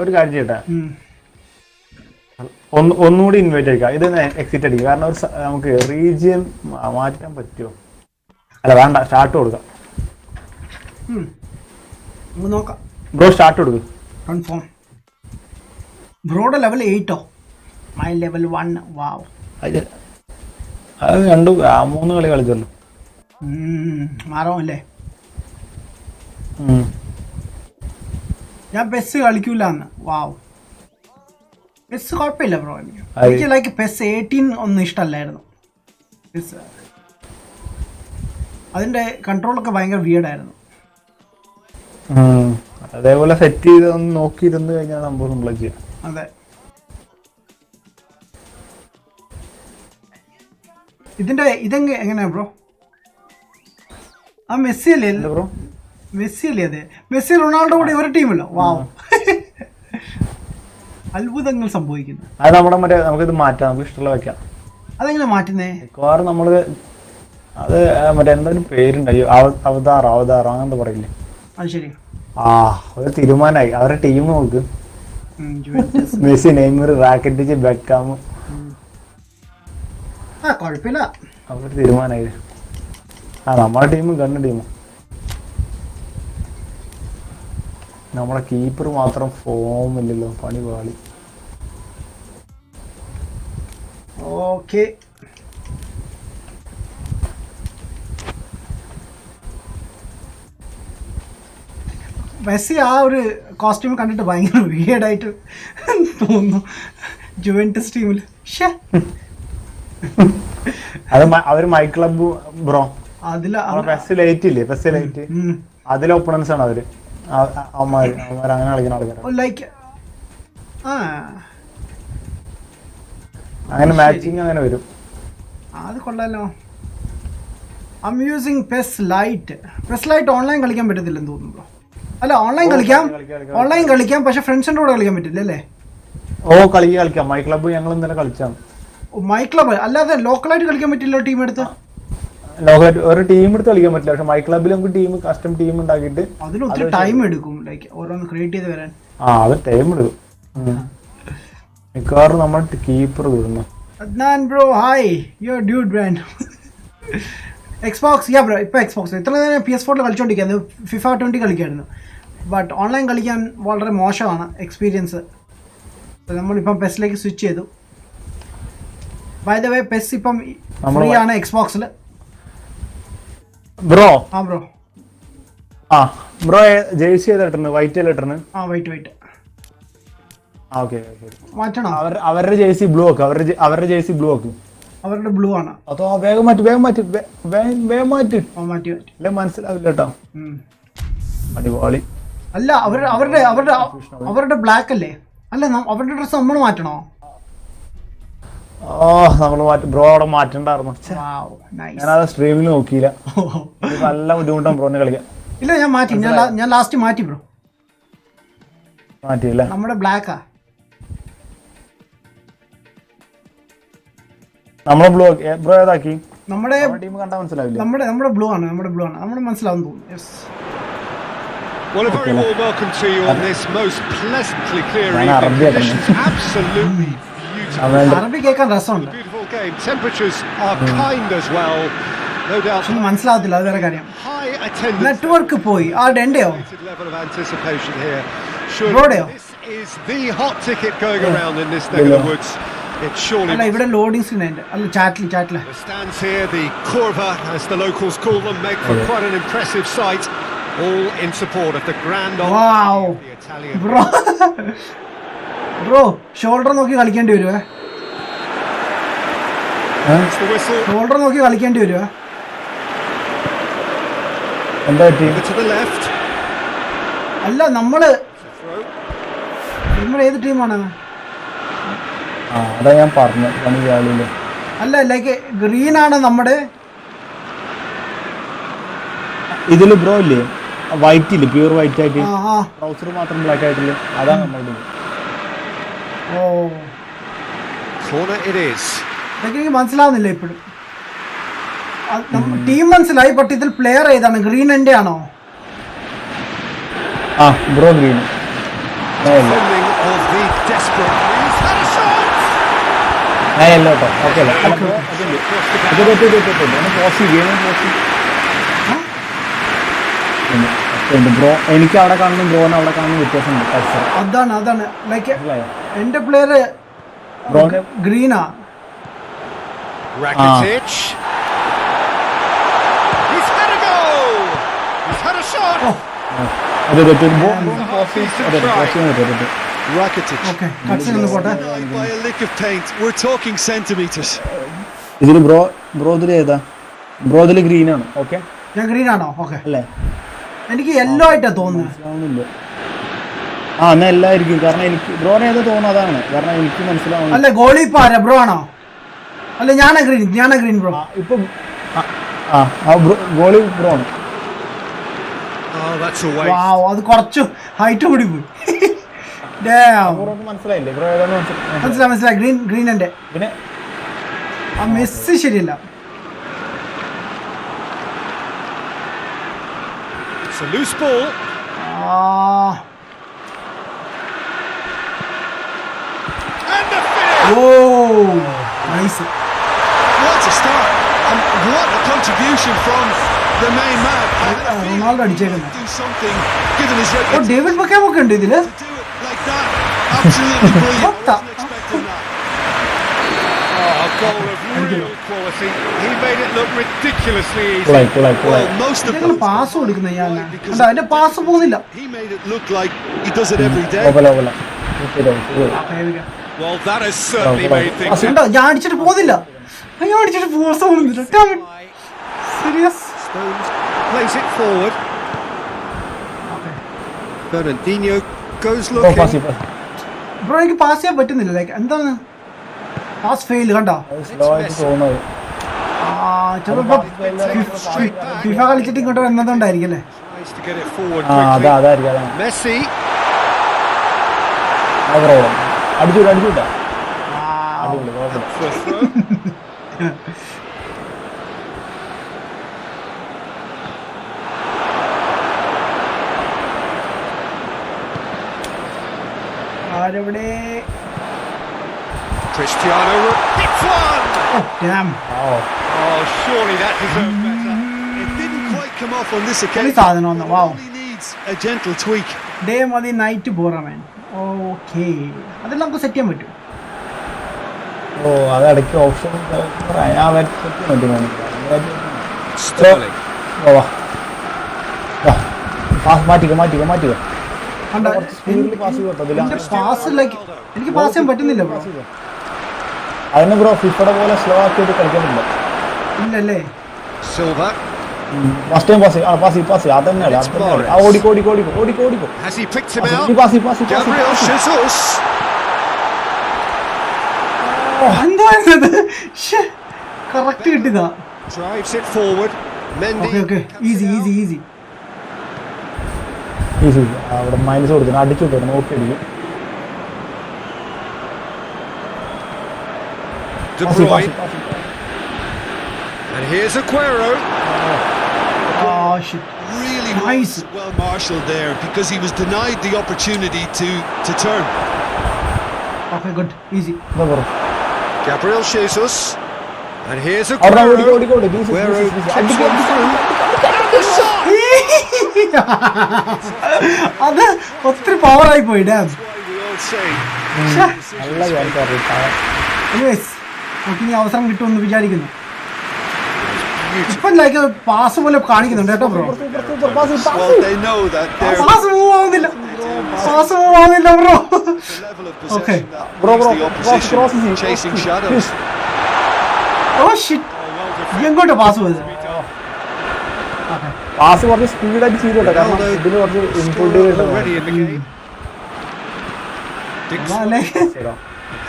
ഒരു കാര്യം ചെയ്യട്ടെ, ഒന്നുകൂടി ഇൻവൈറ്റ് അടിക്കാം. ഇത് എക്സിറ്റ് അടിക്കുക, കാരണം നമുക്ക് റീജിയൻ മാറ്റാൻ പറ്റുമോ? അല്ല വേണ്ട, സ്റ്റാർട്ട് കൊടുക്കാം. നോക്കാം ബ്രോ, സ്റ്റാർട്ട് കൊടുക്കും. കൺഫേം. ബ്രോയുടെ ലെവൽ 8 മൈ ലെവൽ 1. വാവ്, അത് 3 കളി കളിച്ചല്ലോ. മാറാമല്ലേ? ഞാൻ പെസ് കളിക്കൂല അന്ന്. വാവ്, പെസ് കുഴപ്പമില്ല ബ്രോ. എനിക്ക് ലൈക്ക് പെസ് 18 ഒന്നും ഇഷ്ടമല്ലായിരുന്നു. പെസ് അതിൻ്റെ കൺട്രോളൊക്കെ ഭയങ്കര വിയർഡായിരുന്നു. അതേപോലെ സെറ്റ് ചെയ്ത് ഒന്ന് നോക്കിയിരുന്നു കഴിഞ്ഞാൽ നമ്മൾ സിമ്പിൾ ചെയ്യാം. അതെ, ഇതെങ്ങനെയാ ബ്രോ? ആ മെസ്സി അല്ലേ ബ്രോ? മെസ്സി അല്ലേ? അതെ, മെസ്സി റൊണാൾഡോ കൂടി ഒരു ടീമല്ലോ. വാവ്, അത്ഭുതങ്ങൾ സംഭവിക്കുന്നു. അത് നമ്മുടെ നമുക്കിത് മാറ്റാം, നമുക്ക് ഇഷ്ടമുള്ള വെക്കാം. അതെങ്ങനെ മാറ്റുന്നേ? മിക്കവാറും നമ്മള് അത് എന്തൊരു പേരുണ്ട്, അവതാറോ അങ്ങനത്തെ പറയില്ലേ? അത് ശരി. ഒരു തീരുമാനമായി. അവരുടെ ടീം നോക്ക്, മെസ്സി, നെയ്മർ, റാക്കിറ്റിച്ച്, ബെക്കാം. കുഴപ്പമില്ല, അവര് തീരുമാനമായി. നമ്മുടെ ടീമും കണ്ണ ടീമും. നമ്മളെ കീപ്പർ മാത്രം ഫോം ഇല്ലല്ലോ, പണി പാളി. ഓക്കെ, മെസ്സി ആ ഒരു കോസ്റ്റ്യൂം കണ്ടിട്ട് ഭയങ്കര വിയേർഡായിട്ട് തോന്നുന്നു ജുവന്റസ് ടീമിൽ. അത് അവര് മൈ ക്ലബ് ബ്രോ, അതില് അതിലെ ഒപ്പണൻസ് ആണ് അവര്. അങ്ങനെ കളിക്കുന്ന ആൾക്കാർ ലൈക്ക് അങ്ങനെ മാച്ചിങ് അങ്ങനെ വരും. അത് കൊള്ളാലോ. I M using pes light online കളിക്കാൻ പറ്റത്തില്ലെന്ന് തോന്നുന്നു. അല്ല, ഓൺലൈൻ കളിക്കാം പക്ഷെ ഫ്രണ്ട്സിന്റെ കൂടെ കളിക്കാൻ പറ്റില്ല അല്ലേ? കളിക്കാം. മൈ ക്ലബ് ഞങ്ങൾ ഇന്നലെ കളിച്ചാണ്. മൈ ക്ലബ് അല്ലാതെ ലോക്കലായിട്ട് കളിക്കാൻ പറ്റില്ല. ടീം എടുത്ത് ഒരു ടീം എടുത്ത് കളിക്കാൻ പറ്റില്ല. പക്ഷെ മൈ ക്ലബിൽ നമുക്ക് കസ്റ്റം ടീം ഉണ്ടാക്കിയിട്ട് അതിന് ഒത്തിരി ടൈം എടുക്കും. ലൈക്ക് ഓരോന്ന് ക്രിയേറ്റ് ചെയ്ത് വരാൻ അത് ടൈം എടുക്കും. മിക്കവാറും നമ്മൾ കീപ്പർ വരുന്നു. Adnan bro hi, your dude brand. Xbox bro. ഇപ്പോൾ എക്സ്ബോക്സ് ഇത്ര നേരം PS4 കളിച്ചോണ്ടിരിക്കുന്നു. FIFA 20 കളിക്കായിരുന്നു. ബട്ട് ഓൺലൈൻ കളിക്കാൻ വളരെ മോശമാണ് എക്സ്പീരിയൻസ്. നമ്മളിപ്പം പെസ്സിലേക്ക് സ്വിച്ച് ചെയ്തു. ബൈ ദ വേ പെസ് ഇപ്പം ഫ്രീ ആണ് എക്സ്ബോക്സിൽ. ബ്രോ ബ്രോ ജേഴ്സി ഏതായിട്ടുണ്ട്? വൈറ്റ് ഇട്ടിരുന്നു. വൈറ്റ് മാറ്റണം. അവരുടെ ജേഴ്സി ബ്ലൂ ആക്കും. അവരുടെ ജേഴ്സി ബ്ലൂ ആക്കും. അവരുടെ ബ്ലൂ ആണ്. അതോ വേഗം മാറ്റി മനസ്സിലാവില്ല കേട്ടോ. അടിപൊളി. അല്ല, അവരുടെ ബ്ലാക്ക് അല്ലേ? അല്ല, അവരുടെ ഡ്രസ് നമ്മൾ മാറ്റണോ? നമ്മള് ബ്രോ അവിടെ മാറ്റണ്ടായിരുന്നു. ഞാനത് സ്ട്രീമിൽ നോക്കിയില്ല. നല്ല ബുദ്ധിമുട്ടാണ് ബ്രോനെ കളിക്കാൻ. ഇല്ല, ഞാൻ മാറ്റി. ഞാൻ ലാസ്റ്റ് മാറ്റി ബ്രോ. മാറ്റിയില്ല. നമ്മുടെ ബ്ലാക്കാ. നമ്മളെ ബ്ലൂ ബ്രോ ഏതാക്കി? നമ്മുടെ ടീം കണ്ടാൽ മനസ്സിലാവില്ല. നമ്മുടെ ബ്ലൂ ആണ്. നമ്മുടെ മനസ്സിലാവും തോന്നുന്നു. Yes. Well, a very warm welcome to you on this most pleasantly clear evening. Conditions absolutely beautiful. അറബി കേൾക്കാൻ രസമുണ്ട്. Beautiful game. Temperatures are kind as well. No doubt. മനസ്സിലാവത്തില്ല, അത് വേറെ കാര്യം. High attendance. നെറ്റ്വർക്ക് പോയി. എന്റെയോ? Level of anticipation here. Surely this is the hot ticket going around in this neck of the woods. It surely അല്ല ഇവിടെ loading screen ഉണ്ട് അല്ല ചാറ്റിൽ the stands here, the curva, as the locals call them, make for quite an impressive sight, all in support of the grand old Wow. of the Italian. Bro shoulder നോക്കി കളിക്കേണ്ടി വരുവേ It's the whistle. Shoulder നോക്കി കളിക്കേണ്ടി വരുവേ എന്താ പറ്റി? Over to the left. അല്ല നമ്മള് Throw. നമ്മൾ ഏത് ടീമാണ് അതാ ഞാൻ പറഞ്ഞു പണി കളിയില്. അല്ല ലൈക്ക് ഗ്രീൻ ആണ് നമ്മുടെ ഇതില് ബ്രോ ഇല്ലേ വൈറ്റ് ഇല്ലേ പ്യൂർ വൈറ്റ് ആയിട്ട് ആ ട്രൗസർ മാത്രം ബ്ലാക്ക് ആയിട്ടില്ല അതാണ് നമ്മളുടെ. ഓ Corner it is. ഇതൊക്കെ എനിക്ക് മനസ്സിലാവുന്നില്ല ഇപ്പോഴും ടീം മനസ്സിലായി ബട്ട് ഇതിൽ പ്ലെയർ ഏതാണ് ഗ്രീൻ എൻ്റെ ആണോ bro green Funding of the desperate. He's had a shot. അല്ല കേട്ടോ ഓക്കെ അല്ല ബ്രോ എനിക്ക് അവിടെ കാണുന്ന ബ്രോന് അവിടെ കാണുന്ന വ്യത്യാസമുണ്ട്. അതാണ് ലൈക്ക് എൻ്റെ player ബ്രോന് ഗ്രീനാ Rakitic. He's had a goal. He's had a shot. Rakitic. Okay കട്സിനൊന്ന് പോട്ടെ By a lick of paint. We're talking centimeters. ഇതില് ബ്രോ ഇതില് ഏതാ? ബ്രോ ഇതില് ഗ്രീൻ ആണ്. ഓക്കെ ഞാൻ ഗ്രീൻ ആണോ ഓക്കെ അല്ലേ? എനിക്ക് യെല്ലോ ആയിട്ടാ തോന്നുന്നത് മനസ്സിലാവുന്നില്ല. എന്നാ എല്ലായിരിക്കും കാരണം എനിക്ക് ബ്രോനെ ഏതാ തോന്നുന്നു അതാണ് കാരണം എനിക്ക് മനസ്സിലാവുന്നു. അല്ല ഗോളി ഇപ്പൊ ആരാ ബ്രോ ആണോ അല്ല ഞാനാ ഗ്രീൻ ബ്രോ ഇപ്പൊ ഗോളി ബ്രോ ആണ്. Oh, that's a waste. വാവ് അത് കുറച്ചു ഹൈറ്റ് കൂടി പോയി ബ്രോക്ക് മനസ്സിലായില്ലേ ബ്രോ ഏതാന്ന് മനസ്സിലായി ഗ്രീൻ എൻ്റെ പിന്നെ ആ മെസ്സി ശരിയല്ല It's a loose ball. And the finish. Oh nice What a start. And what a contribution from the main man. Ronaldo അടിച്ചേക്കുന്നത് Do something, given his ഓ reputation, ഡേവിഡ് ബക്കാം ഒക്കെ ഉണ്ട് ഇതില് to do it like that. Absolutely brilliant. What the- Wasn't expecting that. Oh, a goal of real quality. He made it look ridiculously easy. Well, most of ഇതെങ്ങനെ them. Pass കൊടുക്കുന്നത് ഞാൻ കണ്ടോ അതിന്റെ pass പോകുന്നില്ല He made it look like he does it every day. Well, that has certainly made things. കണ്ടോ ഞാൻ അടിച്ചിട്ട് പോകുന്നില്ല ഞാൻ അടിച്ചിട്ട് പോസ് പോകുന്നില്ല serious Stones plays it forward. Fernandinho goes looking. Bro എനിക്ക് പാസ് ചെയ്യാൻ പറ്റുന്നില്ല ലൈക്ക് എന്താണ് പാസ് ഫെയിൽ കണ്ടോ ചിലപ്പോ ഫിഫ കളിച്ചിട്ട് ഇങ്ങോട്ട് വന്നതുകൊണ്ടായിരിക്കും അല്ലേ Tries to get it forward quickly. അതായിരിക്കും Messi. അടിച്ചുവിട്ടാ For a throw. ആരവിടെ Cristiano hits one. damn. Oh, surely that deserved better. It didn't quite come off on this ഈ occasion. സാധനം ഒന്ന് വാവ് Only needs a gentle tweak. Day മതി night ബോറമാൻ okay അതെല്ലാം നമുക്ക് set ചെയ്യാൻ പറ്റും അത് ഇടയ്ക്ക് ഓപ്ഷൻ Sterling. മാറ്റിക്കോ കണ്ടോ എന്റെ പാസ് ലൈക്ക് എനിക്ക് പാസ് ചെയ്യാൻ പറ്റുന്നില്ല ബ്രോ അതിന് ബ്രോ ഫിഫയുടെ പോലെ സ്ലോ ആക്കിയിട്ട് കളിക്കുന്നില്ല ഇല്ലല്ലേ Silva. ഫസ്റ്റ് ടൈം പാസ് അതന്നെയല്ലേ ഓടിക്കോ Has he picked him out? Pass Gabriel Jesus. എന്തായിരുന്നത് കറക്റ്റ് കിട്ടിയതാ Drives it forward. Mendy. Okay easy അവിടെ മൈനസ് കൊടുക്കണം അടിച്ചു വിട്ടു നോക്കി അടിക്കും De Bruyne. And here's Aguero. Really Nice. well marshalled there because he was denied the opportunity to turn. Okay good easy Gabriel Jesus. And here's അവിടെ Aguero. Aguero chips one through. And the shot! അത് ഒത്തിരി പവറായി പോയി dam That's why we all say നല്ല anyways നമുക്ക് ഇനി അവസരം കിട്ടുമെന്ന് വിചാരിക്കുന്നു. ഇപ്പം ലൈക്ക് പാസ് പോലെ കാണിക്കുന്നുണ്ട് കേട്ടോ bro. Well, they know that they're pass move ആവുന്നില്ല bro. the level of Okay. possession that Bro, leaves the cross opposition is chasing shadows. Oh shit, എങ്ങോട്ടാ പാസ് പോയത്? പാസ് കുറച്ച് സ്പീഡായിട്ട് ചെയ്തോട്ടെ, കാരണം ഇതിന് കുറച്ച് input Already in the game. അല്ലേ,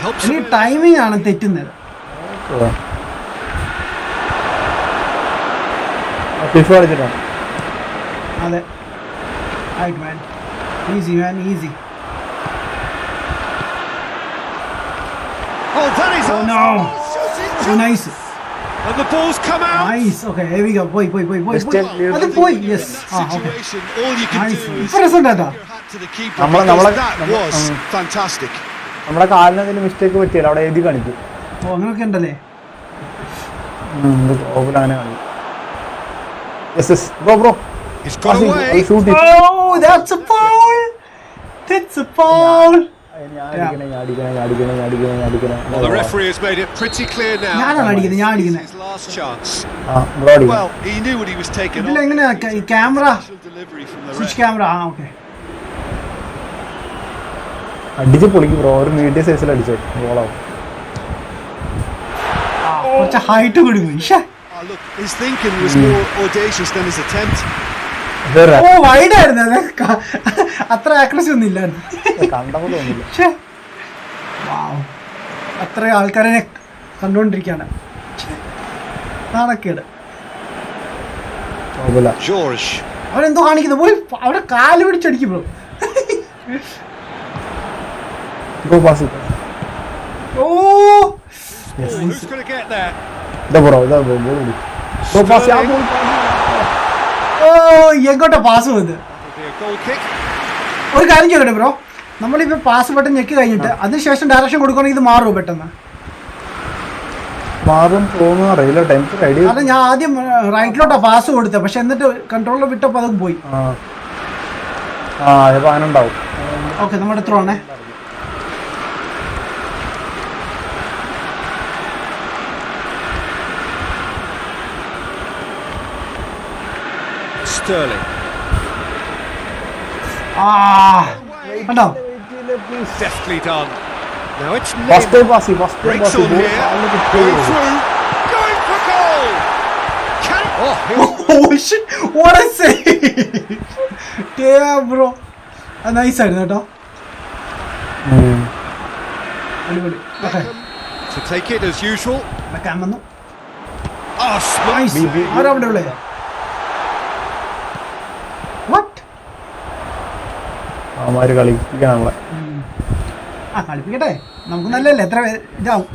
Helps എനിക്ക് ടൈമിംഗ് ആണ് തെറ്റുന്നത്. ഫിഫ കളിച്ചിട്ടാണ്. അതെ, right man, easy man, easy. Oh, that is Oh no, so nice, and the ball's come out. nice. Okay, here we go. പോയി അത് പോയി. യെസ്, ആ okay, Situation, all you can nice. do is ഇപ്പൊ രസം കേട്ടോ. your hat to the keeper നമ്മളെ- because നമ്മളെ- that നമ്മ- was fantastic. നമ്മുടെ കാലിന് എന്തെങ്കിലും മിസ്റ്റേക്ക് പറ്റിയല്ല, അവിടെ എഴുതി കാണിക്കും. ഓ അങ്ങനെയൊക്കെ ഉണ്ടല്ലേ. അങ്ങനെ കാണിക്കും. Yes yes, bro He's got away. Shoot Oh, that's a foul. That's a foul. Well, the referee has made it pretty clear now. ഞാനാണ് അടിക്കുന്നത്. His last chance. Brody Well, he knew what he was taking ഇതിൽ on. എങ്ങനെയാ ഈ camera, Special delivery from the switch ref. Camera? ആ okay. അടിച്ച് പൊളിക്കും bro, ഒരു medium സൈസിൽ അടിച്ചു ഗോളാവും. കുറച്ച് ഹൈറ്റ് കൂടി പോയി. Oh, look, his thinking was more audacious than his attempt. Oh wide ആയിരുന്നു അത്. അത്ര ആക്രസി ഒന്നും ഇല്ലായിരുന്നു. കണ്ടപ്പോ തോന്നില്ല. അത്ര ആൾക്കാരെ കണ്ടുകൊണ്ടിരിക്കുകയാണ്. നാണക്കേട്. George. അവരെന്തോ കാണിക്കുന്നു, പോയി അവിടെ കാല് പിടിച്ചടിക്കും ബ്രോ. Oh Who's going to get there? ഓ എങ്ങോട്ടാ പാസ് പോയത്? That'll be a goal kick. ഒരു കാര്യം ചെയ്യട്ടെ ബ്രോ, നമ്മളിപ്പോ പാസ് ബട്ടൺ ഞെക്കി കഴിഞ്ഞിട്ട് അതിനുശേഷം ഡയറക്ഷൻ കൊടുക്കുകയാണെങ്കിൽ ഇത് മാറുമോ പെട്ടെന്ന്? മാറും തോന്നുന്നു, അറിയില്ല. Time idea. കാരണം ഞാൻ ആദ്യം റൈറ്റിലോട്ടാ പാസ് കൊടുത്തത്, പക്ഷെ എന്നിട്ട് കൺട്രോളിൽ വിട്ടപ്പോൾ അതൊക്കെ പോയി. ചിലപ്പോൾ അങ്ങനെ ഉണ്ടാവും. ഓക്കെ, നമ്മുടെ എത്ര ആണേ? Sterling. കണ്ടോ? Deftly done. Now it's first Neymar. Pass first Breaks on here. Going through. Going for goal. Can oh, Oh shit, what a save! Damn bro. അത് നൈസ് ആയിരുന്നു കേട്ടോ. അടിപൊളി. Okay, to take it as usual. വെക്കാൻ വന്നു. Oh, nice. ആരാ അവിടെ ഉള്ളത്? What? അവന്മാര് കളിപ്പിക്കാൻ നമ്മളെ. ആ കളിപ്പിക്കട്ടെ, നമുക്ക് നല്ലല്ലേ. എത്ര ഇതാവും?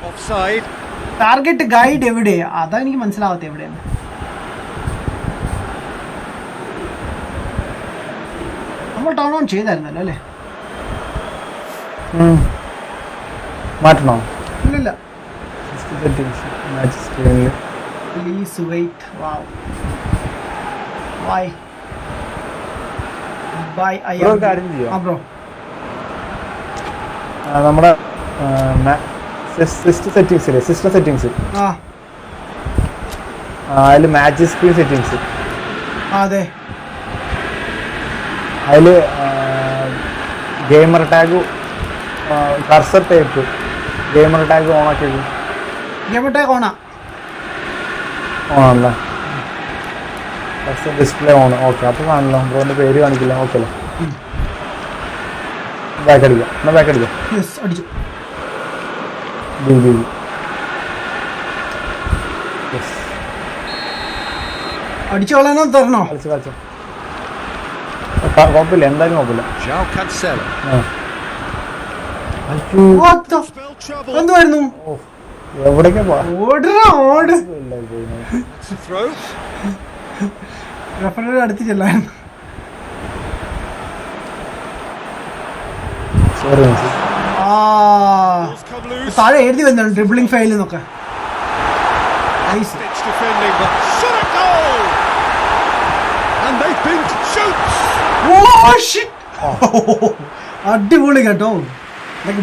offside. ടാർഗറ്റ് ഗൈഡ് എവിടെയാ? അതാ എനിക്ക് മനസ്സിലാവാത്ത എവിടെയാണ്. നമ്മൾ ടേൺ ഓൺ ചെയ്തായിരുന്നല്ലോ അല്ലേ? മാറ്റണോ? ഇല്ലില്ല. Please wait. Wow, Y by I bro കാര്യം ചെയ്യോ? ആ ബ്രോ, നമ്മുടെ സിസ്റ്റം സെറ്റിങ്സ് ഇല്ലേ, സിസ്റ്റം സെറ്റിങ്സ്, ആ അതിൽ മാച്ച് സ്ക്രീൻ സെറ്റിങ്സ്, അതെ, അതിൽ gamer tag cursor type gamer tag on ആക്കിയത്. ഗെയിമട്ടെ കോണാ ഓണല്ല, കർസർ ഡിസ്പ്ലേ ഓൺ. ഓക്കെ, അപ്പോൾ കാണില്ല, ബ്രോൻ്റെ പേര് കാണിക്കില്ല. ഓക്കെ അല്ലേ, ബാക്ക് അടിക്കാം. എന്നാൽ ബാക്ക് അടിക്കാം. യെസ്, അടിച്ചു. അടിച്ചു കളയാനോ തരണോ? കളിച്ചു കളിച്ചു, കുഴപ്പമില്ല, എന്തായാലും കുഴപ്പമില്ല. João Cancelo. What the- Spell trouble. എന്തുവായിരുന്നു? എവിടേക്കാ പോവാ? ഓടറാ ഓട്. It's a throw. റെഫറിയുടെ അടുത്ത് ചെല്ലായിരുന്നു. Sorry, Ball's come loose. താഴെ എഴുതി വന്നു ഡ്രിബിളിംഗ് ഫെയിൽ എന്നൊക്കെ. Nice. Stitch defending, but shot a goal. And they've been shoots. Oh shit. അടിപൊളി കേട്ടോ.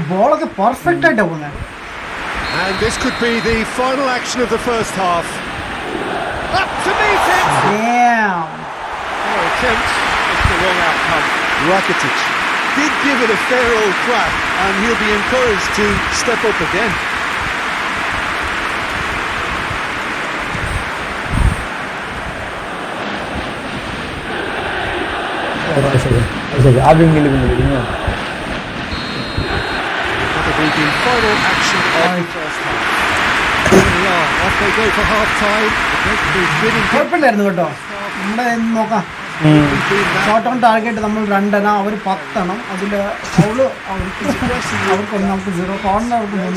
ബോളൊക്കെ പെർഫെക്റ്റ് ആയിട്ടാ പോകുന്നത്. And this could be the final action of the first half. Up to meet it! Damn. Oh, attempt. It's the wrong outcome. Rakitic did give it a fair old crack, and he'll be encouraged to step up again. ആദ്യം That'll be the final action of the first half. There we are. Off they go for half time. കുഴപ്പമില്ലായിരുന്നു കേട്ടോ. നമ്മുടെ നോക്കാം. Shot on target നമ്മൾ 2 അവർ 10 അതിൽ അവർക്ക് നമുക്ക് 0 corner അവർക്ക് 3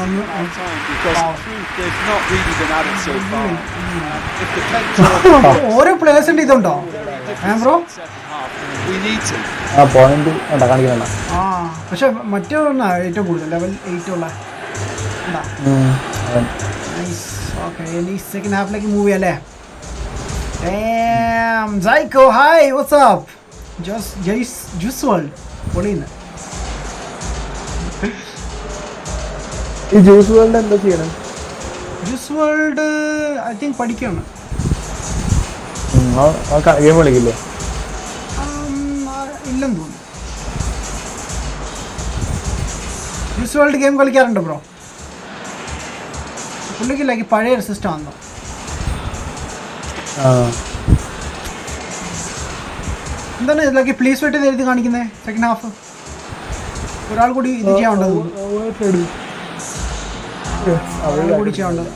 ഓരോ പ്ലേയേഴ്സിന്റെ ഇതുണ്ടോ ബ്രോ? പോയിന്റ് കാണിക്കണ്ട. ആ പക്ഷെ മറ്റേ ഏറ്റവും കൂടുതൽ ലെവൽ 8 ഉള്ള ഓക്കെ. ഇനി സെക്കൻഡ് ഹാഫിലേക്ക് മൂവ് ചെയ്യാം അല്ലേ? Damn, Zyko, hi, what's up? Juice World. പൊളിയുന്നു. ഈ ജ്യൂസ് വേൾഡ് എന്താ ചെയ്യണം? ജ്യൂസ് വേൾഡ് ഐ തിങ്ക് പഠിക്കണം. ഗെയിം കളിക്കില്ലേ? ഇല്ലെന്ന് തോന്നുന്നു. ജ്യൂസ് വേൾഡ് ഗെയിം കളിക്കാറുണ്ട് ബ്രോ? പുള്ളിക്കില്ല പഴയ സിസ്റ്റം ആണോ? എന്താണ് ഇതിലേക്ക് പ്ലീസ് വെട്ട് എഴുതി കാണിക്കുന്നത്? സെക്കൻഡ് ഹാഫ് ഒരാൾ കൂടി ഇത് ചെയ്യാനുണ്ടത്. ഒരാൾ കൂടി ചെയ്യാനുള്ളത്.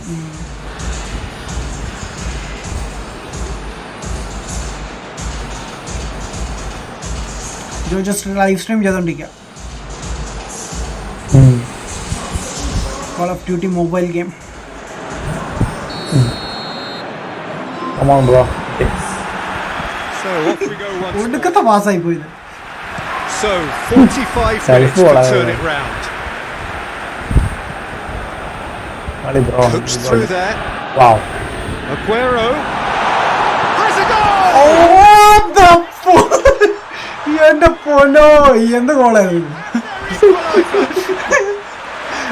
ജസ്റ്റ് ലൈവ് സ്ട്രീം ചെയ്തോണ്ടിരിക്കുക. Call of duty mobile game. Come on, bro. So off we go once more. ഒടുക്കത്തെ പാസ്സായി പോയത്. So 45 minutes to turn it round. Hooks through there. Wow. Aguero has a goal. Oh the എന്റെ പൊന്നോ എന്ത് ഗോളായിരുന്നു.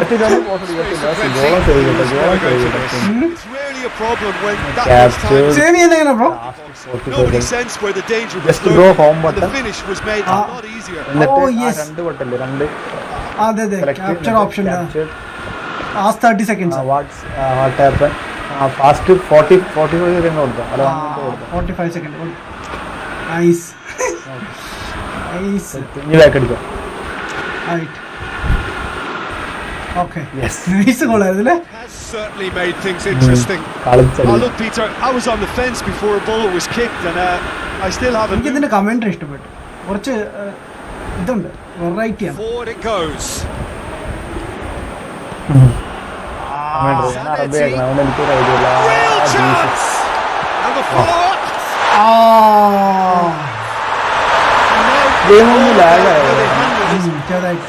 It's really a problem when that much time. Save ചെയ്യുന്ന bro? Nobody sensed where the danger was. Just to go home button. The finish was made a lot easier. Oh yes. അതെ അതെ capture option. Last 30 seconds. What happened? Fast 45 second കൊടുത്തു. അല്ല 45 second. Nice nice. ഇനി back അടിക്കാം. Right. Okay. Yes. Nice goal, isn't it? Has certainly made things interesting. Oh, look, Peter, I was on the fence before a ball was kicked, and I still haven't. എനിക്ക് ഇതിന്റെ commentary ഇഷ്ടപ്പെട്ടു. കുറച്ച് ഇതുണ്ട്, variety ആണ്. Forward it goes. Real chance. And the follow-up.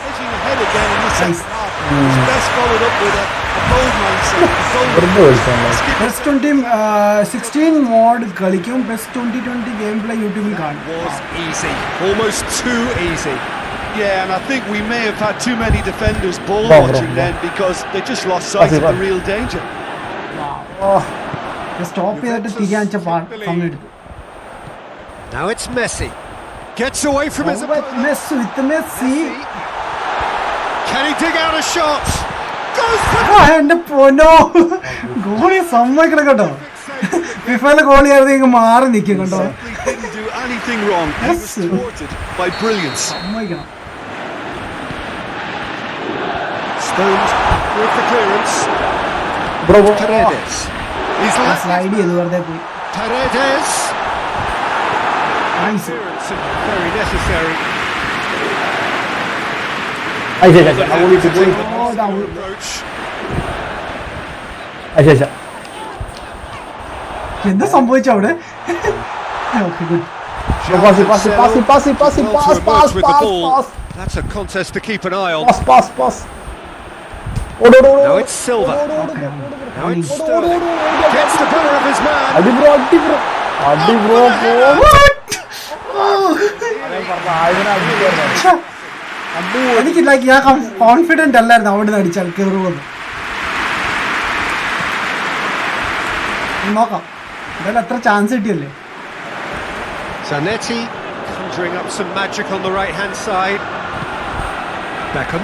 Edging ahead again in the second half. It's best followed up with a bold mindset. PES 2016 mode കളിക്കും. PES 2020 game play യൂട്യൂബിൽ കാണും. Was easy, almost too easy. Yeah, and I think we may have had too many defenders ball watching then because they just lost sight of the real danger. Stop ചെയ്തിട്ട് തിരിയാൻ സമയം എടുത്തു. Now it's Messi. Gets away from his opponent. Messi. Can he dig out a shot? Goes for എന്റെ പൊന്നോ goalie സമ്മതിക്കണം കേട്ടോ. ഫിഫയിലെ ഗോളിയായിരുന്നു ഇങ്ങ് മാറി നിൽക്കും കേട്ടോ. Didn't do anything wrong. He was thwarted by brilliance. സമ്മതിക്കണം. Stones with the clearance. Paredes. He's slide ചെയ്ത് വെറുതെ പോയി. Paredes. നൈസ്. Very necessary. എന്താ സംഭവിച്ചു അവിടെ? That's a contest to keep an eye on. Pass. Now it's Silva. Now it's Sterling. Gets the better of his man. എനിക്ക് ഞാൻ confident അല്ലായിരുന്നു അവിടെ നിന്ന് അടിച്ചാൽ കയറുമെന്ന്. നോക്കാം എന്തായാലും എത്ര ചാൻസ് കിട്ടിയല്ലേ. Zanetti conjuring up some magic on the right-hand side. Beckham.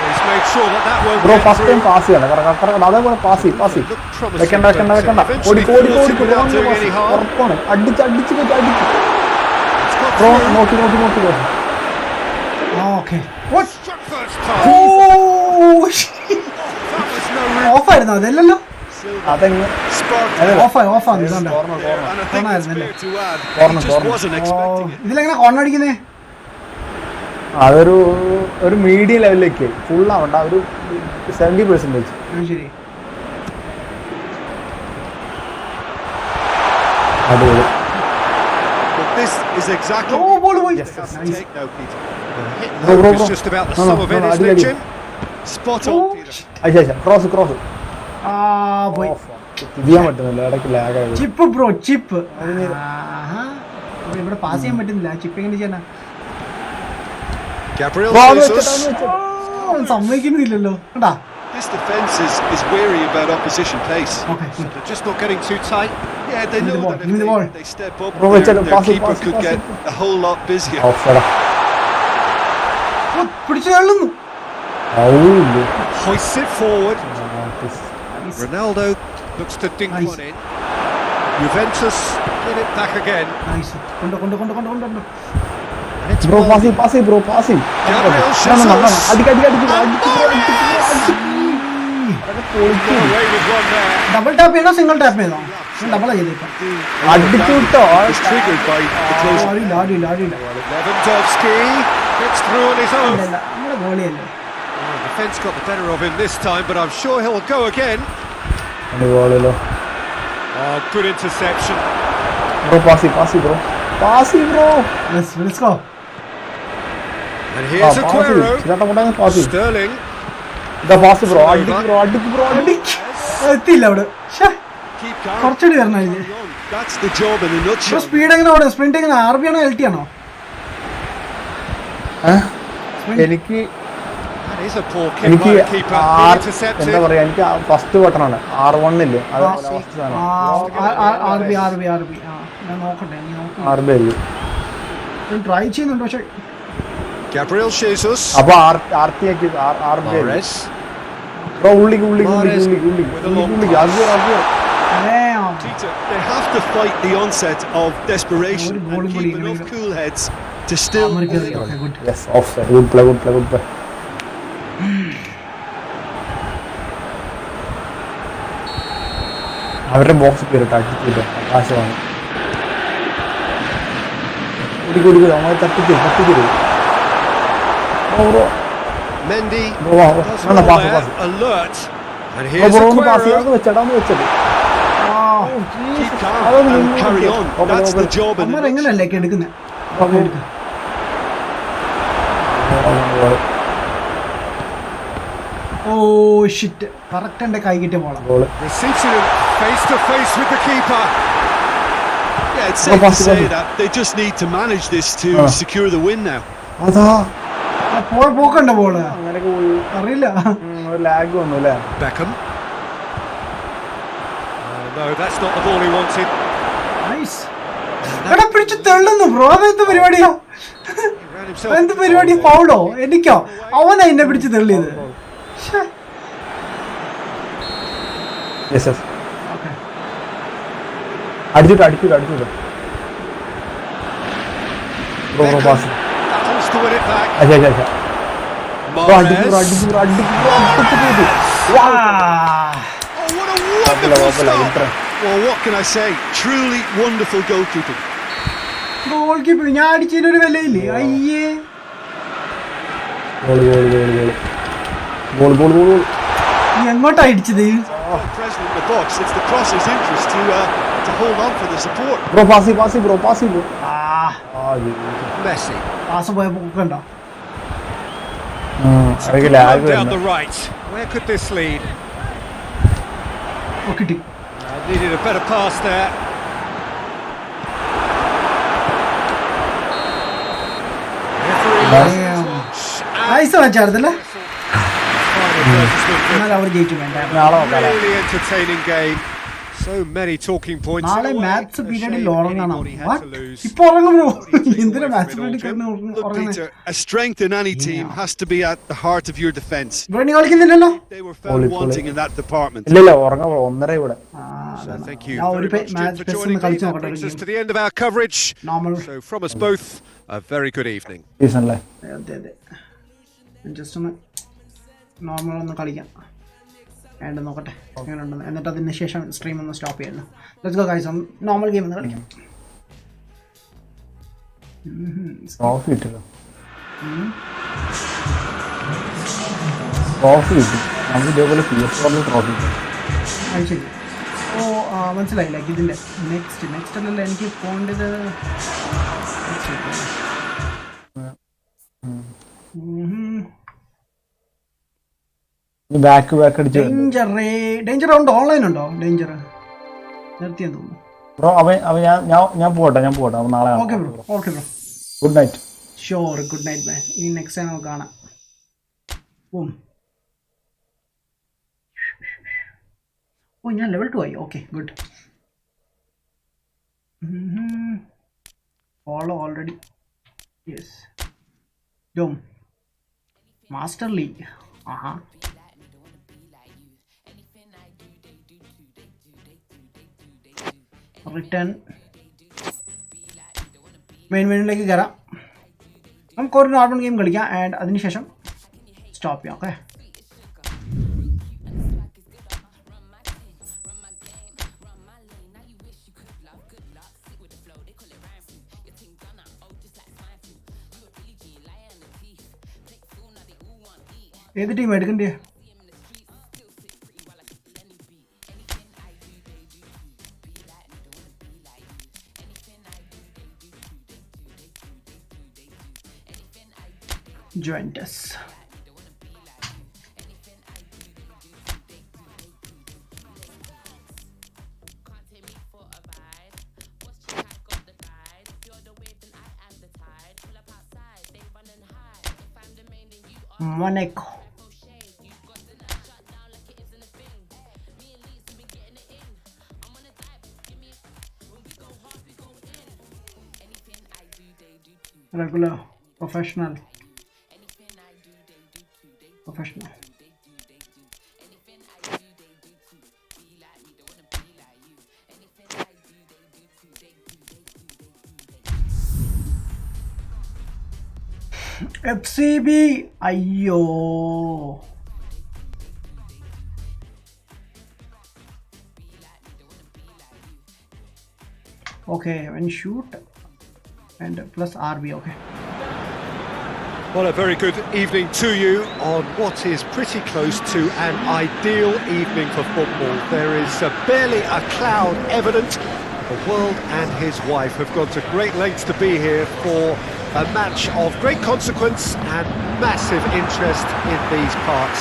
He's made sure that won't bro get first time through. Pass ചെയ്യണം അതേപോലെ പാസ് Looked promising, വെക്കണ്ട but eventually caught it without doing any harm. ഉറപ്പാണ് അടിച്ച് It's got bro through. നോക്കി okay. Struck first time. Oh That was no real ഓഫായിരുന്നു അതല്ലല്ലോ. അതെങ്ങനെ spark. ഓഫാണ് ഇതുണ്ട്. And I think it's fair to add, he Corner, just corner. wasn't expecting it. ഇതിലെങ്ങനെ corner അടിക്കുന്നേ? അതൊരു മീഡിയം ലെവലിലേക്ക് ഫുൾ ആവണ്ട ഒരു 70%. ശരി. അടിപൊളി. But this is exactly oh ball പോയി. what he has to take now, Peter. The hit Bro, bro, is bro. just about the No, sum no, of no, it, no, isn't I it, did it. Jim? Spot on, Peter. Cross പോയി. ചെയ്യാൻ പറ്റുന്നില്ല ഇടയ്ക്ക് ലാഗായത്. Chip bro chip. ഇവിടെ pass ചെയ്യാൻ പറ്റുന്നില്ല. Chip എങ്ങനെ ചെയ്യാനാ? Gabriel Bro, Jesus. സമ്മതിക്കുന്നില്ലല്ലോ കേട്ടാ. This defence is wary about opposition pace. Okay, good. They're just not getting too tight. Yeah, they Give me the know ball, that give me the ball. if they step up, Bro, their pass it, keeper pass it, could pass get it. a whole lot busier. ഓഫ്സൈഡാ. പിടിച്ചു തള്ളുന്നു. ഔ. Hoists it forward. Ronaldo looks to dink Nice. one in. Juventus get it back again. Nice. കൊണ്ട്. And it's bro Baldi. Pass bro pass Gabriel Jesus. Got away with one there. Double tap ചെയ്യണോ single tap ചെയ്യണോ? ഡബിളാ ചെയ്തേക്കാം. അടിച്ചു വിട്ടോ. Was triggered by the close. ആടിയില്ല. Lewandowski gets through on his own. ഇല്ല, നമ്മുടെ ഗോളിയല്ലേ. Defence got the better of him this time, but I'm sure he'll go again. അടിപൊളിയല്ലോ. Oh, good interception. Bro pass bro. Let's go. And here's Aguero. Sterling. Pass bro അടിക്ക് bro. എത്തിയില്ല അവിടെ. Keep calm. കുറച്ചുകൂടി വരണം ഇത്. That's the job in a nutshell. Speed എങ്ങനെ ഓടും? Sprint എങ്ങനെ? RB ആണോ LT ആണോ? എനിക്ക് That is a poor kick എനിക്ക് by the keeper. Intercepted. എന്താ പറയാ എനിക്ക് ഫസ്റ്റ് ബട്ടണാണ് R1 ഇല്ലേ അത് ഫസ്റ്റ് സാധനം RB. ഞാൻ നോക്കട്ടെ. RB അല്ലേ ട്രൈ ചെയ്യുന്നുണ്ട് പക്ഷെ Gabriel Jesus. അപ്പൊ RT ആക്കി RB Mahrez. ബ്രോ ഉള്ളിക്ക് Mahrez ഉള്ളിക്ക് with a long Peter, they have to fight the onset of desperation and keep enough cool heads to still. Good. Yes offside good play അവരുടെ box കയറിട്ട് അടിച്ചിട്ട് ആകാശമാണ് കൂടി അവന്മാർ തട്ടിക്കരുത് Mendy Bro, does no, well pass. there, alert. And here's pass Aguero. വെച്ചത് Keep calm and carry on. That's the job in a അമ്മ nutshell. എങ്ങനെയല്ലേ എടുക്കുന്നത്? Oh shit. Correct എന്റെ കൈ കിട്ടിയ പോളാം. Receives it face to face with the keeper. Yeah, it's safe to say that they just need to manage this to secure the win now. അതാ പോക്കണ്ട Paul അങ്ങനെയൊക്കെ പോയി അറിയില്ല. ലാഗ് വന്നു അല്ലേ? Beckham. No, that's not the ball he wanted. Nice. എടാ പിടിച്ച് തള്ളുന്നു bro. അതെന്ത് പരിപാടിയാ? He ran himself. എന്ത് പരിപാടി? ഫൗളോ? എനിക്കോ? അവനാ എന്നെ പിടിച്ച് തള്ളിയത്. അടിച്ചിട്ട് bro pass Battles to win it back. അടിച്ചു Oh, what a wonderful stop. Well, what can I say? Truly wonderful goalkeeping. Goal keeper ഞാൻ അടിച്ചതിനൊരു വിലയില്ലേ? അയ്യേ. ഗോൾ നീ എങ്ങോട്ടാ അടിച്ചത്? Present in the box. It's the cross's interest to hold on for the support. Bro pass Messi. Pass പോയ പോക്കണ്ടോ? Lag Down the right. Where could this lead? കിട്ടി. Needed a better pass there. Nice വെച്ചായിരുന്നല്ലേ? എന്നാൽ അവർ ജയിച്ചു വേണ്ട. നാളെ നോക്കാം Really entertaining game. So many talking points. നാളെ in a way. Maths A പീരീഡിൽ shame ഉറങ്ങണം. anybody had to lose. ഇപ്പൊ ഉറങ്ങുമോ? What do you take എന്തിനാ away maths from it all, പീരീഡിൽ Jim? കിടന്ന് Look, ഉറങ്ങുന്നത്? Peter, a strength in any team has to be at the heart of your defence. ഇവിടെ നീ കളിക്കുന്നില്ലല്ലോ? They were found wanting in that department. ഇല്ലല്ലോ ഉറങ്ങാൻ 1:30 ഇവിടെ. So thank you ഞാൻ ഒരു very much, Jim, match for test joining ഒന്ന് me. കളിച്ചു That നോക്കട്ടെ. brings us to the end of our coverage. Normal. So from us both, a very good evening. സീസണിലെ അതെ അതെ. ജസ്റ്റ് ഒന്ന് നോർമൽ ഒന്ന് കളിക്കാം. ആൻഡ് നോക്കട്ടെ എങ്ങനെയുണ്ടെന്ന്. എന്നിട്ട് അതിന് ശേഷം സ്ട്രീം ഒന്ന് സ്റ്റോപ്പ് ചെയ്യുന്നു. Let's go guys. Normal game ഒന്ന് കളിക്കാം. ട്രോഫി കിട്ടില്ല. ട്രോഫി കിട്ടി. നമുക്ക് ഇതേപോലെ PS4 ട്രോഫി കിട്ടും. അത് ശരി. ഓ മനസ്സിലായില്ല. ഇതിൻ്റെ നെക്സ്റ്റ് അല്ലല്ലോ എനിക്ക് പോകേണ്ടത്. ബാക്ക് അടിച്ച് ഡേഞ്ചർ ഉണ്ടോ? ഓൺലൈൻ ഉണ്ടോ ഡേഞ്ചർ? നിർത്തിയെന്ന് തോന്നുന്നു. ബ്രോ ഞാൻ പോട്ടെ അവൻ നാളെ. Okay bro. Good night. Sure. Good night man. ഇനി നെക്സ്റ്റ് ടൈം നമുക്ക് കാണാം. ഓ ഞാൻ ലെവൽ 2 ആയി. Okay good. Follow already. Yes. ഡോം മാസ്റ്റർ ലീഗ്. ആഹാ. റിട്ടേൺ മെയിനിലേക്ക് കയറാം. നമുക്ക് ഒരു നോർമൽ ഗെയിം കളിക്കാം ആൻഡ് അതിനുശേഷം സ്റ്റോപ്പ് ചെയ്യാം. ഓക്കെ. ഏത് ടീം എടുക്കണ്ടേ? Juventus. Monaco. Regular, professional. FCB. അയ്യോ. Okay, when shoot and plus RB. Okay. Well, a very good evening to you on what is pretty close to an ideal evening for football. There is barely a cloud evident. The world and his wife have gone to great lengths to be here for a match of great consequence and massive interest in these parts.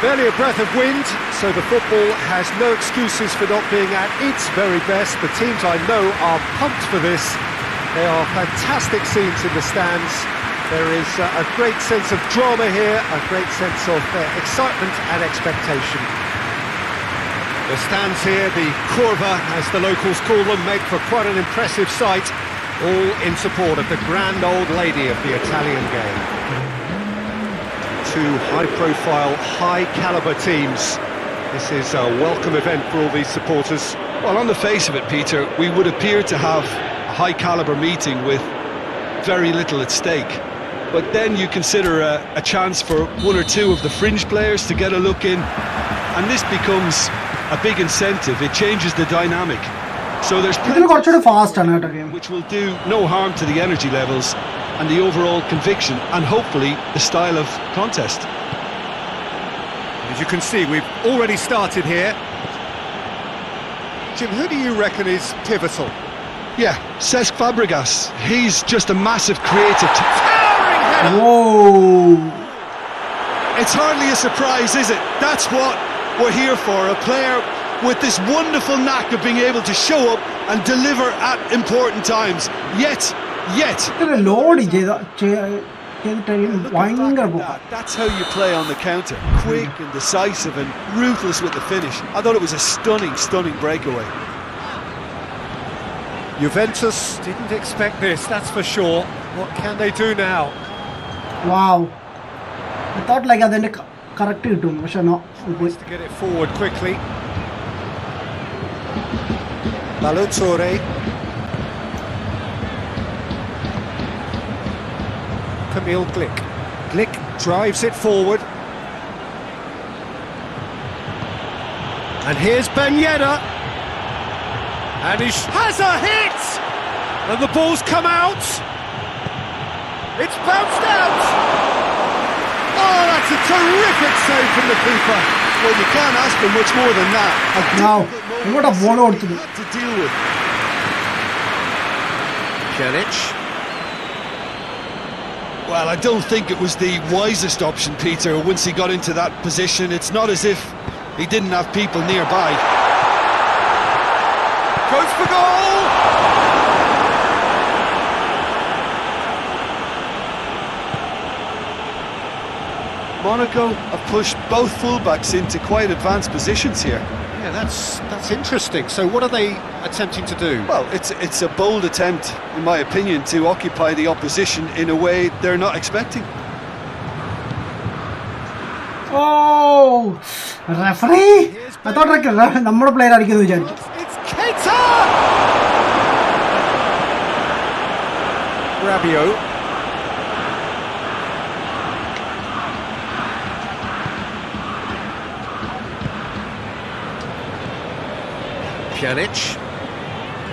Barely a breath of wind, so the football has no excuses for not being at its very best. The teams I know are pumped for this. They are fantastic scenes in the stands. There is a great sense of drama here, a great sense of excitement and expectation. The stands here, the Curva, as the locals call them, make for quite an impressive sight, all in support of the grand old lady of the Italian game. Two high-profile, high-caliber teams. This is a welcome event for all these supporters. Well, on the face of it, Peter, we would appear to have a high-caliber meeting with very little at stake. But then you consider a chance for one or two of the fringe players to get a look in, and this becomes a big incentive. It changes the dynamic. So there's plenty which will do no harm to the energy levels and the overall conviction and hopefully the style of contest. As you can see, we've already started here. Jim, who do you reckon is pivotal? Yeah, Cesc Fabregas. He's just a massive creative. Whoa! It's hardly a surprise, is it? That's what we're here for. A player with this wonderful knack of being able to show up and deliver at important times. Yet. Load ചെയ്ത ചെയ്തിട്ട് Looking back ഭയങ്കര at പോക്കാ. that, that's how you play on the counter. Quick and decisive and ruthless with the finish. I thought it was a stunning breakaway. Juventus didn't expect this, that's for sure. What can they do now? Wow I thought like അതിൻ്റെ correct കിട്ടും പക്ഷെ no പോയി. To get it forward quickly. Balotore. Kamil Glick. Glick drives it forward. And here's Ben Yedder. And he has a hit! And the ball's come out. It's bounced out. Oh, that's a terrific save from the keeper. Well, you can't ask for much more than that. A Now, difficult ഇങ്ങോട്ടാ moment ball കൊടുത്തത്. had to deal with. Pjanic. Well, I don't think it was the wisest option, Peter, once he got into that position. It's not as if he didn't have people nearby. Goes for goal! Monaco have pushed both fullbacks into quite advanced positions here. Yeah, that's interesting. So what are they attempting to do? Well, it's a bold attempt, in my opinion, to occupy the opposition in a way they're not expecting. Oh referee I thought നമ്മുടെ player ആയിരിക്കുമെന്ന് വിചാരിച്ചു. It's Keita! Rabiot. Pjanic.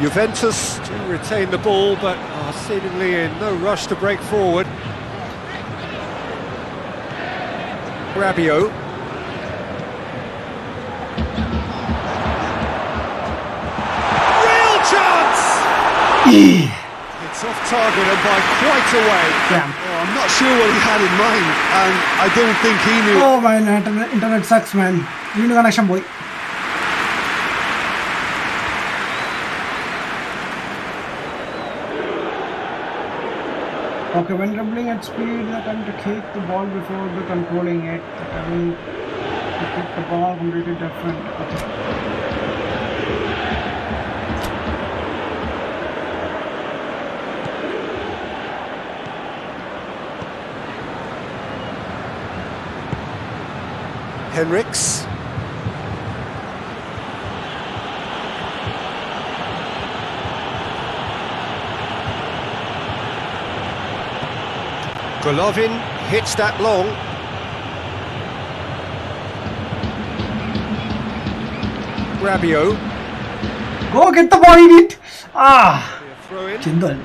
Juventus to retain the ball, but are seemingly in no rush to break forward. Rabiot. Real chance! It's off target and by quite a way. Damn. Oh, I'm not sure what he had in mind, and I don't think he knew. Oh my internet sucks man. വീണ്ടും connection പോയി. Okay, when dribbling at speed, they tend to kick the ball before the controlling it. Having to kick the ball completely different. Okay. Henriks. Golovin hits that long. Rabiot. Go get the ball, idiot! Throw in. ചിന്തൽ.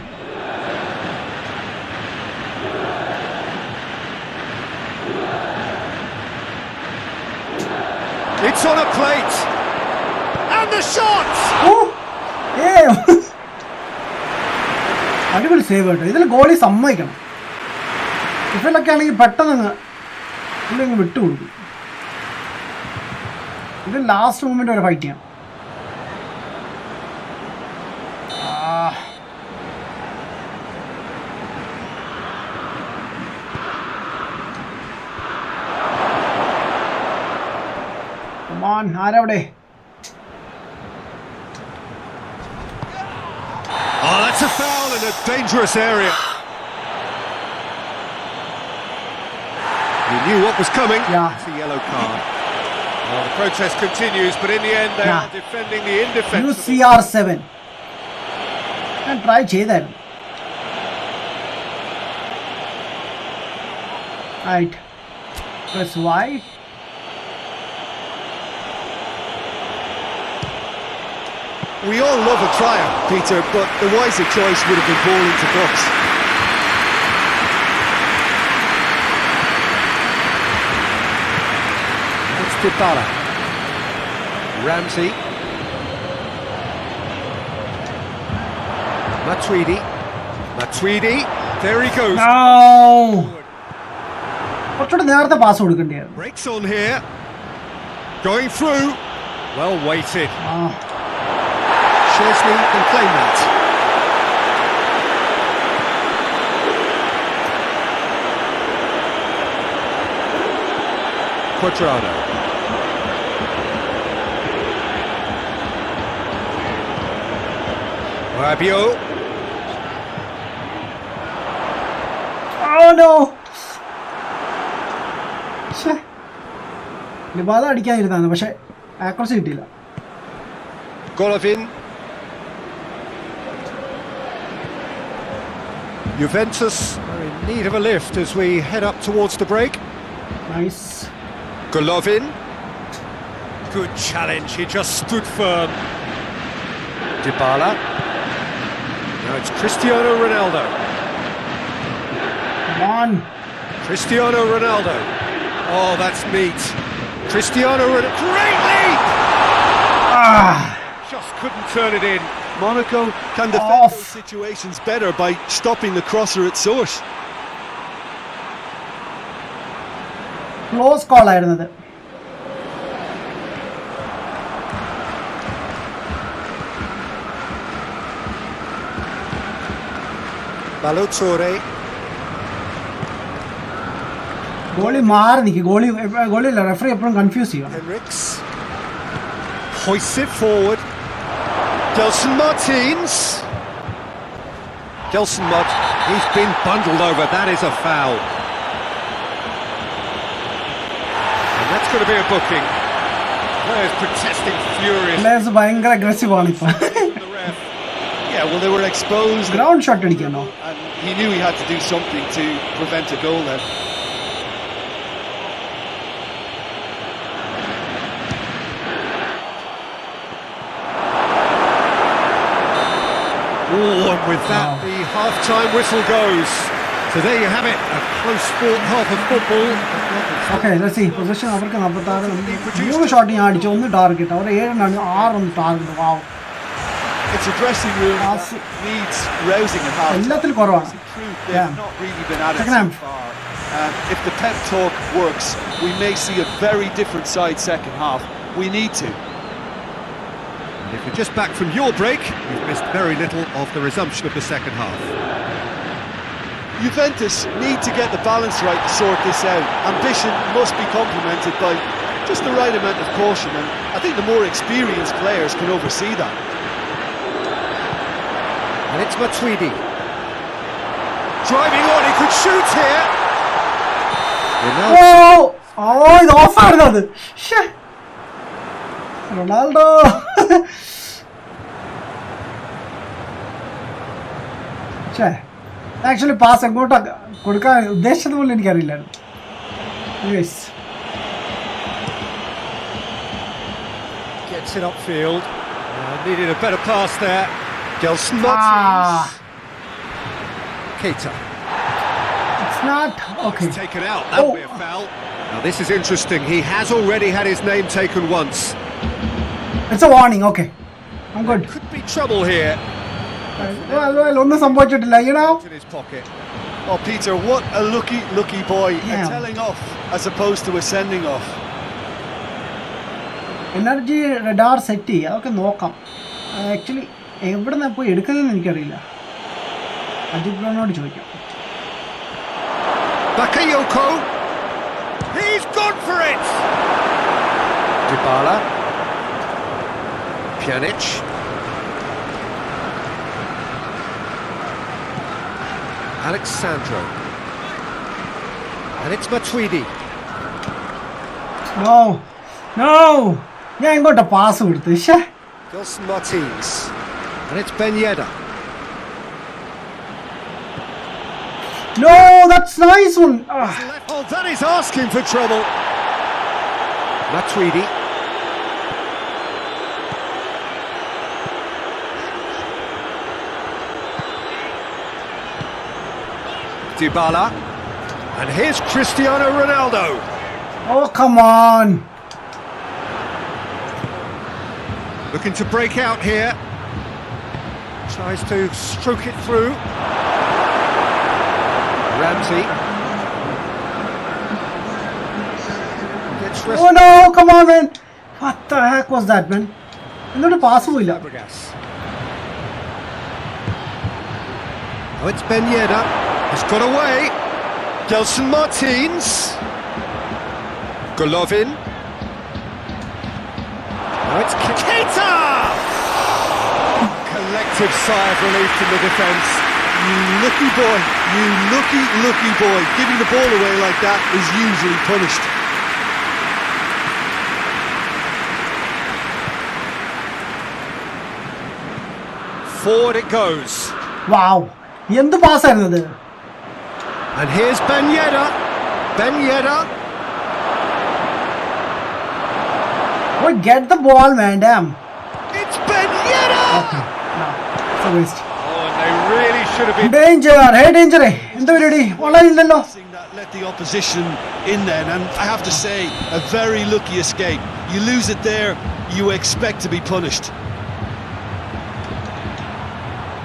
It's on a plate. And the shot! അടിപൊളി save കേട്ടോ. ഇതിൽ goalie സമ്മതിക്കണം. ഇഫിലൊക്കെ ആണെങ്കിൽ പെട്ടെന്ന് ഇല്ലെങ്കിൽ വിട്ടുകൊടുക്കും. ഇത് last moment വരെ fight ചെയ്യാം. ആരവിടെ? Oh, that's a foul in a dangerous area. You knew what was coming. Yeah. It's a yellow card. Well, the protest continues, but in the end they Yeah. are defending the indefensible. UCR7 ഞാൻ try ചെയ്തായിരുന്നു. Right. Press Y. We all love a triumph, Peter, but the wiser choice would have been ball into box. It's Dybala. Ramsey. Matuidi. There he goes. കുറച്ചുകൂടെ നേരത്തെ pass കൊടുക്കേണ്ടിയായിരുന്നു. Breaks on here. Going through. Well weighted. Chesney can claim that. Cuadrado. Rabiot. Oh no! ലിബാദ അടിക്കാതിരുന്നാണ് പക്ഷെ ആക്രോസ് കിട്ടിയില്ല. Golovin. Juventus are in need of a lift as we head up towards the break. Nice. Golovin. Good challenge, he just stood firm. Dybala. Now it's Cristiano Ronaldo. Come on. Cristiano Ronaldo. Oh, that's meat. Cristiano Ronaldo. Great lead! Just couldn't turn it in. Monaco can defend Off. those situations better by stopping the crosser at source. Close call ആയിരുന്നത്. Balotore. Goalie മാറി നിൽക്കും. ഗോളിയില്ല, referee എപ്പോഴും confuse ചെയ്യും. Henriks. Hoists it forward. Gelson Martins. He's been bundled over. That is a foul. And that's going to be a booking. Players protesting furiously. Players ഭയങ്കര aggressive ആണ് ഇപ്പൊ. The ref. Yeah, well, they were exposed ground shot അടിക്കണോ? and he knew he had to do something to prevent a goal then. Oh, and with that, the half-time whistle goes. So there you have it, a close-fought half of football. Okay let's see. Possession അവർക്ക് 46. 3 shot ഞാൻ അടിച്ചു, 1 target. അവർ 7 6 target. Wow. It's a dressing room that needs rousing at half. എല്ലാത്തിൽ കുറവാണ്. They've Yeah. not really been at it Second so half. far. If the pep talk works, we may see a very different side second half. We need to. And if you're just back from your break, you've missed very little of the resumption of the second half. Juventus need to get the balance right to sort this out. Ambition must be complemented by just the right amount of caution, and I think the more experienced players can oversee that. And it's Matuidi. Driving on, he could shoot here. Ronaldo. ഓ ഇത് ഓഫായിരുന്നു അത്. Ronaldo. Actually pass എങ്ങോട്ടാ കൊടുക്കാൻ ഉദ്ദേശിച്ചത് പോലും എനിക്കറിയില്ലായിരുന്നു. Gets it upfield. Needed a better pass there. Gelson Martins. Keita. It's not okay. He's taken out. That'll be a foul. Now this is interesting. He has already had his name taken once. It's a warning. Okay, I'm good. Could be trouble here. Well, ഒന്നും സംഭവിച്ചിട്ടില്ല. You know. In his pocket. Oh, Peter, what a lucky boy. Yeah. A telling off as opposed to a sending off. Energy radar set ചെയ്യുക, അതൊക്കെ നോക്കാം. Actually എവിടെ നിന്ന് പോയി എടുക്കുന്നതെന്ന് എനിക്കറിയില്ല. അജിത് ബ്രോനോട് ചോദിക്കാം. Bakayoko. He's gone for it. Dybala. Pjanic. Alexandro. And it's Matuidi. No, ഞാൻ ഇങ്ങോട്ടാ പാസ് കൊടുത്തു. Gelson Martins. And it's Ben Yedder. No, that's nice one. Left hold, that is asking for trouble. Matuidi. Dybala. And here's Cristiano Ronaldo. Oh, come on. Looking to break out here. Tries to stroke it through. Ramsey. Gets Oh no, come on man. What the heck was that, man? എന്നോട് pass പോയില്ല. Fabregas. Oh, it's Ben Yedder. He's got away. Gelson Martins. Golovin. Now it's Keita! Collective sigh of relief from the defence. You lucky boy, you lucky boy. Giving the ball away like that is usually punished. Forward it goes. വാവ്, എന്ത് പാസ്സായിരുന്നു അത്. And here's Ben Yedder. Ben Yedder. Oh, get the ball, man, damn. It's Ben Yedder! Okay, no, it's a waste. Oh, and they really should have been... Danger, hey danger. എന്താ പരിപാടി? വളയില്ലല്ലോ. That let the opposition in then, and I have to say, a very lucky escape. You lose it there, you expect to be punished.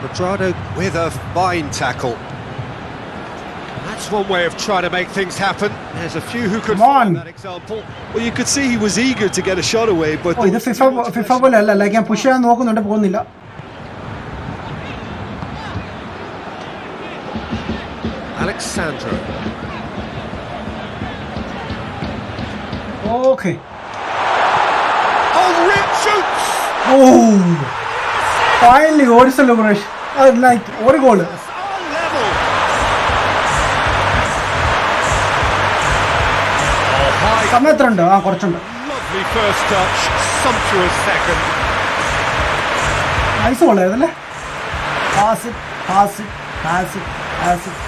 Quadrado with a fine tackle. That's one way of trying to make things happen. There's a few who could Come on. follow that example. Well, you could see he was eager to get a shot away, but ഓ, ഇത് FIFA പോലെ അല്ല, like ഞാൻ push ചെയ്യാൻ നോക്കുന്നുണ്ട്, പോകുന്നില്ല. Alexandro. Okay. Oh, Rip shoots! Oh, finally, what is the celebration? Like, what a goal. On level. Oh, high. സമയത്തുണ്ട്, ആ കുറച്ചുണ്ട്. Lovely first touch, sumptuous second. Nice ഗോളായിരുന്നല്ലേ. Pass it, pass it, pass it, pass it.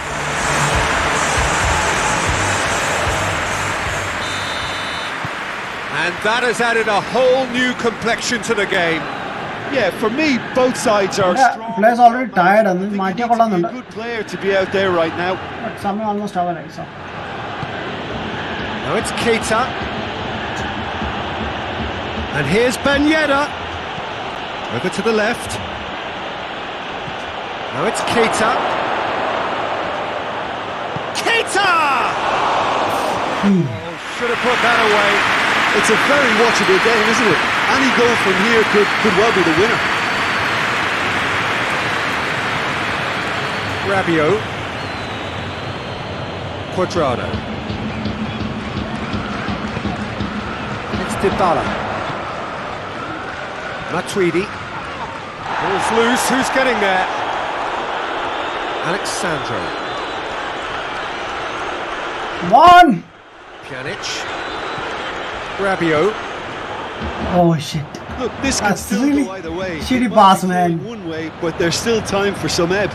And that has added a whole new complexion to the game. yeah, for me, both sides are strong. Players already tired, അത് മാറ്റിയാൽ He's a കൊള്ളാന്നുണ്ട്. good player to be out there right now. But സമയം almost ആവാനായി. So Now it's Keita. And here's Ben Yedder. Over to the left. Now it's Keita. Keita! Oh, should have put that away. It's a very watchable game, isn't it? Any goal from here could well be the winner. Rabiot. Quadrado. It's Dybala. Matuidi. Ball's loose. Who's getting there? Alexandro. come on. Pjanic. Rabiot. Oh shit. Look, this can That's still really go either way. shitty It might pass, be man. going one way, but there's still time for some ebb.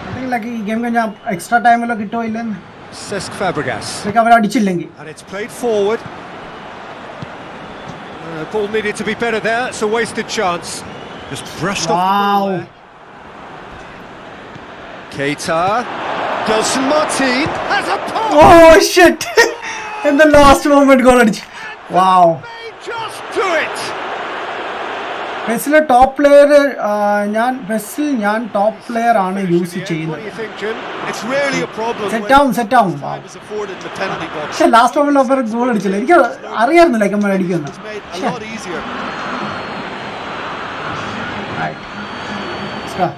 I think like ഈ game കഴിഞ്ഞാൽ extra ടൈമിലോ കിട്ടോ ഇല്ലെന്ന്, Cesc Fabregas. Like അവർ അടിച്ചില്ലെങ്കിൽ. And it's played forward. Ball needed to be better there. It's a wasted chance. Just brushed off the ball Wow. there. Keita. Gelson Martin has a pop. Oh shit. In the last moment goal അടിച്ചു. Wow. They just do it. പെസിലെ top player ഞാൻ top player ആണ് use What do ചെയ്യുന്നത്. you think, Jim? It's rarely a problem set ആവും. time is afforded in the penalty box. പക്ഷെ last moment അവർ goal അടിച്ചില്ല. എനിക്ക് അറിയാമായിരുന്നു ലൈക്ക് നമ്മൾ അടിക്കുമെന്ന്. It's made a lot easier. Right. Let's go.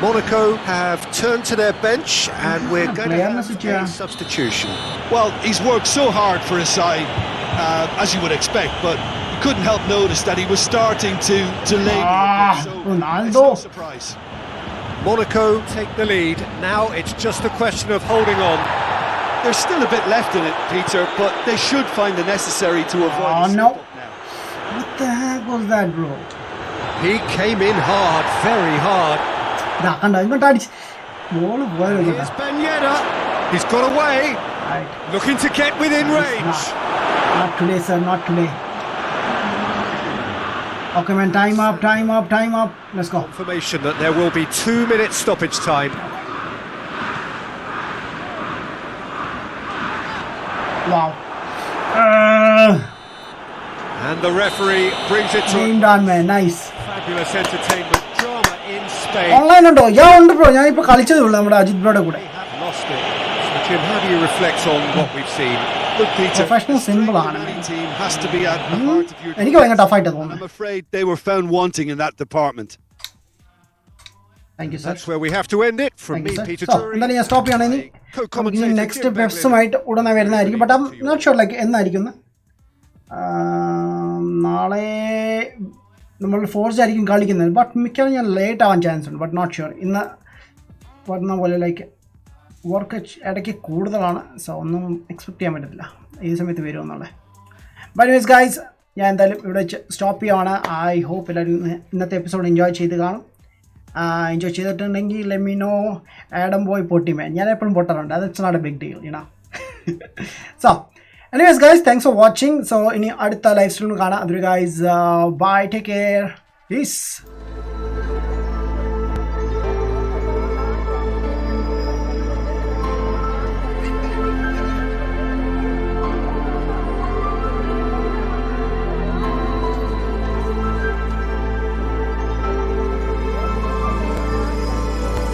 Monaco have turned to their bench and we're going to player have message, a yeah. substitution. Well, he's worked so hard for his side, as you would expect, but you couldn't help notice that he was starting to lay. So Ronaldo. it's no surprise. Monaco take the lead. Now it's just a question of holding on. There's still a bit left in it, Peter, but they should find the necessary to avoid Oh, a no. slip up now. What the heck was that, bro? He came in hard, very hard. ഇതാ കണ്ടോ, ഇങ്ങോട്ട് അടിച്ച് ball പോയത് കേട്ടോ. Here's Ben Yedder. He's got away. Right. Looking to get within range. Not today, sir, not today. Okay, man, time up, time up, time up. Let's go. Confirmation that there will be 2 minutes stoppage time. Wow. And the referee brings it to Game done, man. Nice. fabulous entertainment. Drama in Spain. Online ഉണ്ടോ? ഞാൻ ഉണ്ട് bro. ഞാൻ ഇപ്പൊ കളിച്ചതേ ഉള്ളൂ നമ്മുടെ അജിത് ബ്രോയുടെ കൂടെ. They have lost it. So Jim, how do you reflect on what we've seen? Look, Peter, Professional symbol ആണ്. the team has to be at the heart of your എനിക്ക് ഭയങ്കര ടഫായിട്ട് I'm തോന്നുന്നു. afraid they were found wanting in that department. Thank you sir. That's where we have to end it. From thank me, you sir. Peter so Drury. എന്തായാലും ഞാൻ stop ചെയ്യണം ഇനി. co-commentator next Jim Beglin വെബ്സുമായിട്ട് ഉടനെ വരുന്നതായിരിക്കും. But I'm not sure like എന്നായിരിക്കും. നാളെ നമ്മൾ ഫോർസ് ആയിരിക്കും കളിക്കുന്നത്. ബട്ട് മിക്കവാറും ഞാൻ ലേറ്റ് ആവാൻ ചാൻസ് ഉണ്ട്. But not sure. ഇന്ന് പറഞ്ഞ പോലെ ലൈക്ക് വർക്ക് ഇടയ്ക്ക് കൂടുതലാണ്. സോ ഒന്നും എക്സ്പെക്ട് ചെയ്യാൻ പറ്റത്തില്ല ഈ സമയത്ത് വരുമെന്നുള്ളത്. ബട്ട് മീൻസ് ഗൈസ്, ഞാൻ എന്തായാലും ഇവിടെ വെച്ച് സ്റ്റോപ്പ് ചെയ്യുവാണ്. ഐ ഹോപ്പ് എല്ലാവരും ഇന്നത്തെ എപ്പിസോഡ് എൻജോയ് ചെയ്ത് കാണും. എൻജോയ് ചെയ്തിട്ടുണ്ടെങ്കിൽ ലെറ്റ് മീ നോ. ആഡം ബോയ് പൊട്ടിമേ, ഞാൻ എപ്പോഴും പൊട്ടാറുണ്ട്. That's not a big deal, you know. So anyways guys, thanks for watching. So ഇനി അടുത്ത ലൈവ് സ്ട്രീം കാണാം. അതൊരു guys bye, take care, piece.